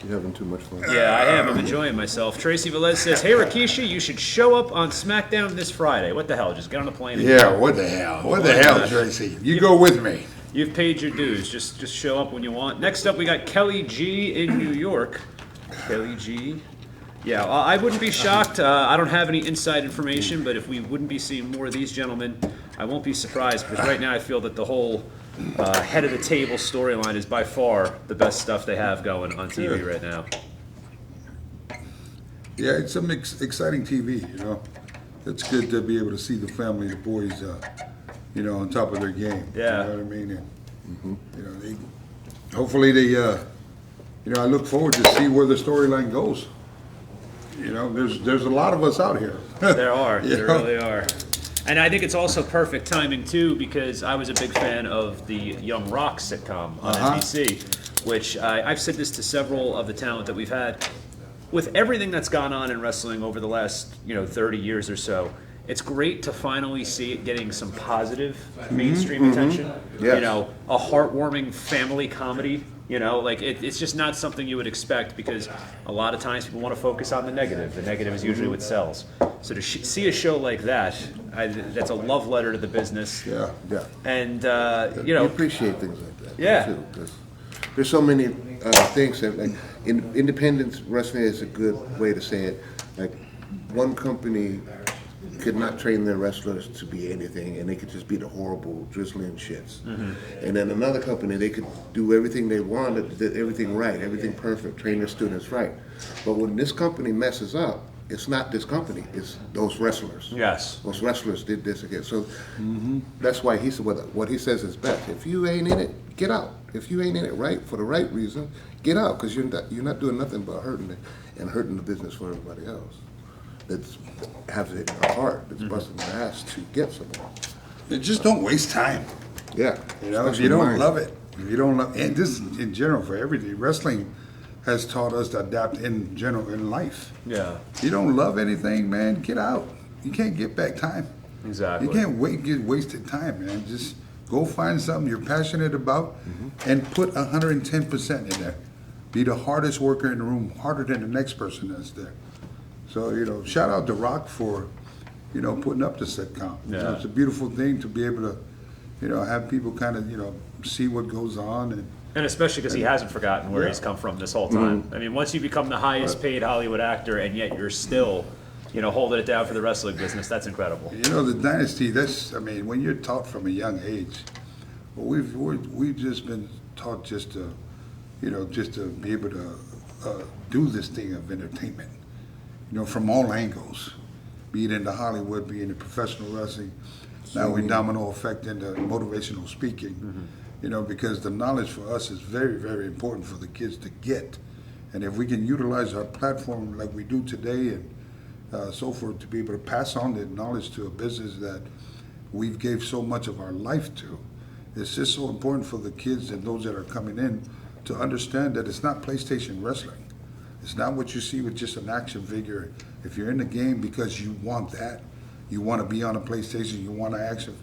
You're having too much fun. Yeah, I am. I'm enjoying myself. Tracy Velez says, "Hey, Rikishi, you should show up on SmackDown this Friday." What the hell? Just get on the plane. And Yeah, what the hell? What the hell, Tracy? You go with me. You've paid your dues. Just show up when you want. Next up, we got Kelly G in New York. Kelly G. Yeah, I wouldn't be shocked. I don't have any inside information, but if we wouldn't be seeing more of these gentlemen, I won't be surprised, because right now I feel that the whole head of the table storyline is by far the best stuff they have going on TV Sure. right now. Yeah, it's some exciting TV, you know. It's good to be able to see the family, the boys, on top of their game. Yeah. You know what I mean? And, hopefully I look forward to see where the storyline goes. You know, there's a lot of us out here. There are. You There know? really are. And I think it's also perfect timing, too, because I was a big fan of the Young Rock sitcom on NBC, which I've said this to several of the talent that we've had. With everything that's gone on in wrestling over the last, 30 years or so, it's great to finally see it getting some positive mainstream attention. Yes. A heartwarming family comedy. It's just not something you would expect, because a lot of times people want to focus on the negative. The negative is usually what sells. So to see a show like that, that's a love letter to the business. Yeah. Yeah. And, You appreciate things like that. Yeah. Too, 'cause there's so many things that, like, independent wrestling is a good way to say it. Like, one company could not train their wrestlers to be anything, and they could just be the horrible, drizzling shits. And then another company, they could do everything they wanted, did everything right, everything perfect, train their students right. But when this company messes up, it's not this company, it's those wrestlers. yes. Those wrestlers did this again. So that's why he said what he says is best. If you ain't in it, get out. If you ain't in it right for the right reason, get out, because you're not doing nothing but hurting the business for everybody else. That's has it in their heart. That's busting their ass to get somewhere. Just don't waste time. Yeah. You know, if especially you don't mine. love it, if you don't love, and this in general for everything, wrestling has taught us to adapt in general in life. Yeah. If you don't love anything, man, get out. You can't get back time. Exactly. You can't get wasted time, man. Just go find something you're passionate about and put 110% in there. Be the hardest worker in the room, harder than the next person that's there. So, shout out to Rock for, putting up the sitcom. Yeah. It's a beautiful thing to be able to, have people kind of, see what goes on. And especially because he hasn't forgotten where he's come from this whole time. I mean, once you become the highest paid Hollywood actor and yet you're still, holding it down for the wrestling business, that's incredible. The dynasty, when you're taught from a young age, we've just been taught just to be able to do this thing of entertainment, from all angles, be it in the Hollywood, be it in professional wrestling. Now we domino effect into motivational speaking, because the knowledge for us is very, very important for the kids to get. And if we can utilize our platform like we do today and so forth to be able to pass on the knowledge to a business that we've gave so much of our life to, it's just so important for the kids and those that are coming in to understand that it's not PlayStation wrestling. It's not what you see with just an action figure. If you're in the game because you want that, you want to be on a PlayStation, you want to action,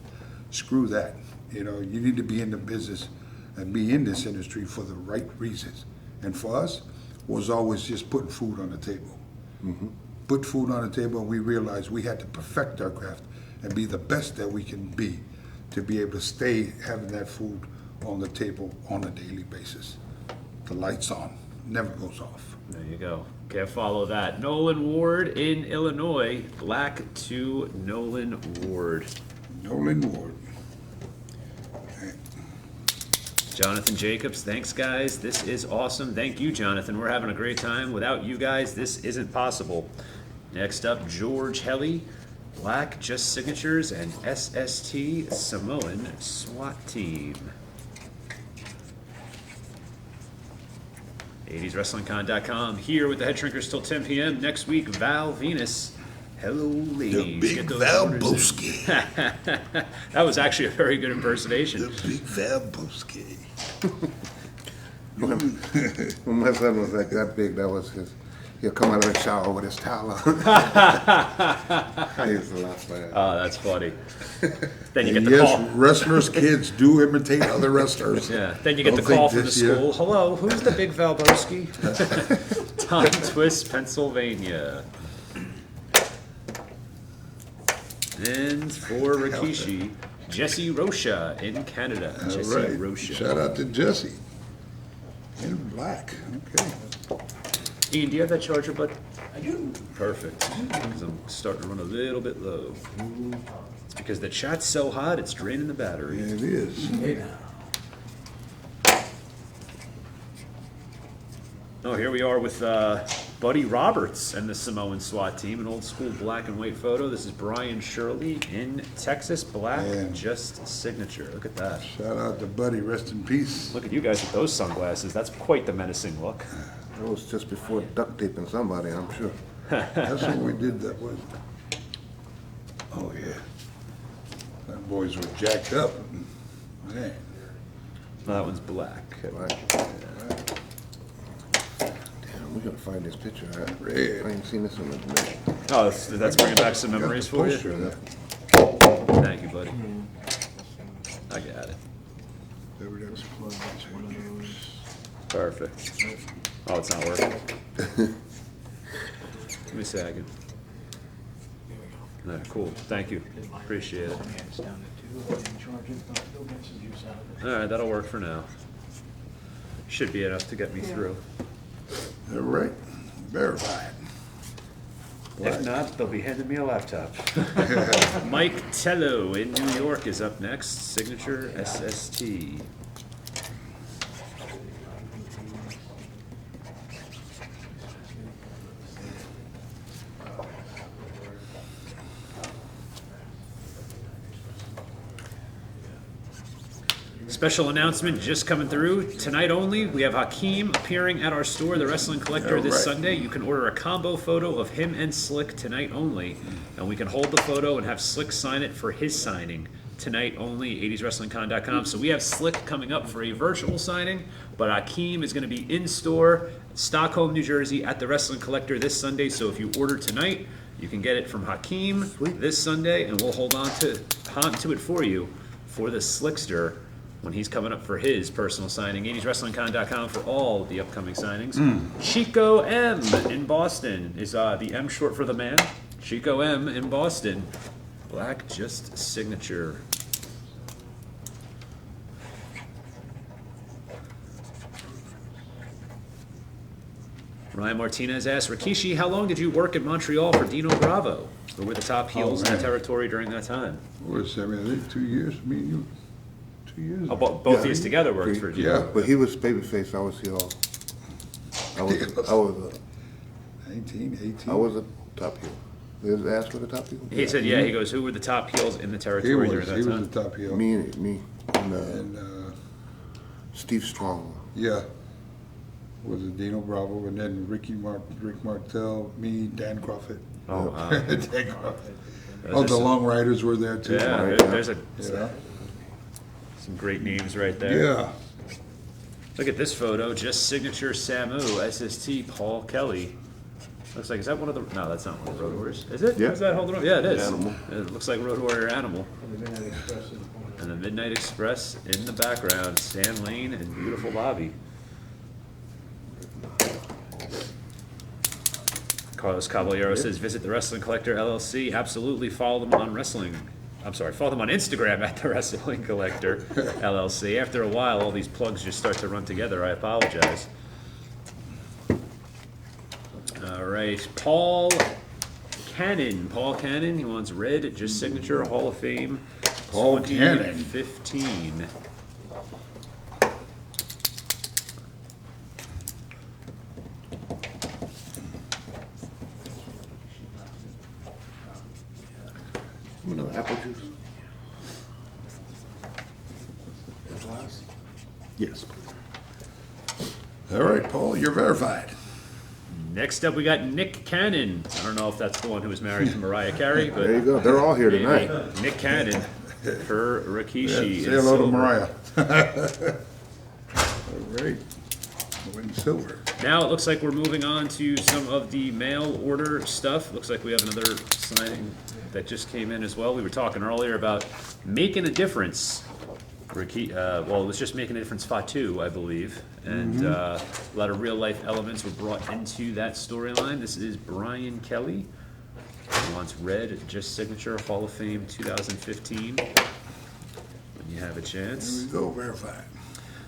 screw that. You need to be in the business and be in this industry for the right reasons. And for us, was always just putting food on the table. Put food on the table, and we realized we had to perfect our craft and be the best that we can be to be able to stay having that food on the table on a daily basis. The lights on, never goes off. There you go. Can't follow that. Nolan Ward in Illinois. Black to Nolan Ward. Nolan Ward. Jonathan Jacobs, thanks guys. This is awesome. Thank you, Jonathan. We're having a great time. Without you guys, this isn't possible. Next up, George Helly. Black, just signatures, and SST Samoan SWAT team. 80swrestlingcon.com. Here with the Headshrinkers till 10 p.m. Next week, Val Venus. Hello, ladies. The big Val Boski. That was actually a very good impersonation. The big Val Boski. When my son was like that big, that was his. He'll come out of the shower with his towel on. I used to laugh at that. Oh, that's funny. Then you get And the yes, call. wrestlers' kids do imitate other wrestlers. Yeah. Then you get the Don't call think from the this year- school. Hello, who's the big Valboski? Time Twist, Pennsylvania. And for Rikishi, Jesse Rocha in Canada. All Jesse right. Rocha. Shout out to Jesse. In black. Okay. Ian, do you have that charger, bud? I do. Perfect. 'Cause I'm starting to run a little bit low. It's because the chat's so hot, it's draining the battery. Yeah, it is. Oh, here we are with Buddy Roberts and the Samoan SWAT team, an old school black and white photo. This is Brian Shirley in Texas, black, Man. just signature. Look at that. Shout out to Buddy. Rest in peace. Look at you guys with those sunglasses. That's quite the menacing look. That was just before duct taping somebody, I'm sure. That's what we did. That was. Oh yeah. That boys were jacked up. Man. No, that one's black. Right. Damn, we gotta find this picture. Red. I ain't seen this in a minute. Oh, that's bringing back some memories for you. Poster of that. Thank you, buddy. I got it. Perfect. Oh, it's not working. Let me see. I can. All right, cool. Thank you. Appreciate it. All right, that'll work for now. Should be enough to get me through. All right. Verified. If not, they'll be handing me a laptop. Mike Tello in New York is up next. Signature SST. Special announcement just coming through. Tonight only, we have Hakeem appearing at our store, The Wrestling Collector, this All right. Sunday. You can order a combo photo of him and Slick tonight only. And we can hold the photo and have Slick sign it for his signing tonight only, 80swrestlingcon.com. So we have Slick coming up for a virtual signing, but Hakeem is going to be in store, Stockholm, New Jersey, at The Wrestling Collector this Sunday. So if you order tonight, You can get it from Hakeem this Sunday, and we'll hold on to it for you for the Slickster when he's coming up for his personal signing. 80swrestlingcon.com for all the upcoming signings. Chico M in Boston. Is the M short for the man? Chico M in Boston. Black just signature. Ryan Martinez asks, Rikishi, how long did you work in Montreal for Dino Bravo? Who were the top heels in the territory during that time? What was that? I think 2 years, me and you. 2 years. Oh, both these together worked for Dino. Yeah. But he was babyface. I was heel. I was 19, 18. I was a top heel. Did you ask for the top heel? He said, yeah, he goes, who were the top heels in the He territory during was, that he time? was the top heel. Me, and And, Steve Strong. yeah. Was it Dino Bravo, and then Rick Martel, me, Dan Crawford. Oh, wow. Dan Crawford. Oh, the Long Riders were there too. Yeah, right? there's Yeah. some great names right there. Yeah. Look at this photo, just signature Samu, SST, Paul Kelly. Looks like, is that one of the, no, that's not one of the Road Warriors. Is it? Yeah. Is that holding up? Yeah, it is. Animal. It looks like Road Warrior Animal. And the Midnight Express in the background, Stan Lane and beautiful Bobby. Carlos Caballero says, visit the Wrestling Collector LLC. Absolutely, follow them on follow them on Instagram at the Wrestling Collector LLC. After a while, all these plugs just start to run together. I apologize. All right, Paul Cannon, he wants red, just signature, Hall of Fame. Paul Cannon. 2015. Apple juice. Yes. All right, Paul, you're verified. Next up, we got Nick Cannon. I don't know if that's the one who was married to Mariah Carey, but There you go. They're all here maybe. tonight. Nick Cannon for Rikishi. Yeah, in say hello to silver. Mariah. All right. In silver. Now it looks like we're moving on to some of the mail order stuff. Looks like we have another signing that just came in as well. We were talking earlier about making a difference. Well, it was just making a difference Fatu, I believe. And a lot of real life elements were brought into that storyline. This is Brian Kelly. He wants red, just signature, Hall of Fame 2015. When you have a chance. Here we go, verified.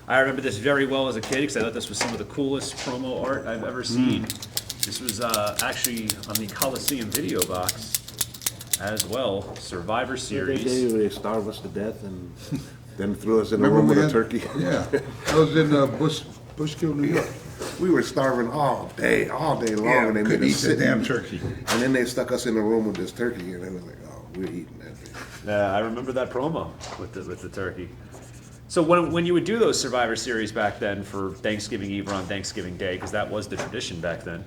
I remember this very well as a kid because I thought this was some of the coolest promo art I've ever seen. This was actually on the Coliseum video box as well. Survivor Series. They starved us to death and then threw us in a room with a turkey. Yeah. I was in Bushkill, New York. We were starving all day long, and they couldn't made eat us the sit. damn turkey. And then they stuck us in a room with this turkey, and they were like, "Oh, we're eating that thing." I remember that promo with the turkey. So when you would do those Survivor Series back then for Thanksgiving Eve or on Thanksgiving Day, because that was the tradition back then,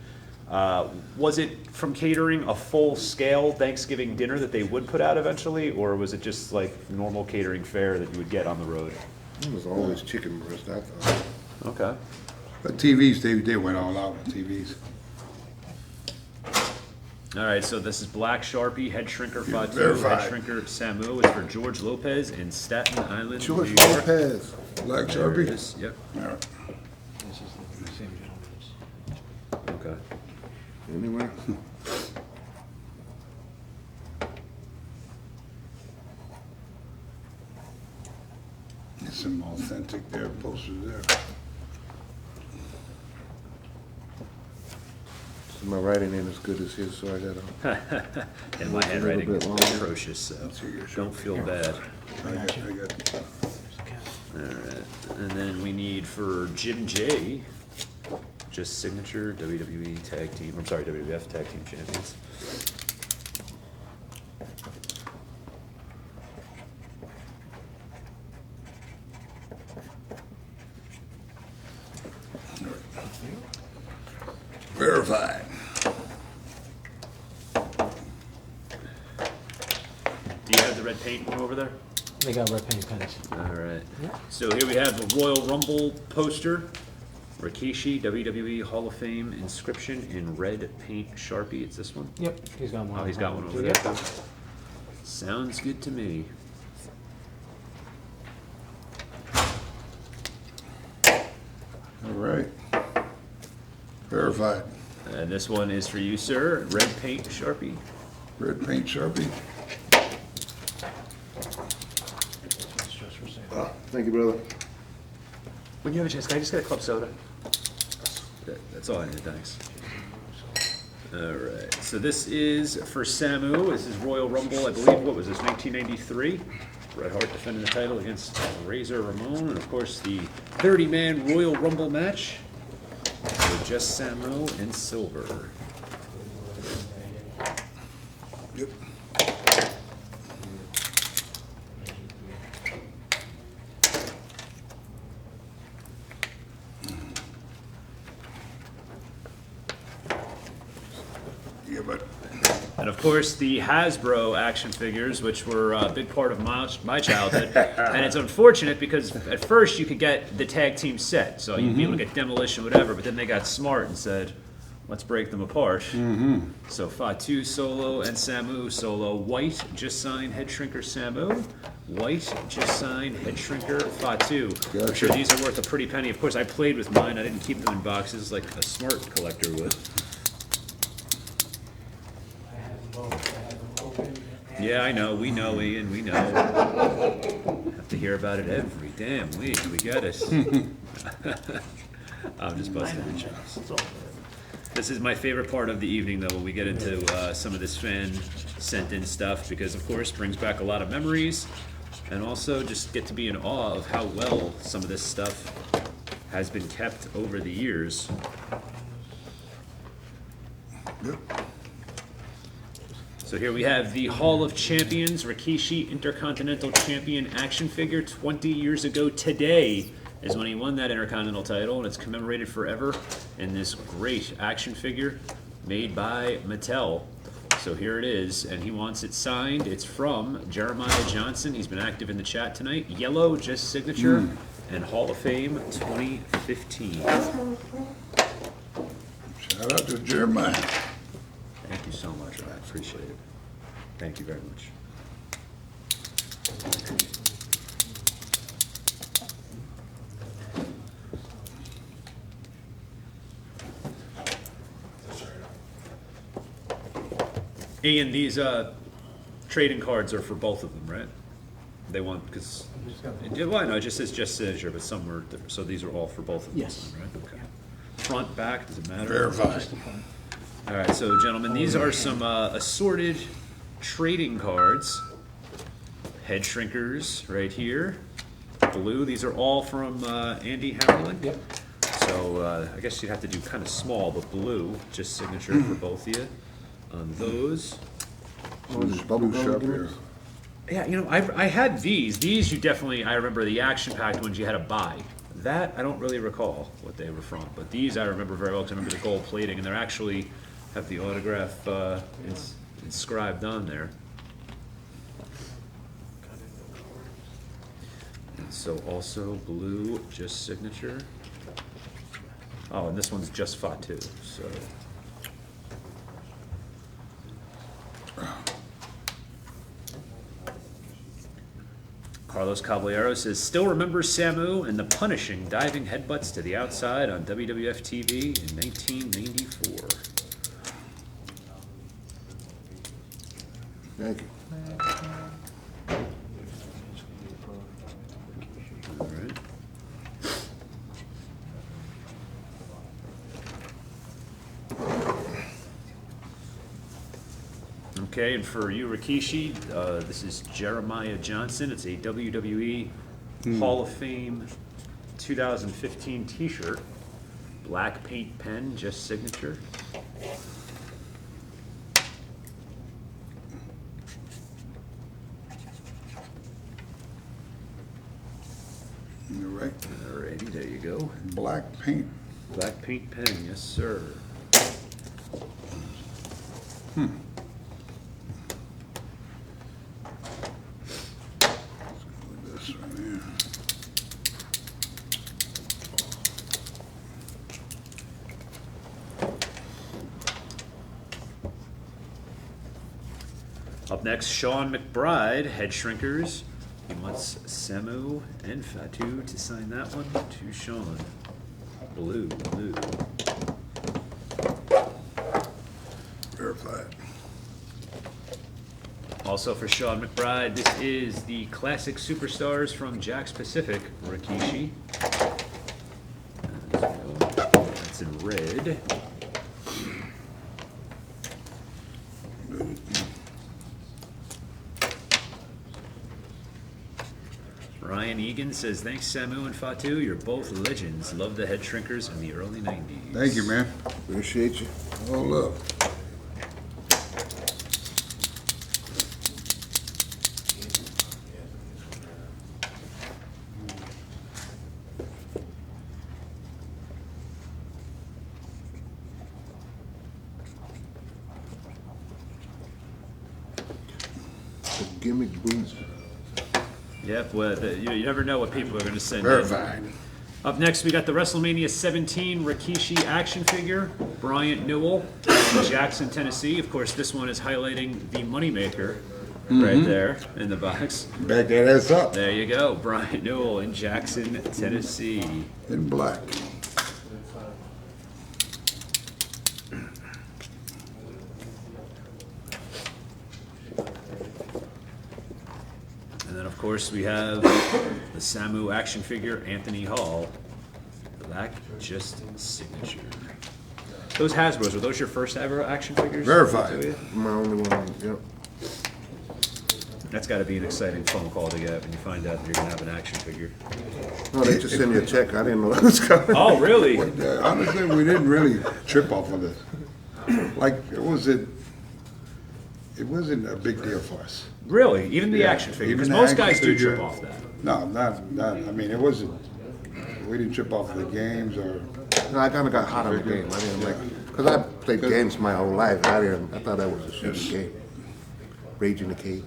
was it from catering a full-scale Thanksgiving dinner that they would put out eventually, or was it just like normal catering fare that you would get on the road? It was always chicken breast, I thought. Okay. But TVs, they went all out on TVs. All right, so this is Black Sharpie, Head Shrinker Fatu, verified. Head Shrinker Samu. It's for George Lopez in Staten Island, George New York. Lopez. Black There it Sharpie. is. Yep. All right. This is the same gentleman's. Okay. Anywhere? There's some authentic there, posters there. My writing ain't as good as his, so I gotta. And my handwriting bit is longer. atrocious, so don't feel bad. I got All right, and then we need for Jim J, just signature WWE Tag Team. I'm sorry, WWF Tag Team Champions. verified. Do you have the red paint one over there? They got red paint pens. All right. So here we have the Royal Rumble poster Rikishi, WWE Hall of Fame inscription in red paint Sharpie. It's this one? Yep, he's got one. Oh, he's got one over Yep. there. Sounds good to me. All right. Verified. And this one is for you, sir. Red paint Sharpie. Red paint Sharpie. It's just for sale. Thank you, brother. When you have a chance, can I just get a club soda? That's all I need, thanks. All right, so this is for Samu. This is Royal Rumble, I believe, what was this, 1993? Bret Hart defending the title against Razor Ramon, and of course the 30-man Royal Rumble match with just Samu in silver. Yep. Yeah, but And of course, the Hasbro action figures, which were a big part of my childhood. And it's unfortunate because at first you could get the tag team set, so you'd be able to get Demolition, whatever, but then they got smart and said, let's break them apart. So Fatu solo and Samu solo. White, just signed Headshrinker Samu. White, just signed Headshrinker Fatu. I'm sure these are worth a pretty penny. Of course, I played with mine. I didn't keep them in boxes like a smart collector would. Yeah, I know. We know, Ian. We know. Have to hear about it every damn week. We get it. I'm just busting your chops. This is my favorite part of the evening, though, when we get into some of this fan sent-in stuff, because, of course, brings back a lot of memories, and also just get to be in awe of how well some of this stuff has been kept over the years. yep. So here we have the Hall of Champions, Rikishi Intercontinental Champion action figure. 20 years ago today is when he won that Intercontinental title, and it's commemorated forever in this great action figure made by Mattel. So here it is, and he wants it signed. It's from Jeremiah Johnson. He's been active in the chat tonight. Yellow, just signature, and Hall of Fame 2015. Shout out to Jeremiah. Thank you so much, I appreciate it. Thank you very much. Ian, these trading cards are for both of them, right? They want, because, well, I know, it just says just signature, but some are different, so these are all for both of them, Yes. right? Okay. Front, back, does it matter? Verified. All right, so gentlemen, these are some assorted trading cards. Headshrinkers right here. Blue, these are all from Andy Hammerlin. Yep. So I guess you'd have to do kind of small, but blue, just signature for both of you on those. What is bubble Blue gum Sharpie. gimmicks? Yeah, you know, I had these. These you definitely, I remember the action-packed ones you had to buy. That, I don't really recall what they were from, but these I remember very well because I remember the gold plating, and they're actually have the autograph inscribed on there. And so also blue, just signature. Oh, and this one's just Fatu, so. Carlos Caballero says, still remembers Samu and the punishing diving headbutts to the outside on WWF TV in 1994. Thank you. All right. Okay, and for you, Rikishi, this is Jeremiah Johnson. It's a WWE Hall of Fame 2015 t-shirt. Black paint pen, just signature. You're right. Alrighty, there you go. Black paint. Black paint pen, yes, sir. This one here. Up next, Sean McBride, Headshrinkers. He wants Samu and Fatu to sign that one to Sean. Blue. Verified. Also for Sean McBride, this is the Classic Superstars from Jack's Pacific, Rikishi. That's in red. Ryan Egan says, thanks Samu and Fatu, you're both legends. Love the Headshrinkers in the early 90s. Thank you, man. Appreciate you. Oh, look. The gimmick boots. Yep, well, you never know what people are going to send in. Verified. Up next, we got the WrestleMania 17 Rikishi action figure, Bryant Newell, Jackson, Tennessee. Of course, this one is highlighting the moneymaker right there in the box. Back that ass up There you go, Bryant Newell in Jackson, Tennessee. in black. And then, of course, we have the Samu action figure, Anthony Hall, black, just signature. Those Hasbro's, were those your first ever action figures? Verified. My only one, yep. That's got to be an exciting phone call to get when you find out that you're going to have an action figure. No, they just sent me a check. I didn't know it was coming. Oh, really? Honestly, we didn't really trip off of this. Like, it wasn't a big deal for us. Really? Even the Yeah, action figure? even Because the most action guys do figure. trip off that. No, not, I mean, it wasn't, we didn't trip off the games or, No, I kind of got hot on the game. I didn't like, because I played games my whole life. I thought that was a shooting game. Rage in the Cage.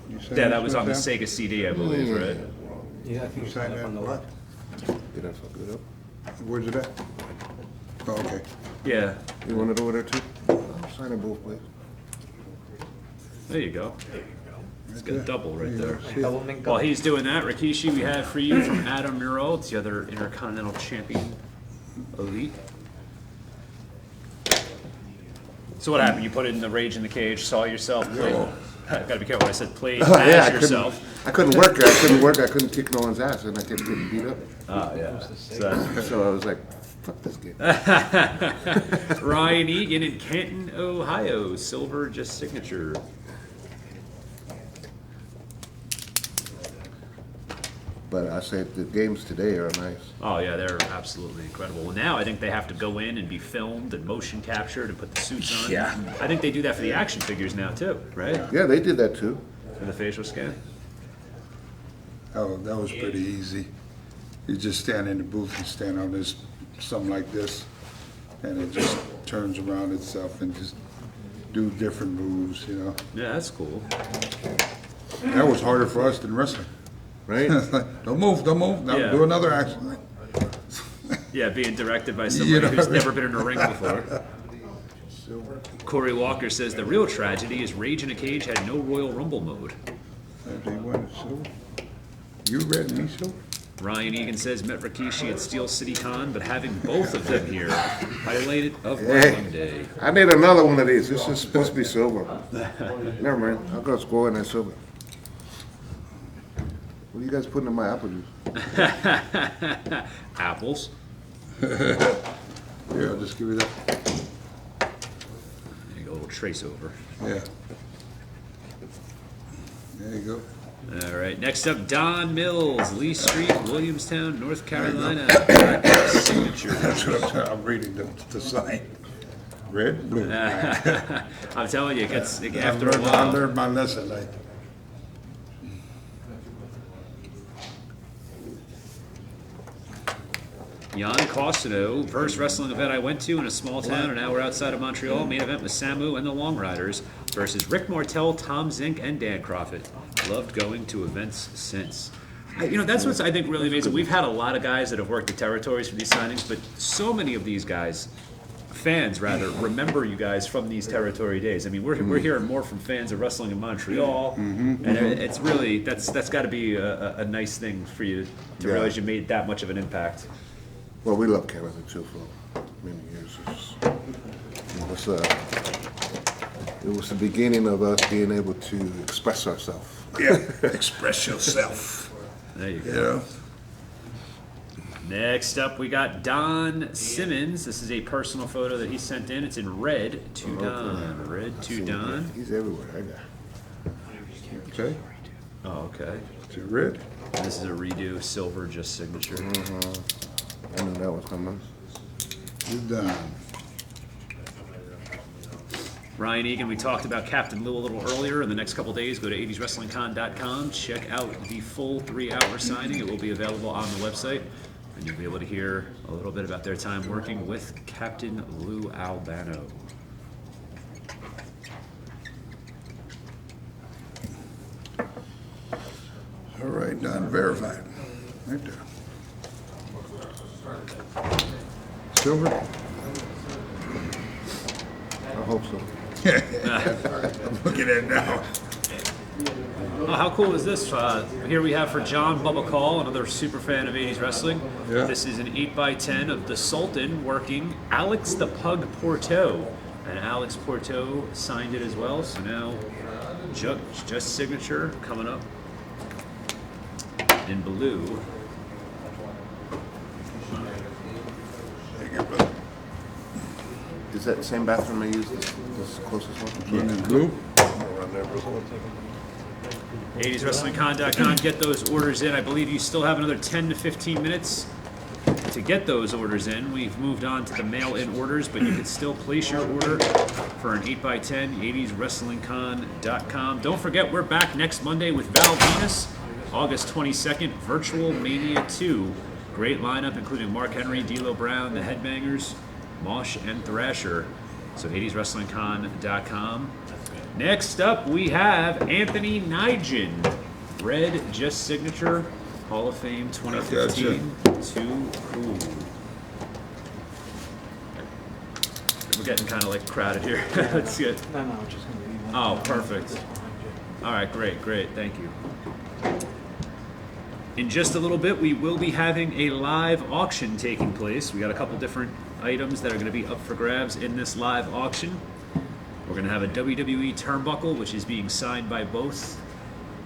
you signed Yeah, that this was one on the down? Sega CD, I believe, right? Yeah, I think You signed that on the left? Did I fuck it up? Where's it at? Oh, okay. Yeah, You want it over there too? I'll sign it both ways. there you go. It's got a double right there. double mint While he's doing that, Rikishi, we have for you from Adam Muro. It's the other Intercontinental Champion Elite. So what happened? You put it in the Rage in the Cage, saw yourself play. Gotta be careful when I said played Oh, yeah, as yourself. I couldn't work. I couldn't kick no one's ass, and I kept getting beat up. Oh, yeah. So, So I was like, fuck this game. Ryan Egan in Canton, Ohio. Silver, just signature. But I said the games today are nice. Oh yeah, they're absolutely incredible. Well, now I think they have to go in and be filmed and motion captured and put the suits on. Yeah. I think they do that for the action figures now too, right? Yeah, they did that too. For the facial scan. Oh, that was pretty easy. You just stand in the booth and stand on this, something like this, and it just turns around itself and just do different moves, you know. Yeah, that's cool. That was harder for us than wrestling. Right? It's like, don't move, now Yeah. do another action. Yeah, being directed by You somebody know. who's never been in a ring before. Corey Walker says the real tragedy is Rage in a Cage had no Royal Rumble mode. They wanted silver. You red and me silver? Ryan Egan says met Rikishi at Steel City Con, but having both of them here highlighted of Hey. Monday. I need another one of these. This is supposed to be silver. Never mind. I'll go score in that silver. What are you guys putting in my apple juice? Apples. Yeah, I'll just give you that. There you go, a little trace over. Yeah. There you go. All right, next up, Don Mills, Lee Street, Williamstown, North Carolina. Signature. That's what I'm reading the sign. Red, blue. I'm telling you, it gets after a I while. learned my lesson. Like, Jan Costino, first wrestling event I went to in a small town an hour outside of Montreal. Main event was Samu and the Long Riders versus Rick Martel, Tom Zink, and Dan Profit. Loved going to events since. That's what's I think really amazing. We've had a lot of guys that have worked the territories for these signings, but so many of these guys, fans rather remember you guys from these territory days. I mean, we're hearing more from fans of wrestling in Montreal, and it's really that's got to be a nice thing for you to Yeah. realize you made that much of an impact. Well, we love Canada too for many years. It was the beginning of us being able to express ourselves. Yeah, express yourself. There you go. You know? Next up, we got Don Simmons. This is a personal photo that he sent in. It's in red to Don. Red to Don. He's everywhere, that guy. Okay. Oh, okay. Is it red? This is a redo, silver, just signature. I knew that was coming. You're done. Ryan Egan, we talked about Captain Lou a little earlier. In the next couple days, go to 80swrestlingcon.com. Check out the full 3-hour signing. It will be available on the website. And you'll be able to hear a little bit about their time working with Captain Lou Albano. All right, done. Verified. Right there. Silver? I hope so. Look at that now. Oh, how cool is this? Here we have for John Bubba Call, another super fan of 80s wrestling. Yeah. This is an 8x10 of the Sultan working Alex the Pug Porto. And Alex Porto signed it as well. So now, just signature coming up in blue. Is that the same bathroom I used? This closest one? In blue? 80swrestlingcon.com. Get those orders in. I believe you still have another 10 to 15 minutes to get those orders in. We've moved on to the mail-in orders, but you can still place your order for an 8x10, 80swrestlingcon.com. Don't forget, we're back next Monday with Val Venus, August 22nd, Virtual Mania 2. Great lineup, including Mark Henry, D'Lo Brown, the Headbangers, Mosh, and Thrasher. So 80swrestlingcon.com. Next up, we have Anthony Nigel. Red, just signature, Hall of Fame 2015. Too cool. We're getting kind of like crowded here. Let's get. No, I'm just gonna leave that. Oh, perfect. All right, great, thank you. In just a little bit, we will be having a live auction taking place. We got a couple different items that are going to be up for grabs in this live auction. We're going to have a WWE turnbuckle, which is being signed by both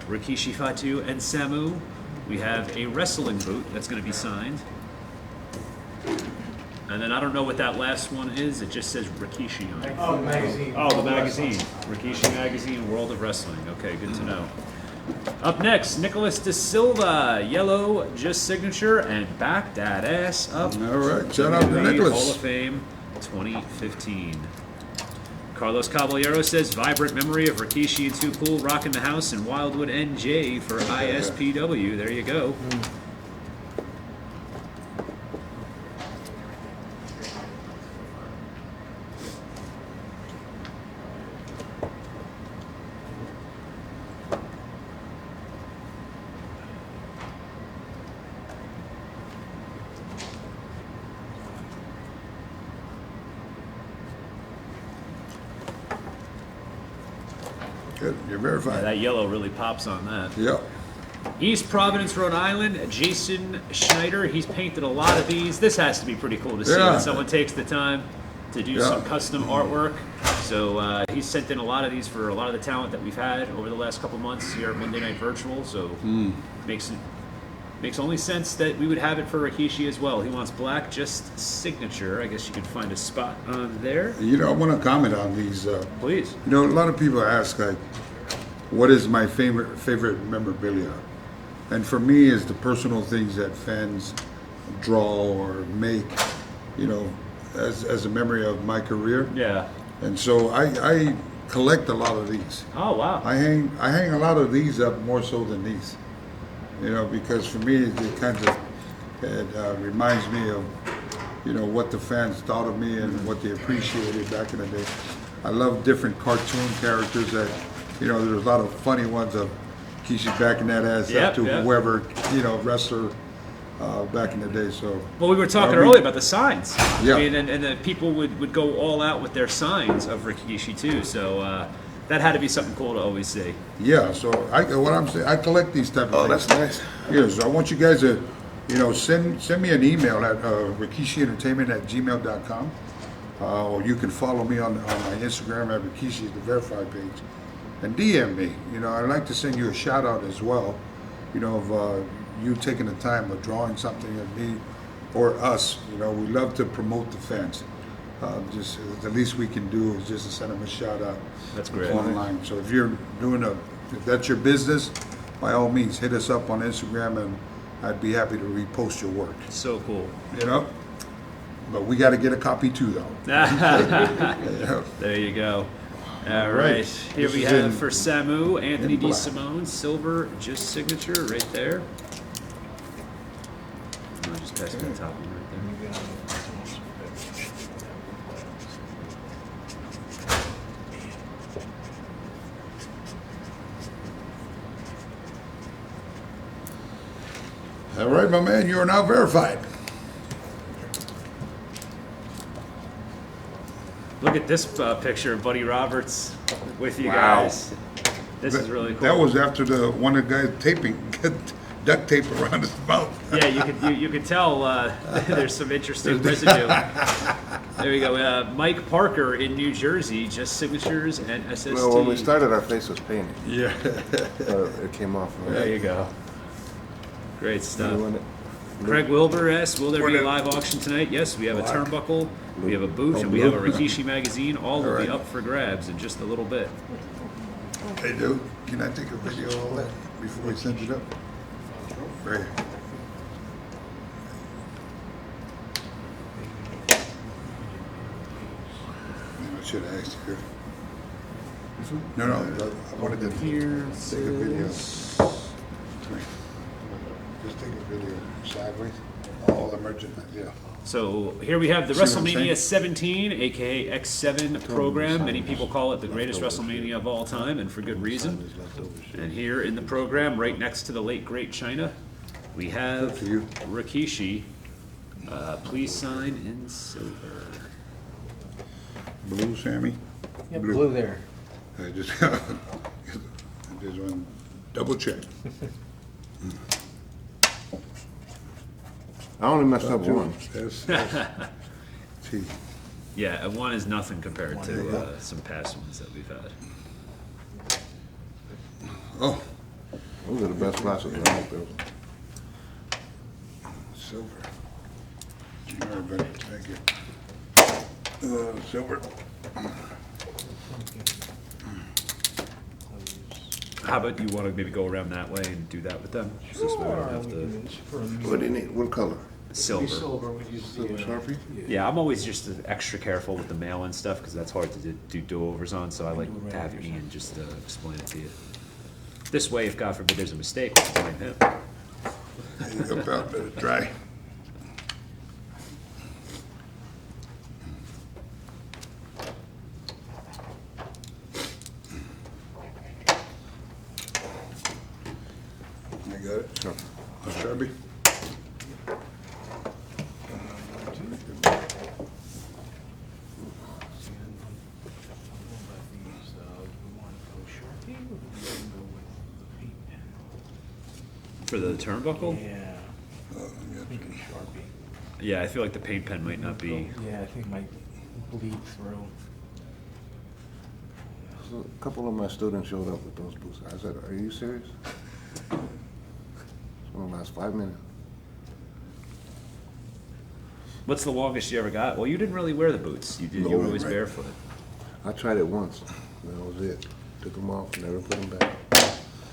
Rikishi, Fatu, and Samu. We have a wrestling boot that's going to be signed. And then I don't know what that last one is. It just says Rikishi on it. Oh, magazine. Oh, the magazine. Rikishi Magazine, World of Wrestling. Okay, good to know. Up next, Nicholas Da Silva, yellow, just signature, and back that ass up. All right, shout out to WWE Nicholas. Hall of Fame 2015. Carlos Caballero says, vibrant memory of Rikishi and Too Cool rocking the house in Wildwood, NJ for ISPW. There you go. Good, you're Yeah, verified. that yellow really pops on that. Yep. East Providence, Rhode Island, Jason Schneider. He's painted a lot of these. This has to be pretty cool to see Yeah. when someone takes the time to do Yeah. some custom artwork. So he's sent in a lot of these for a lot of the talent that we've had over the last couple months here at Monday Night Virtual. So makes only sense that we would have it for Rikishi as well. He wants black, just signature. I guess you could find a spot on there. You know, I want to comment on these. Please. You know, a lot of people ask, like, what is my favorite memorabilia? And for me, is the personal things that fans draw or make, you know, as a memory of my career. Yeah. And so I collect a lot of these. Oh, wow. I hang a lot of these up more so than these. You know, because for me, it kind of reminds me of, you know, what the fans thought of me and what they appreciated back in the day. I love different cartoon characters that, you know, there's a lot of funny ones of Kishi's backing that ass Yep, up to yep. whoever, you know, wrestler back in the day. So Well, we were talking we- earlier about the signs. Yeah. I mean, and the people would go all out with their signs of Rikishi too. So that had to be something cool to always see. Yeah, so what I'm saying, I collect these type of Oh, things. that's nice. Yeah, so I want you guys to, send me an email at rikishientertainment@gmail.com. Or you can follow me on my Instagram at Rikishi, the verified page, and DM me. I'd like to send you a shout out as well. Of you taking the time of drawing something of me or us. We love to promote the fans. Just the least we can do is just to send them a shout out. That's great. Online. So if you're if that's your business, by all means, hit us up on Instagram, and I'd be happy to repost your work. So cool. But we got to get a copy too, though. There you go. All right. Here This we is have in- for Samu, Anthony in D. black. Simone, silver, just signature right there. I'll just pass it on top of him right there. All right, my man, you are now verified. Look at this picture of Buddy Roberts with you Wow. guys. This is really cool. That was after the one of the guys duct tape around his mouth. Yeah, you could tell there's some interesting residue. There we go. Mike Parker in New Jersey, just signatures and SST. Well, when we started, our face was painted. Yeah. It came off. There you go. Great stuff. Doing it. Craig Wilbur asks, will there be a live auction tonight? Yes, we have a turnbuckle, we have a boot, and we have a Rikishi magazine. All will be Alright. up for grabs in just a little bit. Hey, dude, can I take a video of all that before we send it up? Right. I should have asked you. No, I wanted to Here take a video. says- Just take a video sideways, all the merchandise, yeah. So here we have the See what I'm WrestleMania saying? 17, aka X7 program. Many people call it the greatest WrestleMania of all time, and for good reason. And here in the program, right next to the late great China, we have To you. Rikishi. Please sign in silver. Blue, Sammy? Yeah, blue there. I just, I just want to double check. I only messed up one. That's T. Yeah, and one is nothing compared to some past ones that we've had. Oh, Those are the best glasses I have. silver. All right, buddy, thank you. Silver. How about you want to maybe go around that way and do that with them? So this way we don't have to What do you need? What color? silver. Silver, we use Silver the, Sharpie? Yeah, I'm always just extra careful with the mail and stuff because that's hard to do do-overs on. So I like to have Ian just explain it to you. This way, if God forbid there's a mistake, we can blame him. There you go, pal, better try. I got it. Sure. A Sharpie? For the turnbuckle? Yeah, Oh, yeah. Sharpie. Yeah, I feel like the paint pen might not be. Yeah, I think it might bleed through. So a couple of my students showed up with those boots. I said, are you serious? It's going to last 5 minutes. What's the longest you ever got? Well, you didn't really wear the boots. You were always right. barefoot. I tried it once. That was it. Took them off, never put them back.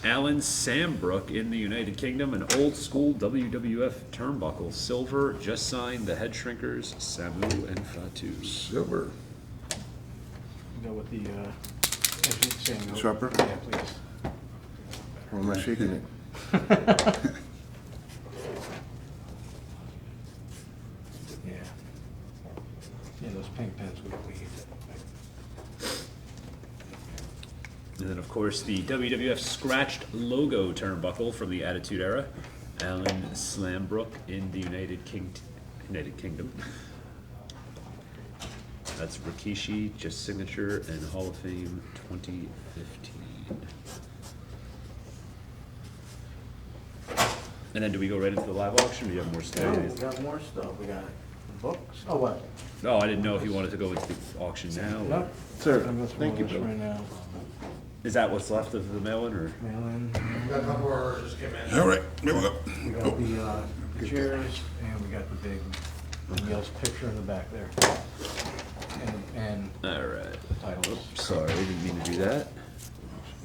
Alan Sambrook in the United Kingdom, an old school WWF turnbuckle, silver, just signed the Headshrinkers, Samu and Fatu. Silver. Go with the, Samuel. Sharper? Yeah, please. Or am I shaking it? Yeah. Yeah, those pink pens would bleed. And then, of course, the WWF scratched logo turnbuckle from the Attitude Era. Alan Slambrook in the United Kingdom. That's Rikishi, just signature and Hall of Fame 2015. And then do we go right into the live auction or do you have more Oh, stuff? we got more stuff. We got books. Oh, what? No, I didn't know if you wanted to go into the auction now. or- No. Sir, I'm going through thank all you, this Bill. right now. Is that what's left of the mail-in or? Mail-in. All right, here we go. We got the chairs, and we got the big Neil's picture in the back there. And All right. titles. Sorry, didn't mean to do that.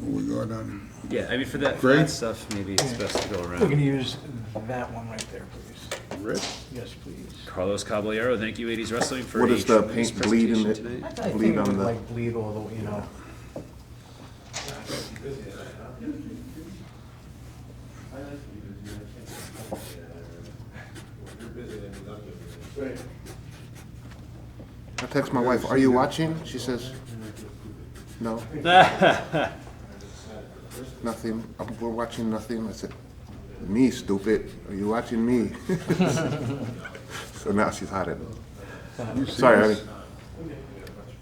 We go down. Yeah, I mean for that Great. stuff, maybe it's best to go We're gonna around. use that one right there, please. Red? Yes, please. Carlos Caballero, thank you, 80s Wrestling, for What a does the tremendous paint bleed in presentation it? tonight. I Bleed think it on would the- like bleed all the, you know. I text my wife, are you watching? She says, no. Nothing. We're watching nothing. I said, me, stupid. Are you watching me? So now she's hot at me. Sorry, honey.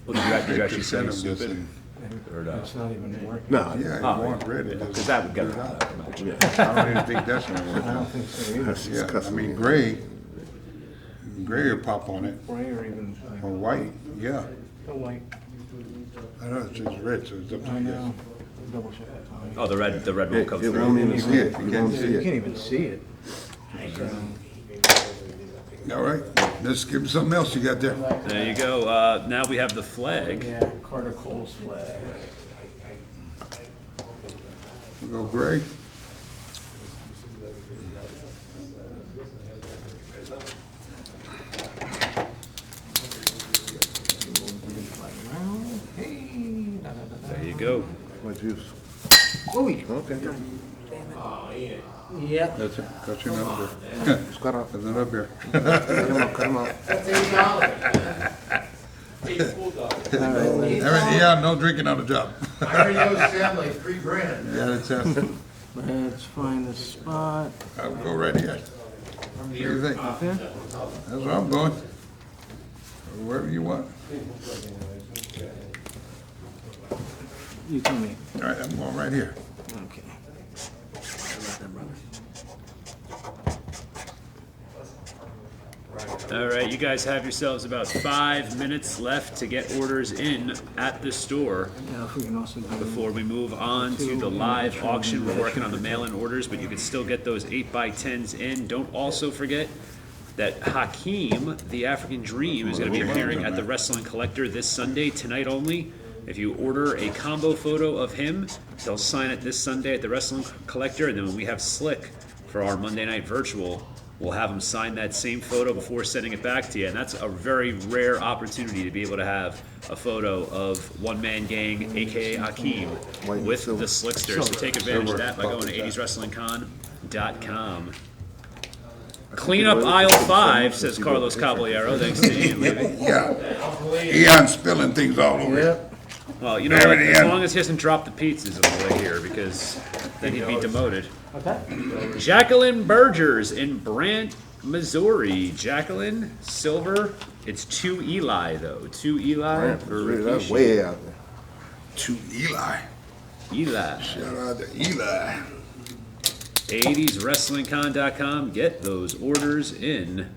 Well, did you actually say Send 'em this stupid? thing. Or not? It's not even working. No, Yeah, Oh, you want red. It Because doesn't- that would get it out of I don't even think that's gonna work I don't out. think so either. she's Yeah, I cussing mean, me. gray will pop on it, Gray or even like or white, yeah. the white. I know it's just red, so it's up to I you know. guys. Double check that. Tommy. Oh, the red won't come It through. won't even see it. You You can't won't see see You it. can't even see it. All right, let's give me something else you got there. There you go. Now we have the flag. Yeah, Carter Cole's flag. We go gray. Hey, There you go. What juice? Okay. Yep. That's it, cut your number. It's cut off. Put it up here. Cut him off, cut him off. Yeah, no drinking on the job. I heard you was sound like $3,000. Yeah, that's it. Let's find the spot. I'll go right here. What do you think? Okay. That's where I'm going. Or wherever you want. You tell me. All right, I'm going right here. Okay. All right, you guys have yourselves about 5 minutes left to get orders in at the store Yeah, if we can also do. before we move on to the live auction. We're working on the mail-in orders, but you can still get those 8x10s in. Don't also forget that Hakeem, the African Dream, is going to be appearing at the Wrestling Collector this Sunday, tonight only. If you order a combo photo of him, he'll sign it this Sunday at the Wrestling Collector, and then when we have Slick for our Monday Night Virtual, we'll have him sign that same photo before sending it back to you. And that's a very rare opportunity to be able to have a photo of One Man Gang, aka Hakeem, White and with silver. the Slickster. So take advantage of that by going to 80swrestlingcon.com. Clean up aisle 5, says Carlos Caballero. Thanks to Ian Levy. Yeah. Eon's spilling things all over. Yep. Well, you know, There what, it as is. long as he doesn't drop the pizzas on the way here, because then he'd be demoted. Okay. Jacqueline Bergers in Brant, Missouri. Jacqueline, silver. It's 2 Eli, though. 2 Eli for That's Rikishi. way out there. To Eli. Eli. Shout out to Eli. 80swrestlingcon.com. Get those orders in.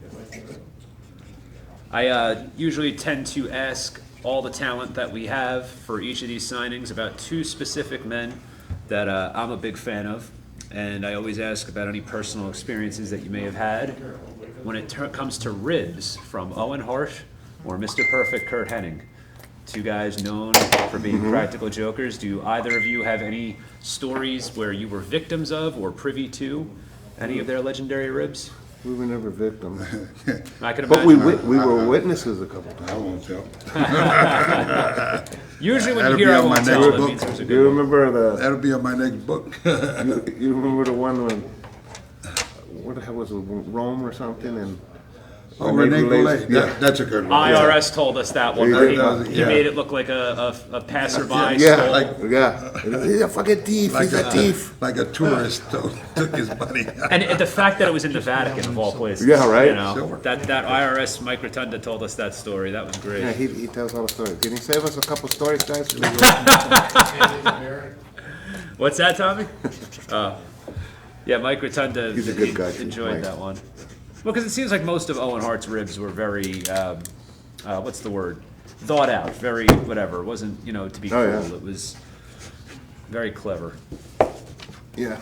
I usually tend to ask all the talent that we have for each of these signings about 2 specific men that I'm a big fan of. And I always ask about any personal experiences that you may have had when it comes to ribs from Owen Hart or Mr. Perfect Kurt Hennig. 2 guys known for being practical jokers. Do either of you have any stories where you were victims of or privy to any of their legendary ribs? We were never victims. I can But imagine. we were witnesses a couple times. I won't tell. Usually when That'll you be hear I on my won't next tell, that book. means there's a You good one. remember the, That'll be on my next book. you remember the one when, what the hell was it, Rome or something, and Oh, Rene Goulet. Yeah. That's a good one. IRS told us that one. He He, did. he made it look like a passerby Yeah, stole. He's a fucking thief. He's a thief. Like a tourist took his money. And the fact that it was in the Vatican of all places. Yeah, right. You know, Silver. that IRS Mike Rotunda told us that story. That was great. Yeah, he tells all the stories. Can you save us a couple stories, guys? What's that, Tommy? Yeah, Mike Rotunda. He's a good guy, too, Enjoyed Mike. that one. Well, because it seems like most of Owen Hart's ribs were very, what's the word? Thought out. Very whatever. It wasn't, to be Oh, cool. yeah. It was very clever. Yeah.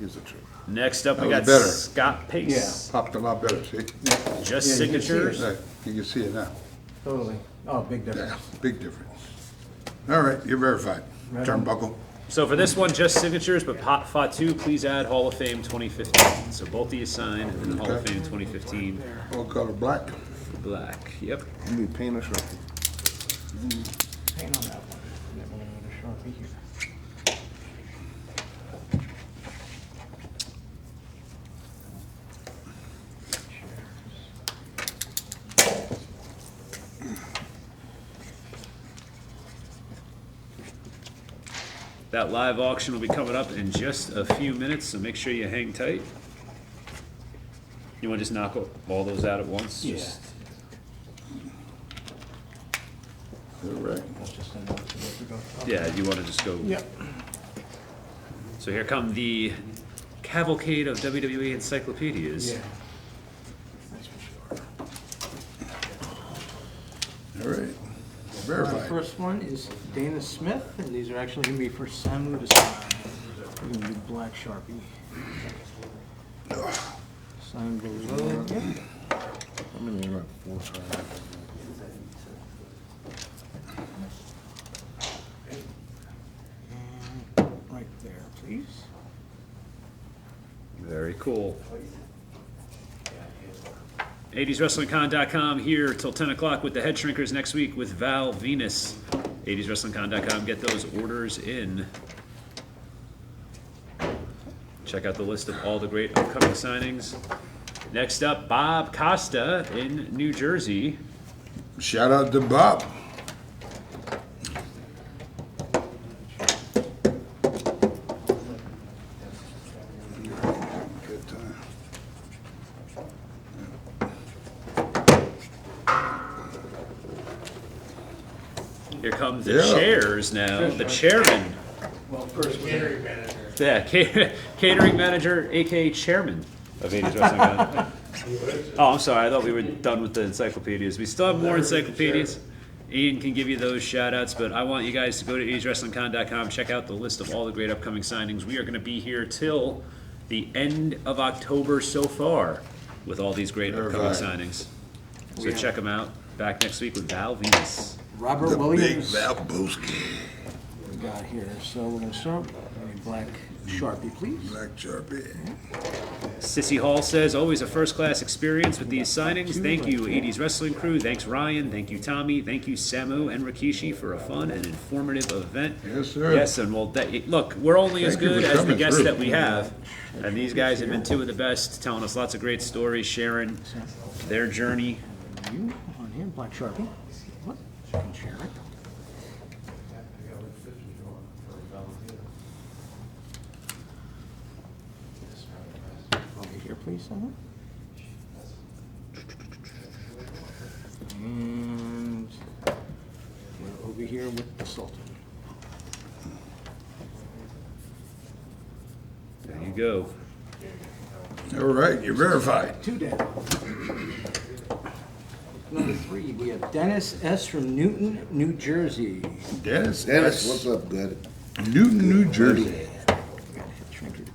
He's a true. Next up, we That got was better. Scott Pace. Popped a lot better, see? Just Yeah, you can see signatures. Right, you can see it now. Totally. Oh, big Yeah, difference. big difference. All right, you're verified. Right on. Turnbuckle. So for this one, just signatures, but Fatu, please add Hall of Fame 2015. So both of you sign, and then Hall of Okay. Fame 2015 All color black. for black. Yep. You need paint or something? Hang on that one. That one with a Sharpie here. That live auction will be coming up in just a few minutes, so make sure you hang tight. You want to just knock all those out at once? Yeah. Just- All right. That's just enough to let it go. yeah, you want to just go. Yep. So here come the cavalcade of WWE encyclopedias. Yeah. That's for sure. All right. The Verified. first one is Dana Smith, and these are actually going to be for Samu to sign. We're going to do black Sharpie. Sign below. Yep. I'm in there, four times. And right there, please. Very cool. 80swrestlingcon.com here till 10 o'clock with the Headshrinkers next week with Val Venus. 80swrestlingcon.com. Get those orders in. Check out the list of all the great upcoming signings. Next up, Bob Costa in New Jersey. Shout out to Bob. Good time. Here comes the Yeah. chairs now. The chairman. Well, first catering manager. Yeah, catering manager, aka chairman of 80s Wrestling Con. Oh, I'm sorry. I thought we were done with the encyclopedias. We still have more encyclopedias. Ian can give you those shout outs, but I want you guys to go to 80swrestlingcon.com, check out the list of all the great upcoming signings. We are going to be here till the end of October so far with all these great upcoming Right. signings. So check them out. Back next week with Val Venus. Robert The big Williams. Valboski. We got here. So we're going to start with a black Sharpie, please. Black Sharpie. Sissy Hall says, always a first-class experience with these signings. Thank you, 80s Wrestling Crew. Thanks, Ryan. Thank you, Tommy. Thank you, Samu and Rikishi, for a fun and informative event. Yes, sir. Yes, and well, look, we're only as Thank you good for as the coming guests through. that we have. And these guys have been two of the best, telling us lots of great stories, sharing their journey. You on here, black Sharpie. What? You can share it. Over here, please, someone. And we're over here with the Sultan. There you go. All right, you're verified. Two down. Number 3, we have Dennis S. from Newton, New Jersey. Dennis. Dennis, S. what's up, good? Newton, New Jersey. We got Headshrinkers.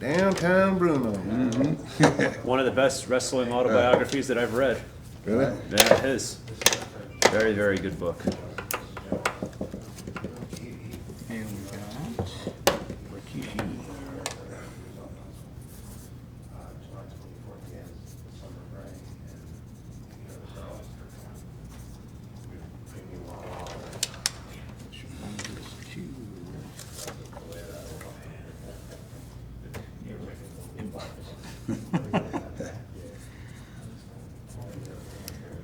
Downtown Bruno. One of the best wrestling autobiographies that I've read. Really? Yeah, his. Very, very good book. And we got Rikishi.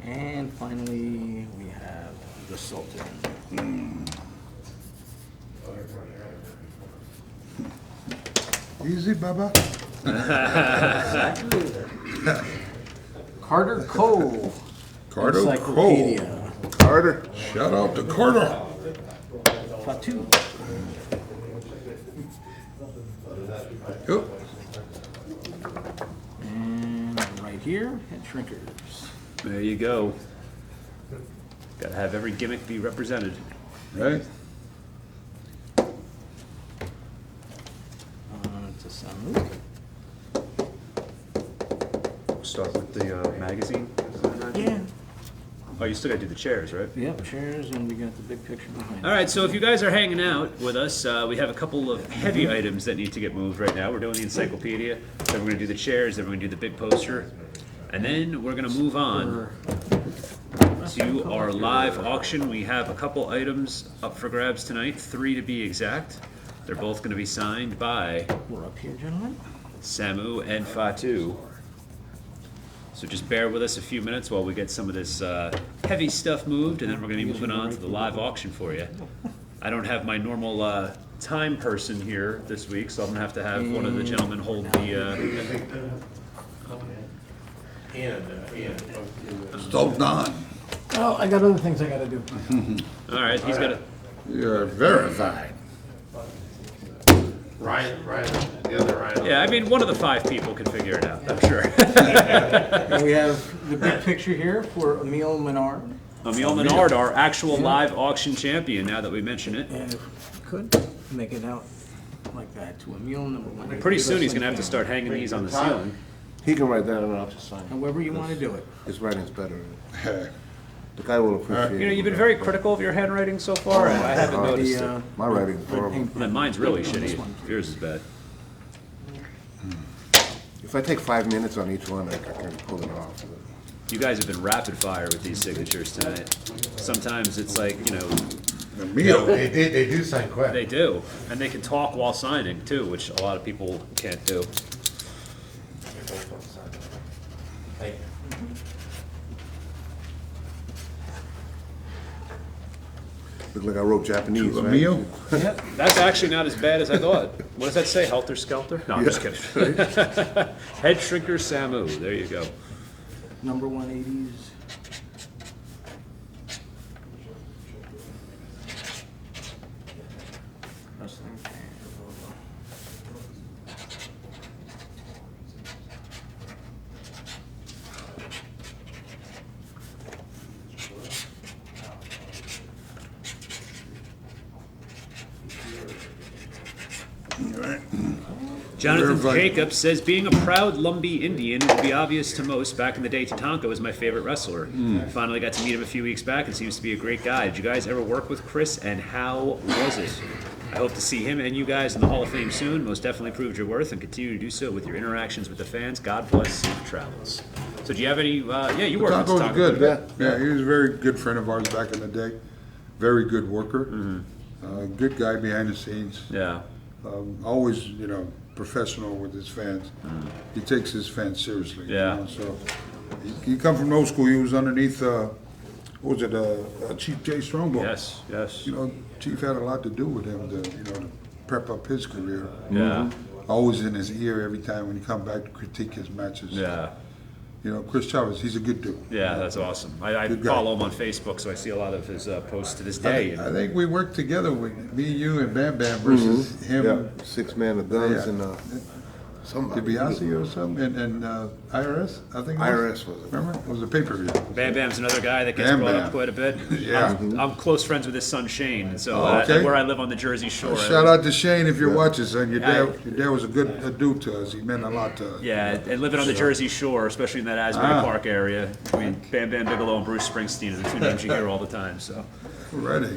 And finally, we have the Sultan. Easy, Baba. Carter Cole. Carter Cole. Encyclopedia. Carter. Shout out to Carter. Fatu. Yep. And right here, Headshrinkers. There you go. Got to have every gimmick be represented. Right. It's a Samu. Start with the magazine. Yeah. Oh, you still got to do the chairs, right? Yep, chairs, and we got the big picture behind All right, so if you guys are hanging out with us, we have a couple of heavy items that need to get moved right now. We're doing the encyclopedia, then we're going to do the chairs, then we're going to do the big poster, and then we're going to move on to our live auction. We have a couple items up for grabs tonight, 3 to be exact. They're both going to be signed by We're up here, gentlemen. Samu and Fatu. So just bear with us a few minutes while we get some of this heavy stuff moved, and then we're going to be moving on to the live auction for you. I don't have my normal time person here this week, so I'm going to have one of the gentlemen hold the... Sultan. Oh, I got other things I gotta do. All right, he's got to... You're verified. Ryan, the other Ryan. Yeah, I mean, one of the 5 people can figure it out, I'm sure. And we have the big picture here for Emil Menard. Emil Menard, our actual live auction champion, now that we mention it. And if we could make it out like that to Emil #1. Pretty soon he's going to have to start hanging these on the ceiling. He can write that and I'll just sign it. However you want to do it. His writing's better. The guy will appreciate it. You know, you've been very critical of your handwriting so far, and I haven't noticed it. My writing's horrible. Well, mine's really shitty. Yours is bad. If I take 5 minutes on each one, I can pull it off. You guys have been rapid fire with these signatures tonight. Sometimes it's like, you know, Emil. They do sign quick. they do. And they can talk while signing, too, which a lot of people can't do. Thank you. Look like I wrote Japanese, right? Emil. That's actually not as bad as I thought. What does that say? Helter Skelter? No, I'm just kidding. Headshrinkers Samu. There you go. #180s. Wrestling fan. Jonathan Verified. Jacobs says, being a proud Lumbee Indian would be obvious to most. Back in the day, Tatanka was my favorite wrestler. Finally got to meet him a few weeks back and seems to be a great guy. Did you guys ever work with Chris, and how was it? I hope to see him and you guys in the Hall of Fame soon. Most definitely proved your worth and continue to do so with your interactions with the fans. God bless, safe travels. So do you have any, yeah, you worked with Taco was Tatanka. good. Yeah, he was a very good friend of ours back in the day. Very good worker. Good guy behind the scenes. Yeah. Always, you know, professional with his fans. He takes his fans seriously. Yeah. You know, so he come from old school. He was underneath, what was it, Chief Jay Strongbow. Yes, yes. You know, Chief had a lot to do with him to, you know, to prep up his career. Yeah. Always in his ear every time when he come back to critique his matches. Yeah. You know, Chris Chavez, he's a good dude. Yeah, that's awesome. I Good guy. follow him on Facebook, so I see a lot of his posts to this day. I think we worked together with me, you, and Bam Bam versus him. Yeah, 6 man of guns Yeah. and somebody. DiBiase or something, and IRS, I think. IRS was it. Remember? It was a pay-per-view. Bam Bam's another guy that gets Bam brought Bam. up quite a bit. Yeah. I'm close friends with his son Shane, so Oh, okay. where I live on the Jersey Shore. Shout out to Shane if you're watching, son. Your Yeah. dad was a good dude to us. He meant a lot to us. Yeah, and living on the Jersey Shore, especially in that Asbury Park area. I mean, Bam Bam Bigelow and Bruce Springsteen are the 2 names you hear all the time. So, Ready.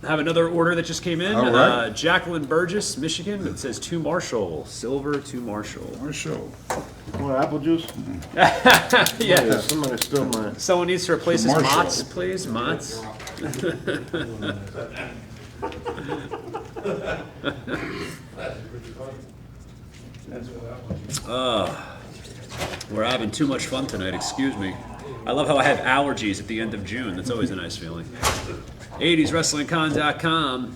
I have another order that just came in. All right. Jacqueline Burgess, Michigan. It says to Marshall, silver to Marshall. Our show. More apple juice? Yeah. Yeah, somebody stole mine. Someone needs to replace his Marshall. Mott's, please. Mott's. We're having too much fun tonight, excuse me. I love how I have allergies at the end of June. That's always a nice feeling. 80swrestlingcon.com.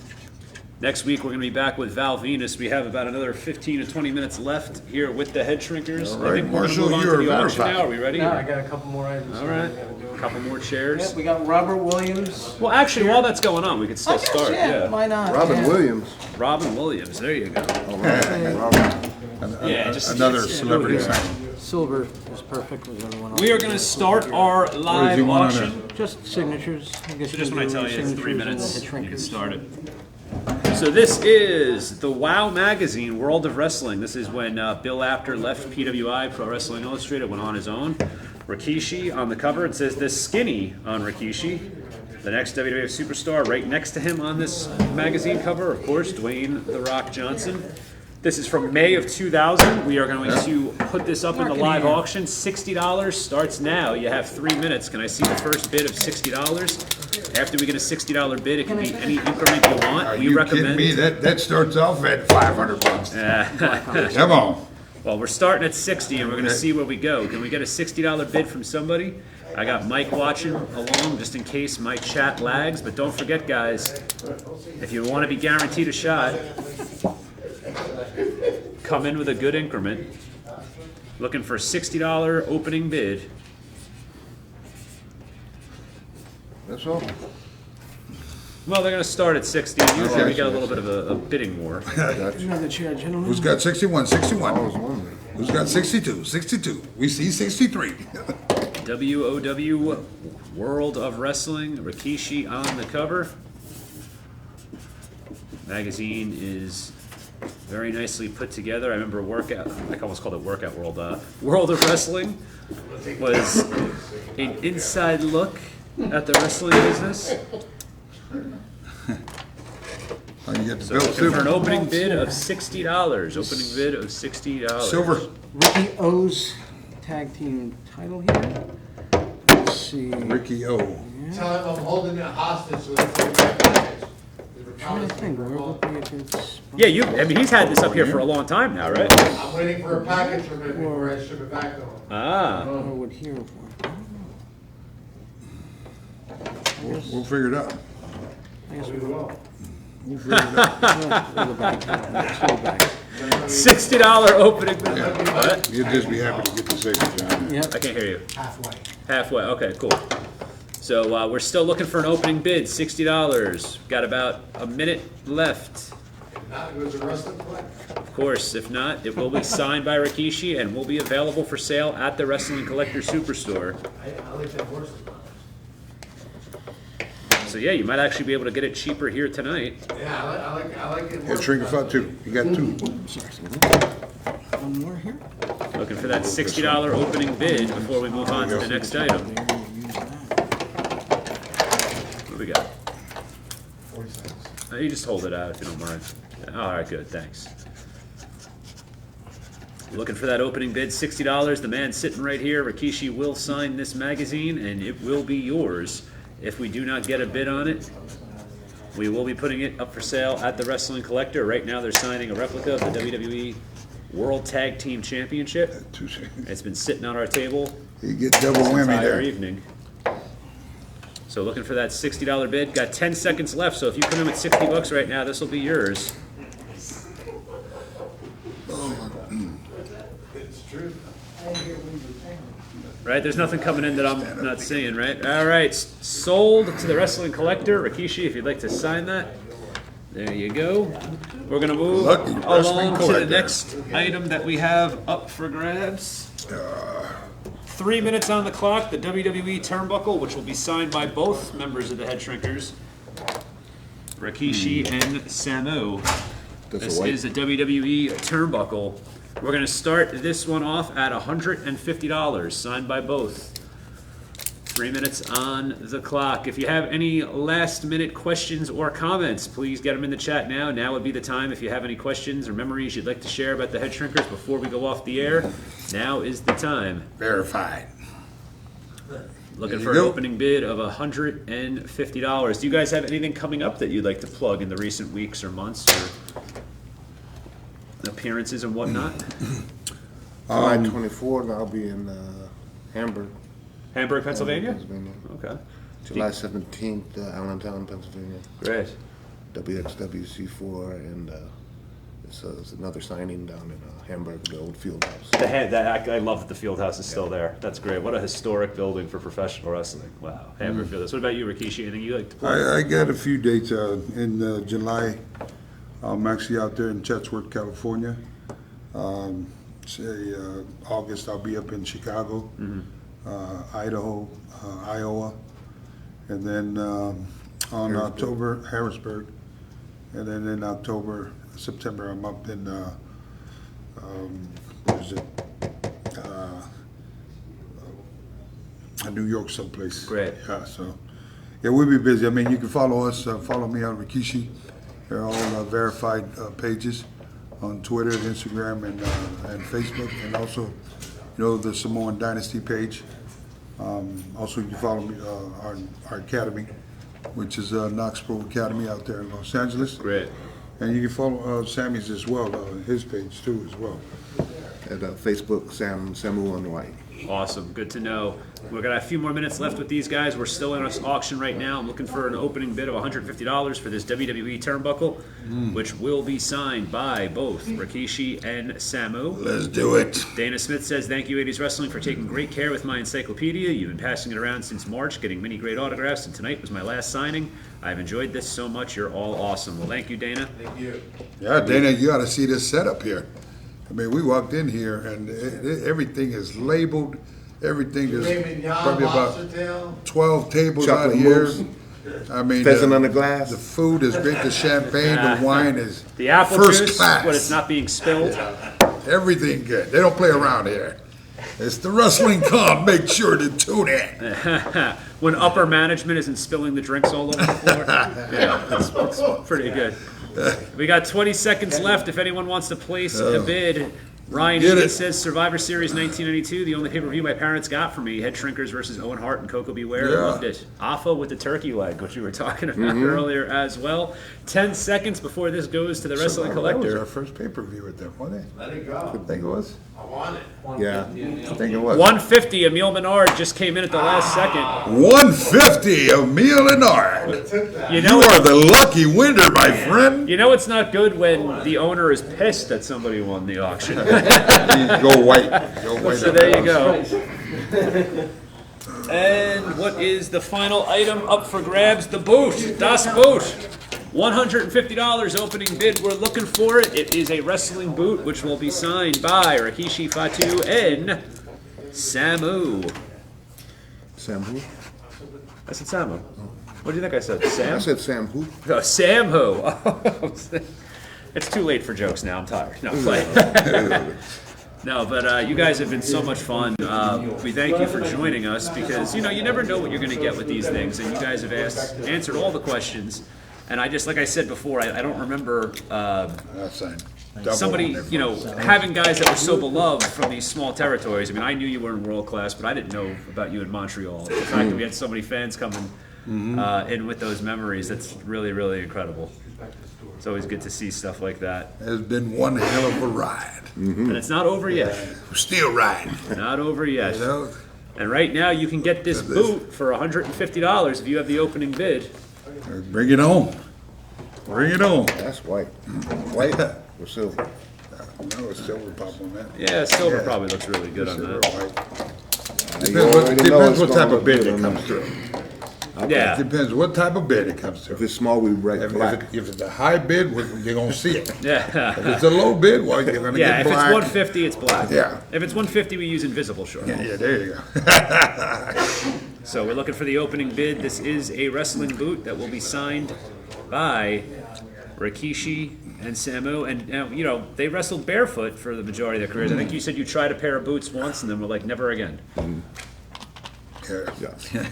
Next week, we're going to be back with Val Venus. We have about another 15 to 20 minutes left here with the Headshrinkers. All right, I think we're going to Marshall, move on you're to the auction verified. now. Are we ready? Yeah, I got a couple more items. All right. A couple more chairs. Yep, we got Robert Williams. Well, actually, while that's going on, we could still I guess, start. yeah, why not? Robin Yeah. Williams. Robin Williams. There you go. All right. Robin. Yeah, just Another yeah. celebrity Yeah. signing. Silver is perfect with everyone else. We are going to start our live you want on auction. Just signatures. I guess So just you when I do tell you it's 3 signatures minutes, and you the can Headshrinkers. start it. So this is the WOW magazine, World of Wrestling. This is when Bill Apter left PWI, Pro Wrestling Illustrated, went on his own. Rikishi on the cover. It says this skinny on Rikishi. The next WWF superstar right next to him on this magazine cover, of course, Dwayne "The Rock" Johnson. This is from May of 2000. We are going to put this up in the live auction. $60 starts now. You have 3 minutes. Can I see the first bid of $60? After we get a $60 bid, it can be any increment you want. Are We you recommend. kidding me? That starts off at $500. Come on. Well, we're starting at 60, and we're going to see where we go. Can we get a $60 bid from somebody? I got Mike watching along just in case my chat lags. But don't forget, guys, if you want to be guaranteed a shot, come in with a good increment. Looking for a $60 opening bid. That's all. Well, they're going to start at 60. Usually we get a little bit of a bidding war. Another chair, gentlemen. Who's got 61? I 61. was wondering. Who's got 62? 62. We see 63. WOW World of Wrestling, Rikishi on the cover. Magazine is very nicely put together. I remember Workout, I almost called it Workout World. World of Wrestling was an inside look at the wrestling business. Oh, you get the So bill looking for an silver. opening bid of $60. Opening bid of $60. Silver. Ricky O's tag team title here. Let's see. Ricky O. Tell him I'm holding it hostage with a free package. Trying to think, we're looking if it's. Yeah, I mean, he's had this up here for a long time now, right? I'm waiting for a package from him before I ship it back to him. Ah. Or would here work? We'll figure it out. I guess we will. We'll figure it out. We'll go back. Let's go back. $60 opening bid. What? You'd just be happy to get the signature on it. Yep. I can't hear you. Halfway. Halfway. Okay, cool. So we're still looking for an opening bid, $60. Got about a minute left. If not, it goes to wrestling play. Of course, if not, it will be signed by Rikishi and will be available for sale at the Wrestling Collector Superstore. I like that horse. So yeah, you might actually be able to get it cheaper here tonight. Yeah, I like it. Head Shrinker Fatu. You got two. One more here. Looking for that $60 opening bid before we move on to the next item. There, use that. What do we got? 40 cents. You just hold it out if you don't mind. All right, good, thanks. Looking for that opening bid, $60. The man sitting right here, Rikishi, will sign this magazine, and it will be yours. If we do not get a bid on it, we will be putting it up for sale at the Wrestling Collector. Right now, they're signing a replica of the WWE World Tag Team Championship. 2 seconds. It's been sitting on our table You get double whammy entire there. evening. So looking for that $60 bid. Got 10 seconds left, so if you come in with $60 right now, this will be yours. It's true. Right? There's nothing coming in that I'm not seeing, right? All right. Sold to the Wrestling Collector. Rikishi, if you'd like to sign that. There you go. We're going to move Lucky Wrestling along to the Collector. next item that we have up for grabs. 3 minutes on the clock. The WWE turnbuckle, which will be signed by both members of the Headshrinkers, Rikishi and Samu. That's This a white. is a WWE turnbuckle. We're going to start this one off at $150, signed by both. 3 minutes on the clock. If you have any last-minute questions or comments, please get them in the chat now. Now would be the time. If you have any questions or memories you'd like to share about the Headshrinkers before we go off the air, now is the time. Verified. Looking There for you an go. opening bid of $150. Do you guys have anything coming up that you'd like to plug in the recent weeks or months or appearances and whatnot? July 24th, I'll be in Hamburg, Hamburg, Pennsylvania? Pennsylvania. Okay. July 17th, Allentown, Pennsylvania. Great. WXWC4, and it's another signing down in Hamburg, the old field house. I love that the field house is still there. That's great. What a historic building for professional wrestling. Wow. Hamburg Field House. What about you, Rikishi? Anything you like to play? I got a few dates in July. I'm actually out there in Chatsworth, California. August, I'll be up in Chicago, Idaho, Iowa, and then on October, Harrisburg, and then in September, I'm up in New York someplace. Great. Yeah, so yeah, we'll be busy. I mean, you can follow us. Follow me on Rikishi. They're all verified pages on Twitter, and Instagram, and Facebook, and also, the Samoan Dynasty page. Also, you can follow me our academy, which is Knox Pro Academy out there in Los Angeles. Great. And you can follow Sammy's as well, his page too as well. At Facebook, Samu on the White. Awesome. Good to know. We've got a few more minutes left with these guys. We're still in an auction right now. I'm looking for an opening bid of $150 for this WWE turnbuckle, which will be signed by both Rikishi and Samu. Let's do it. Dana Smith says, thank you, 80s Wrestling, for taking great care with my encyclopedia. You've been passing it around since March, getting many great autographs, and tonight was my last signing. I've enjoyed this so much. You're all awesome. Well, thank you, Dana. Thank you. Yeah, Dana, you ought to see this setup here. I mean, we walked in here and everything is labeled. Everything is probably about 12 tables Chocolate out here. mousse. I mean, Pheasant on the glass. The food is great. The champagne, the wine is The apple first juice, class. when it's not being spilled. Everything good. They don't play around here. It's the Wrestling Con. Make sure to tune in. When upper management isn't spilling the drinks all over the floor. Yeah, that's pretty good. We got 20 seconds left if anyone wants to place a bid. Ryan Get Egan it. says Survivor Series 1992, the only pay-per-view my parents got for me. Headshrinkers versus Owen Hart and Coco Beware. Yeah. Loved it. Afa with the turkey leg, which we were talking about earlier as well. 10 seconds before this goes to the Wrestling That was Collector. our first pay-per-view with them, wasn't it? Let it go. I think it was. I want it. Yeah. I think it was. 150, Emil Menard just came in at the last second. 150 of Emil Lenard. Took that. You You know, are the lucky winner, my friend. you know it's not good when the owner is pissed that somebody won the auction. Go white. Go white. So there you go. And what is the final item up for grabs? The boot. Das Boot. $150 opening bid. We're looking for it. It is a wrestling boot, which will be signed by Rikishi, Fatu, and Samu. Sam who? I said Samu. What do you think I said? Sam? I said Sam who? Oh, Sam who? It's too late for jokes now. I'm tired. No, play. No, but you guys have been so much fun. We thank you for joining us because, you never know what you're going to get with these things. And you guys have answered all the questions. And I just, like I said before, I don't remember That's fine. Double somebody, on there. having guys that were so beloved from these small territories. I mean, I knew you were in world class, but I didn't know about you in Montreal. The fact that we had so many fans coming in with those memories, that's really, really incredible. It's always good to see stuff like that. It's been one hell of a ride. And it's not over yet. We're still riding. Not over yet. You know? And right now, you can get this boot for $150 if you have the opening bid. Bring it on. Bring it on. That's white. White or silver? No, it's silver pop on that. Yeah, silver probably looks really good on Silver that. white. You Depends already know it's what gonna type of look bid good it on comes that. through. Yeah. Depends what type of bid it comes If through. it's small, we write black. If it's a high bid, you're gonna see it. If Yeah. it's a low bid, well, you're gonna Yeah, get if it's black. 150, it's black. Yeah. If it's 150, we use invisible short. Yeah, there you go. So we're looking for the opening bid. This is a wrestling boot that will be signed by Rikishi and Samu. And, they wrestled barefoot for the majority of their careers. I think you said you tried a pair of boots once and then were like, never again. Yeah. Yeah.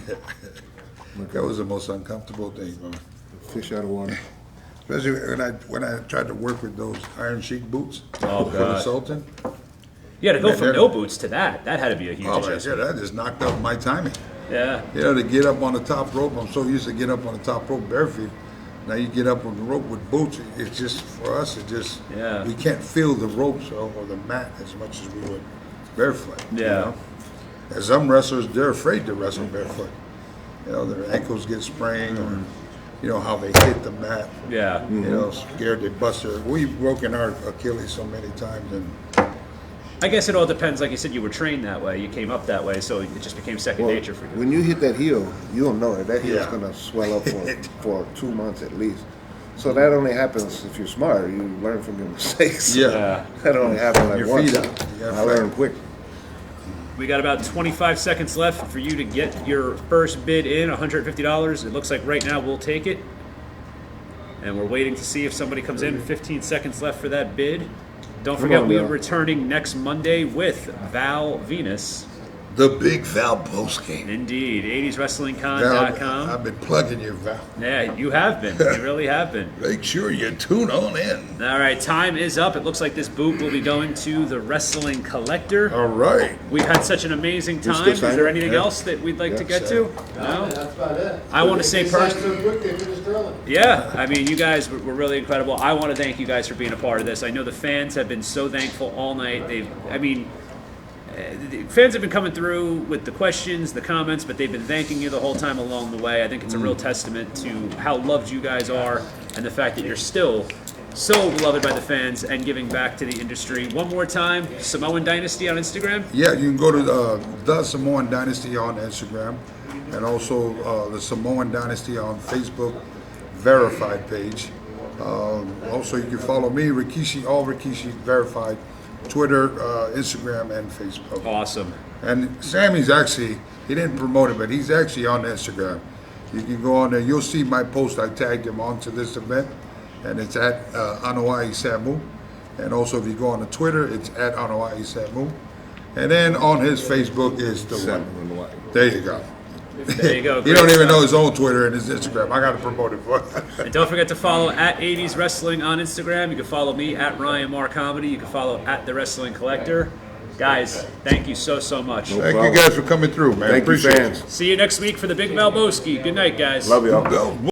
That was the most uncomfortable thing, man. Fish out of water. Especially when I tried to work with those Iron Sheik boots Oh, for the God. Sultan. Yeah, to go from Yeah. no boots to that had to be a huge Oh my adjustment. God, that just knocked up my timing. Yeah. To get up on the top rope, I'm so used to get up on the top rope barefoot. Now you get up on the rope with boots, it's just, for us, Yeah. we can't feel the ropes or the mat as much as we would barefoot. you Yeah. know. And some wrestlers, they're afraid to wrestle barefoot. You know, their ankles get sprained, or you know how they hit the mat. Yeah. You know, scared they bust their. We've broken our Achilles so many times, and I guess it all depends. Like you said, you were trained that way. You came up that way, so it just became second Well, nature for you. when you hit that heel, you'll know it. That heel's Yeah. gonna swell up for 2 months at least. So that only happens if you're smart. You learn from your mistakes. yeah. That only happened like Your once. feet up. You gotta I learned quick. We got about 25 seconds left for you to get your first bid in, $150. It looks like right now we'll take it. And we're waiting to see if somebody comes in. 15 seconds left for that bid. Don't Come forget, on, we are Val. returning next Monday with Val Venus. The big Val post game. Indeed, Val, 80swrestlingcon.com. I've been plugging you, Val. Yeah, you have been. You really have been. Make sure you tune on in. All right, time is up. It looks like this boot will be going to the Wrestling Collector. All right. We've had such an amazing still time. Is signing? there anything Yeah. else that we'd like to Yeah, get sure. to? No? That's about it. I wanna say They signed personally- so quick, they finished early. Yeah, I mean, you guys were really incredible. I want to thank you guys for being a part of this. I know the fans have been so thankful all night. The fans have been coming through with the questions, the comments, but they've been thanking you the whole time along the way. I think it's a real testament to how loved you guys are and the fact that you're still so beloved by the fans and giving back to the industry. One more time, Samoan Dynasty on Instagram. Yeah, you can go to the Samoan Dynasty on Instagram, and also the Samoan Dynasty on Facebook verified page. Also, you can follow me, Rikishi, all Rikishi verified, Twitter, Instagram, and Facebook. Awesome. And Sammy's actually, he didn't promote it, but he's actually on Instagram. You can go on there, you'll see my post, I tagged him onto this event, and it's at Anoa'i Samu. And also, if you go on the Twitter, it's at Anoa'i Samu. And then on his Facebook is the Samu one. and what? There you go. There you go. He don't Great even uh, stuff. know his own Twitter and his Instagram. I got to promote it for him. And don't forget to follow at 80s Wrestling on Instagram. You can follow me at Ryan Marr Comedy. You can follow at The Wrestling Collector. Guys, thank you so much. Thank problem. you guys for coming through, man. Thank you, Appreciate fans. it. See you next week for the Big Valboski. Good night, guys. Love y'all. Go.